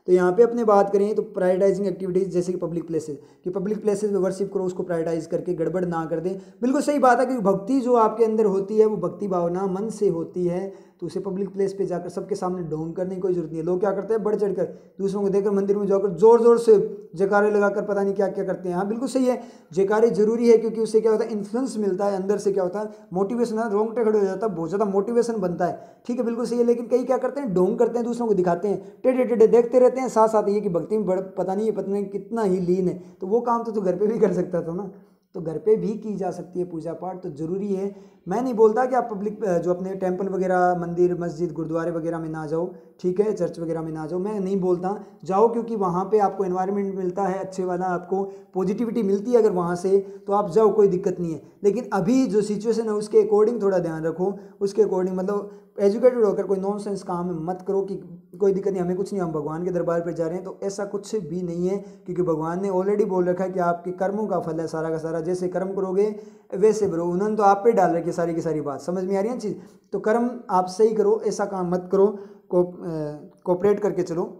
तो यहाँ पे अपने बात करें तो प्रायोरिटाइजिंग एक्टिविटीज़ जैसे कि पब्लिक प्लेसेस में वर्शिप करो, उसको प्रायोरिटाइज करके गड़बड़ ना कर दे, बिल्कुल सही बात है, क्योंकि भक्ति जो आपके अंदर होती है वो भक्ति भावना मन से होती है, तो उसे पब्लिक प्लेस पे जाकर सबके सामने ढोंग करने की कोई जरूरत नहीं है। लोग क्या करते हैं, बढ़ चढ़कर दूसरों को देखकर मंदिर में जाकर जोर जोर से जयकारे लगाकर पता नहीं क्या क्या करते हैं। हाँ बिल्कुल सही है, जयकारे जरूरी है, क्योंकि उससे क्या होता है, इन्फ्लुएंस मिलता है, अंदर से क्या होता है, मोटिवेशन, रोंगटे खड़े हो जाता है, बहुत ज़्यादा मोटिवेशन बनता है, ठीक है, बिल्कुल सही है। लेकिन कई क्या करते हैं, ढोंग करते हैं, दूसरों को दिखाते हैं, टेढ़े टेढ़े देखते रहते हैं, साथ साथ ये कि भक्ति में पता नहीं कितना ही लीन है, तो वो काम तो तू घर पे भी कर सकता था ना, तो घर पे भी की जा सकती है पूजा पाठ, तो ज़रूरी है। मैं नहीं बोलता कि आप पब्लिक जो अपने टेंपल वगैरह, मंदिर मस्जिद गुरुद्वारे वगैरह में ना जाओ, ठीक है, चर्च वगैरह में ना जाओ, मैं नहीं बोलता, जाओ, क्योंकि वहाँ पे आपको एनवायरनमेंट मिलता है अच्छे वाला, आपको पॉजिटिविटी मिलती है, अगर वहाँ से तो आप जाओ, कोई दिक्कत नहीं है। लेकिन अभी जो सिचुएशन है उसके अकॉर्डिंग थोड़ा ध्यान रखो, उसके अकॉर्डिंग, मतलब एजुकेटेड होकर कोई नॉनसेंस काम मत करो कि कोई दिक्कत नहीं, हमें कुछ नहीं, हम भगवान के दरबार पर जा रहे हैं, तो ऐसा कुछ भी नहीं है, क्योंकि भगवान ने ऑलरेडी बोल रखा है कि आपके कर्मों का फल है सारा का सारा, जैसे कर्म करोगे वैसे भरो, उन्होंने तो आप पे डाल रखी सारी की सारी बात, समझ में आ रही है चीज़। तो कर्म आप सही करो, ऐसा काम मत करो, कोऑपरेट करके चलो।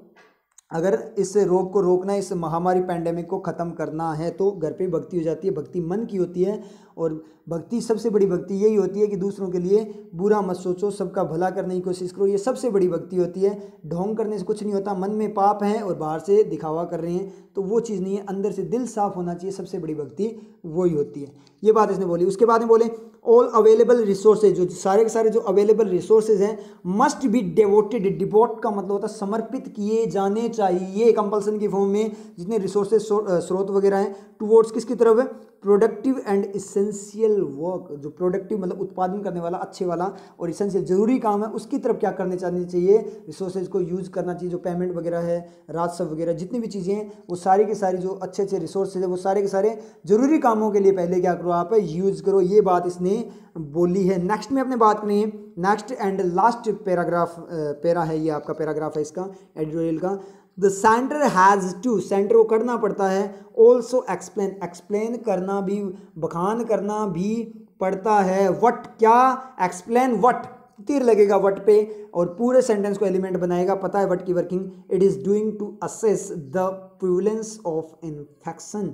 अगर इस रोग को रोकना है, इस महामारी पैंडेमिक को ख़त्म करना है, तो घर पे भक्ति हो जाती है, भक्ति मन की होती है, और भक्ति सबसे बड़ी भक्ति यही होती है कि दूसरों के लिए बुरा मत सोचो, सबका भला करने की कोशिश करो, ये सबसे बड़ी भक्ति होती है। ढोंग करने से कुछ नहीं होता, मन में पाप है और बाहर से दिखावा कर रहे हैं, तो वो चीज़ नहीं है, अंदर से दिल साफ होना चाहिए, सबसे बड़ी भक्ति वही होती है। ये बात इसने बोली। उसके बाद में बोले ऑल अवेलेबल रिसोर्सेज, जो सारे के सारे जो अवेलेबल रिसोर्सेज हैं, मस्ट बी डिवोटेड, डिवोट का मतलब होता है समर्पित किए जाने चाहिए, कंपल्सन की फॉर्म में जितने रिसोर्सेज स्रोत वगैरह हैं, टुवर्ड्स किसकी तरफ है, प्रोडक्टिव एंड इसेंशियल वर्क, जो प्रोडक्टिव मतलब उत्पादन करने वाला, अच्छे वाला और इसेंशियल जरूरी काम है, उसकी तरफ क्या करने चाहिए, रिसोर्सेज को यूज करना चाहिए, जो पेमेंट वगैरह है, राजस्व वगैरह जितनी भी चीज़ें हैं, वो सारी की सारी जो अच्छे अच्छे रिसोर्सेज है, वो सारे के सारे जरूरी कामों के लिए पहले क्या करो, आप यूज करो, ये बात इसने बोली है। नेक्स्ट में अपने बात करें, next and last paragraph, para है ये आपका पैराग्राफ है इसका एडिटोरियल का, the centre has to, centre को करना पड़ता है, ऑल्सो एक्सप्लेन, एक्सप्लेन करना भी, बखान करना भी पड़ता है, वट, क्या, एक्सप्लेन वट, तीर लगेगा वट पे और पूरे सेंटेंस को एलिमेंट बनाएगा, पता है वट की working, it is doing to assess the prevalence of infection,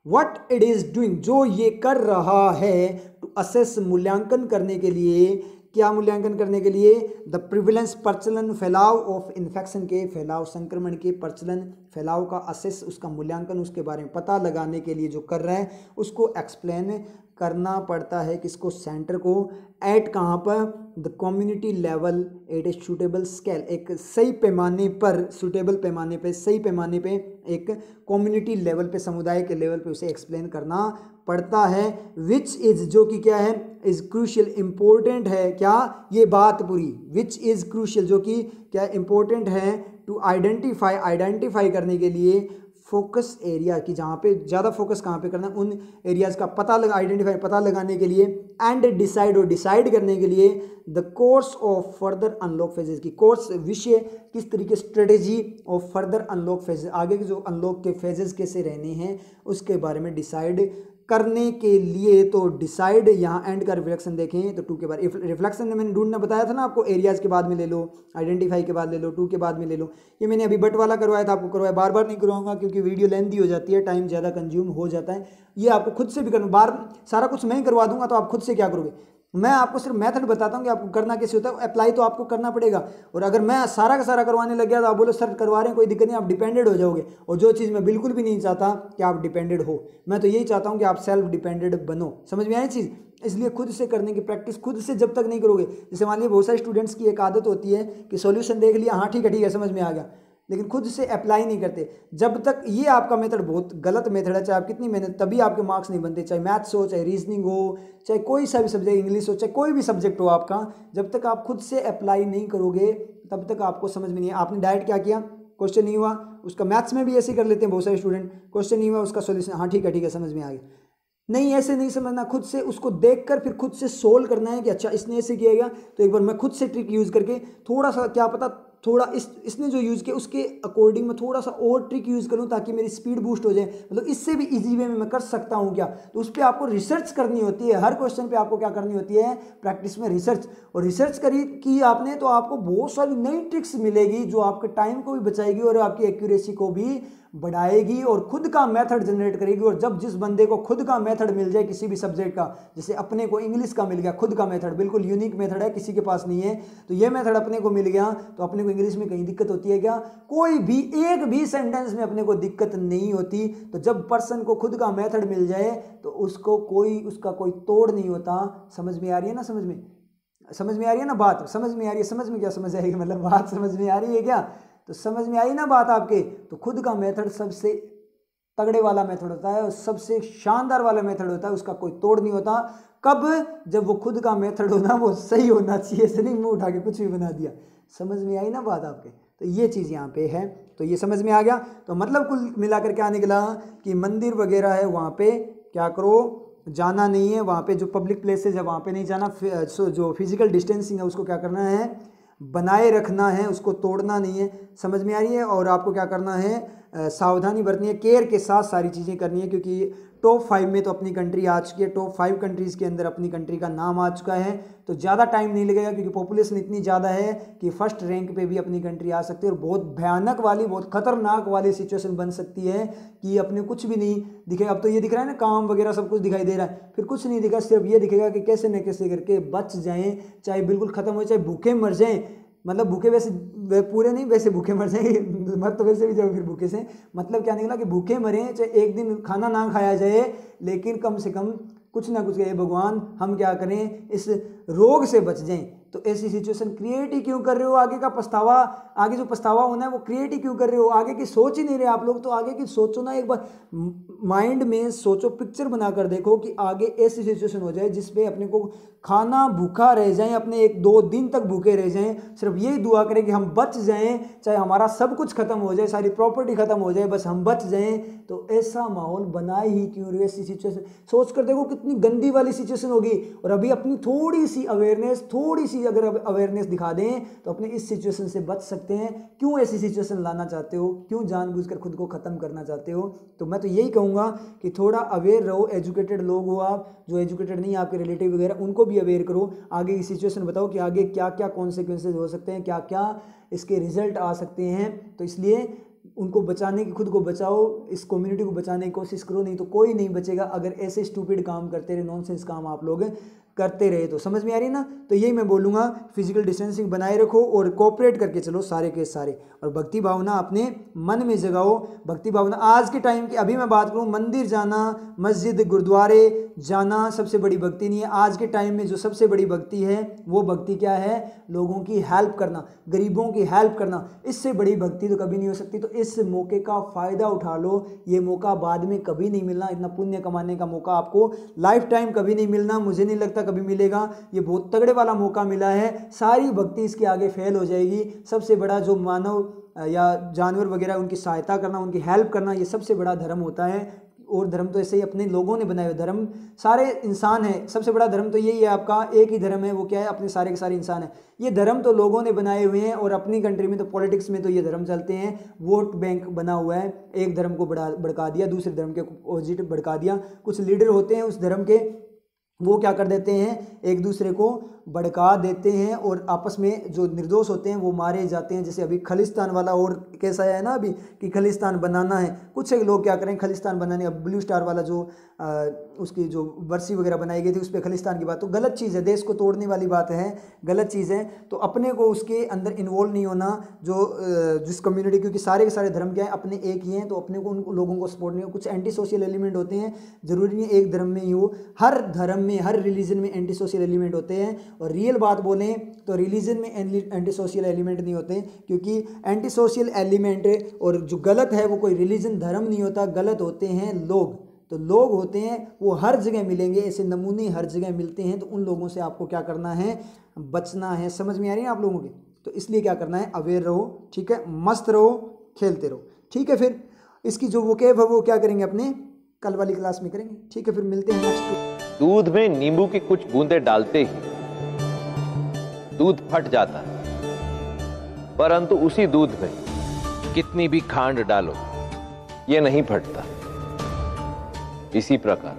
what it is doing, जो ये कर रहा है, टू असेस, मूल्यांकन करने के लिए, क्या मूल्यांकन करने के लिए, द प्रिविलेंस, प्रचलन, फैलाव ऑफ इन्फेक्शन के, फैलाव, संक्रमण के, प्रचलन, फैलाव का, असेस, उसका मूल्यांकन, उसके बारे में पता लगाने के लिए जो कर रहा है उसको एक्सप्लेन करना पड़ता है, किसको, सेंटर को, एट कहाँ पर, the community level, at a suitable scale, एक सही पैमाने पर, सूटेबल पैमाने पे, सही पैमाने पे, एक कम्युनिटी लेवल पे, समुदाय के लेवल पे उसे एक्सप्लेन करना पड़ता है, विच इज, जो कि क्या है, इज क्रूशियल, इंपॉर्टेंट है, क्या, ये बात पूरी, विच इज क्रूशियल, जो कि क्या इंपॉर्टेंट है, टू आइडेंटिफाई, आइडेंटिफाई करने के लिए, फोकस एरिया की, जहाँ पे ज़्यादा फोकस कहाँ पे करना है, उन एरियाज़ का पता लगा, आइडेंटिफाई, पता लगाने के लिए, एंड डिसाइड, और डिसाइड करने के लिए, the course of further unlock phases की, कोर्स, विषय, किस तरीके, strategy of further unlock phases, आगे के जो अनलॉक के फेजेस कैसे रहने हैं उसके बारे में डिसाइड करने के लिए, तो डिसाइड, यहाँ एंड का रिफ्लेक्शन देखें तो टू के बाद, रिफ्लेक्शन में मैंने ढूंढना बताया था ना आपको, एरियाज़ के बाद में ले लो, आइडेंटिफाई के बाद ले लो, टू के बाद में ले लो, ये मैंने अभी बट वाला करवाया था, आपको करवाया, बार बार नहीं करवाऊंगा क्योंकि वीडियो लेंथी हो जाती है, टाइम ज़्यादा कंज्यूम हो जाता है, ये आपको खुद से भी करना, बार सारा कुछ मैं ही करवा दूंगा तो आप खुद से क्या करोगे, मैं आपको सिर्फ मेथड बताता हूँ कि आपको करना कैसे होता है, अप्लाई तो आपको करना पड़ेगा, और अगर मैं सारा का सारा करवाने लग गया तो आप बोलो सर करवा रहे हैं कोई दिक्कत नहीं, आप डिपेंडेड हो जाओगे, और जो चीज़ मैं बिल्कुल भी नहीं चाहता कि आप डिपेंडेड हो, मैं तो यही चाहता हूँ कि आप सेल्फ डिपेंडेड बनो, समझ में आई चीज़, इसलिए खुद से करने की प्रैक्टिस खुद से जब तक नहीं करोगे, जैसे मान लीजिए बहुत सारे स्टूडेंट्स की एक आदत होती है कि सॉल्यूशन देख लिया, हाँ ठीक है समझ में आ गया, लेकिन खुद से अप्लाई नहीं करते, जब तक, ये आपका मेथड बहुत गलत मेथड है, चाहे आप कितनी मेहनत, तभी आपके मार्क्स नहीं बनते, चाहे मैथ्स हो, चाहे रीजनिंग हो, चाहे कोई सा भी सब्जेक्ट, इंग्लिश हो, चाहे कोई भी सब्जेक्ट हो आपका, जब तक आप खुद से अप्लाई नहीं करोगे तब तक आपको समझ में नहीं, आपने डायरेक्ट क्या किया, क्वेश्चन नहीं हुआ, उसका मैथ्स में भी ऐसे कर लेते हैं बहुत सारे स्टूडेंट, क्वेश्चन नहीं हुआ उसका सोल्यूशन, हाँ ठीक है समझ में आ गया, नहीं ऐसे नहीं समझना, खुद से उसको देखकर फिर खुद से सोल्व करना है कि अच्छा इसने ऐसे किया गया, तो एक बार मैं खुद से ट्रिक यूज़ करके थोड़ा सा, क्या पता थोड़ा इसने जो यूज़ किया उसके अकॉर्डिंग में थोड़ा सा और ट्रिक यूज़ करूं ताकि मेरी स्पीड बूस्ट हो जाए, मतलब इससे भी इजी वे में मैं कर सकता हूं क्या, तो उस पर आपको रिसर्च करनी होती है, हर क्वेश्चन पे आपको क्या करनी होती है, प्रैक्टिस में रिसर्च, और रिसर्च की आपने तो आपको बहुत सारी नई ट्रिक्स मिलेगी जो आपके टाइम को भी बचाएगी और आपकी एक्यूरेसी को भी बढ़ाएगी और खुद का मेथड जनरेट करेगी, और जब जिस बंदे को खुद का मेथड मिल जाए किसी भी सब्जेक्ट का, जैसे अपने को इंग्लिश का मिल गया खुद का मेथड, बिल्कुल यूनिक मेथड है, किसी के पास नहीं है, तो ये मेथड अपने को मिल गया, तो अपने को इंग्लिश में कहीं दिक्कत होती है क्या, कोई भी एक भी सेंटेंस में अपने को दिक्कत नहीं होती, तो जब पर्सन को खुद का मेथड मिल जाए तो उसको उसका कोई तोड़ नहीं होता, समझ में आ रही है ना, समझ में आ रही है ना बात, समझ में आ रही है, समझ में क्या समझ आएगी, मतलब बात समझ में आ रही है क्या, तो समझ में आई ना बात आपके, तो खुद का मेथड सबसे तगड़े वाला मेथड होता है और सबसे शानदार वाला मेथड होता है, उसका कोई तोड़ नहीं होता, कब, जब वो खुद का मेथड होना वो सही होना चाहिए, ऐसे नहीं मुंह उठा के कुछ भी बना दिया, समझ में आई ना बात आपके, तो ये चीज़ यहाँ पे है, तो ये समझ में आ गया, तो मतलब कुल मिलाकर क्या निकला कि मंदिर वगैरह है वहाँ पे क्या करो, जाना नहीं है, वहाँ पे जो पब्लिक प्लेसेज है वहाँ पे नहीं जाना, जो फिजिकल डिस्टेंसिंग है उसको क्या करना है, बनाए रखना है, उसको तोड़ना नहीं है, समझ में आ रही है, और आपको क्या करना है, सावधानी बरतनी है, केयर के साथ सारी चीज़ें करनी है, क्योंकि टॉप 5 में तो अपनी कंट्री आ चुकी है, टॉप 5 कंट्रीज़ के अंदर अपनी कंट्री का नाम आ चुका है, तो ज़्यादा टाइम नहीं लगेगा क्योंकि पॉपुलेशन इतनी ज़्यादा है कि फर्स्ट रैंक पे भी अपनी कंट्री आ सकती है, और बहुत भयानक वाली, बहुत खतरनाक वाली सिचुएशन बन सकती है कि अपने कुछ भी नहीं दिखे, अब तो ये दिख रहा है ना काम वगैरह सब कुछ दिखाई दे रहा है, फिर कुछ नहीं दिखा, सिर्फ ये दिखेगा कि कैसे न कैसे करके बच जाएँ, चाहे बिल्कुल ख़त्म हो, चाहे भूखे मर जाएँ, मतलब भूखे वैसे पूरे नहीं, वैसे भूखे मर जाएंगे, मर तो वैसे भी जाओ फिर भूखे से, मतलब क्या निकला कि भूखे मरें, चाहे एक दिन खाना ना खाया जाए, लेकिन कम से कम कुछ ना कुछ कहे भगवान हम क्या करें, इस रोग से बच जाएं, तो ऐसी सिचुएशन क्रिएट ही क्यों कर रहे हो, आगे का पछतावा, आगे जो पछतावा होना है वो क्रिएट ही क्यों कर रहे हो, आगे की सोच ही नहीं रहे आप लोग, तो आगे की सोचो ना, एक बार माइंड में सोचो, पिक्चर बनाकर देखो कि आगे ऐसी सिचुएशन हो जाए जिसपे अपने को खाना भूखा रह जाएं, अपने 1-2 दिन तक भूखे रह जाएं, सिर्फ यही दुआ करें कि हम बच जाएं, चाहे हमारा सब कुछ खत्म हो जाए, सारी प्रॉपर्टी खत्म हो जाए, बस हम बच जाएं, तो ऐसा माहौल बनाए ही क्यों रहे, ऐसी सिचुएशन सोच कर देखो कितनी गंदी वाली सिचुएशन होगी, और अभी अपनी थोड़ी सी अवेयरनेस, थोड़ी सी सी अगर अवेयरनेस दिखा दें तो अपने इस सिचुएशन से बच सकते हैं। क्यों ऐसी सिचुएशन लाना चाहते हो, क्यों जानबूझकर खुद को ख़त्म करना चाहते हो? तो मैं तो यही कहूँगा कि थोड़ा अवेयर रहो। एजुकेटेड लोग हो आप, जो एजुकेटेड नहीं आपके रिलेटिव वगैरह, उनको भी अवेयर करो। आगे की सिचुएशन बताओ कि आगे क्या क्या कॉन्सिक्वेंसेज हो सकते हैं, क्या क्या इसके रिजल्ट आ सकते हैं। तो इसलिए उनको बचाने की, खुद को बचाओ, इस कम्युनिटी को बचाने की कोशिश करो, नहीं तो कोई नहीं बचेगा अगर ऐसे स्टूपिड काम करते रहे, नॉनसेंस काम आप लोग करते रहे। तो समझ में आ रही है ना? तो यही मैं बोलूँगा, फिजिकल डिस्टेंसिंग बनाए रखो और कोऑपरेट करके चलो सारे के सारे, और भक्ति भावना अपने मन में जगाओ। भक्ति भावना आज के टाइम की, अभी मैं बात करूँ, मंदिर जाना, मस्जिद गुरुद्वारे जाना सबसे बड़ी भक्ति नहीं है। आज के टाइम में जो सबसे बड़ी भक्ति है वो भक्ति क्या है? लोगों की हेल्प करना, गरीबों की हेल्प करना। इससे बड़ी भक्ति तो कभी नहीं हो सकती। तो इस मौके का फ़ायदा उठा लो, ये मौका बाद में कभी नहीं मिलना। इतना पुण्य कमाने का मौका आपको लाइफ टाइम कभी नहीं मिलना, मुझे नहीं लगता कभी मिलेगा। ये बहुत तगड़े वाला मौका मिला है, सारी भक्ति इसके आगे फेल हो जाएगी। सबसे बड़ा जो मानव या जानवर वगैरह उनकी सहायता करना, उनकी हेल्प करना, ये सबसे बड़ा धर्म होता है। और धर्म तो ऐसे ही अपने लोगों ने बनाए हुए धर्म, सारे इंसान हैं। सबसे बड़ा धर्म तो यही है आपका, एक ही धर्म है, वो क्या है? अपने सारे के सारे इंसान हैं। ये धर्म तो लोगों ने बनाए हुए हैं। और अपनी कंट्री में तो पॉलिटिक्स में तो ये धर्म चलते हैं, वोट बैंक बना हुआ है। एक धर्म को भड़का दिया, दूसरे धर्म के अपोजिट भड़का दिया। कुछ लीडर होते हैं उस धर्म के, वो क्या कर देते हैं, एक दूसरे को भड़का देते हैं और आपस में जो निर्दोष होते हैं वो मारे जाते हैं। जैसे अभी खलिस्तान वाला और कैसा है ना अभी, कि खलिस्तान बनाना है। कुछ एक लोग क्या करें, खलिस्तान बनाने का, ब्लू स्टार वाला जो उसकी जो बरसी वगैरह बनाई गई थी उस पर खलिस्तान की बात, तो गलत चीज़ है, देश को तोड़ने वाली बात है, गलत चीज़ है। तो अपने को उसके अंदर इन्वॉल्व नहीं होना। जो जिस कम्युनिटी, क्योंकि सारे के सारे धर्म क्या है, अपने एक ही हैं, तो अपने को उन लोगों को सपोर्ट नहीं हो। कुछ एंटी सोशल एलिमेंट होते हैं, ज़रूरी नहीं एक धर्म में ही हो, हर धर्म में, हर रिलीजन में एंटी सोशल एलिमेंट होते हैं। और रियल बात बोलें तो रिलीजन में एंटी सोशल एलिमेंट नहीं होते, क्योंकि एंटी सोशल एलिमेंट और जो गलत है वो कोई रिलीजन, धर्म नहीं होता, गलत होते हैं लोग। तो लोग होते हैं वो हर जगह मिलेंगे, ऐसे नमूने हर जगह मिलते हैं। तो उन लोगों से आपको क्या करना है, बचना है। समझ में आ रही है आप लोगों के? तो इसलिए क्या करना है, अवेयर रहो, ठीक है, मस्त रहो, खेलते रहो, ठीक है। फिर इसकी जो वोकैब है वो क्या करेंगे, अपने कल वाली क्लास में करेंगे, ठीक है। फिर मिलते हैं नेक्स्ट। दूध में नींबू की कुछ बूंदें डालते ही दूध फट जाता है, परंतु उसी दूध में कितनी भी खांड डालो ये नहीं फटता। इसी प्रकार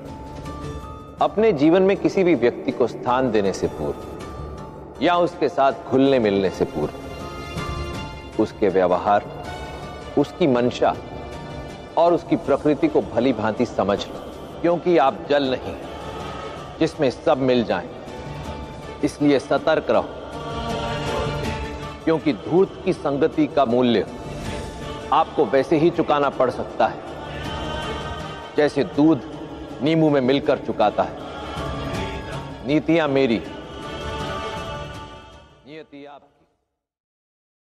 अपने जीवन में किसी भी व्यक्ति को स्थान देने से पूर्व या उसके साथ घुलने मिलने से पूर्व उसके व्यवहार, उसकी मंशा और उसकी प्रकृति को भली भांति समझ लो, क्योंकि आप जल नहीं जिसमें सब मिल जाएं। इसलिए सतर्क रहो, क्योंकि धूर्त की संगति का मूल्य आपको वैसे ही चुकाना पड़ सकता है जैसे दूध नींबू में मिलकर चुकाता है। नीतियां मेरी, नियति आपकी।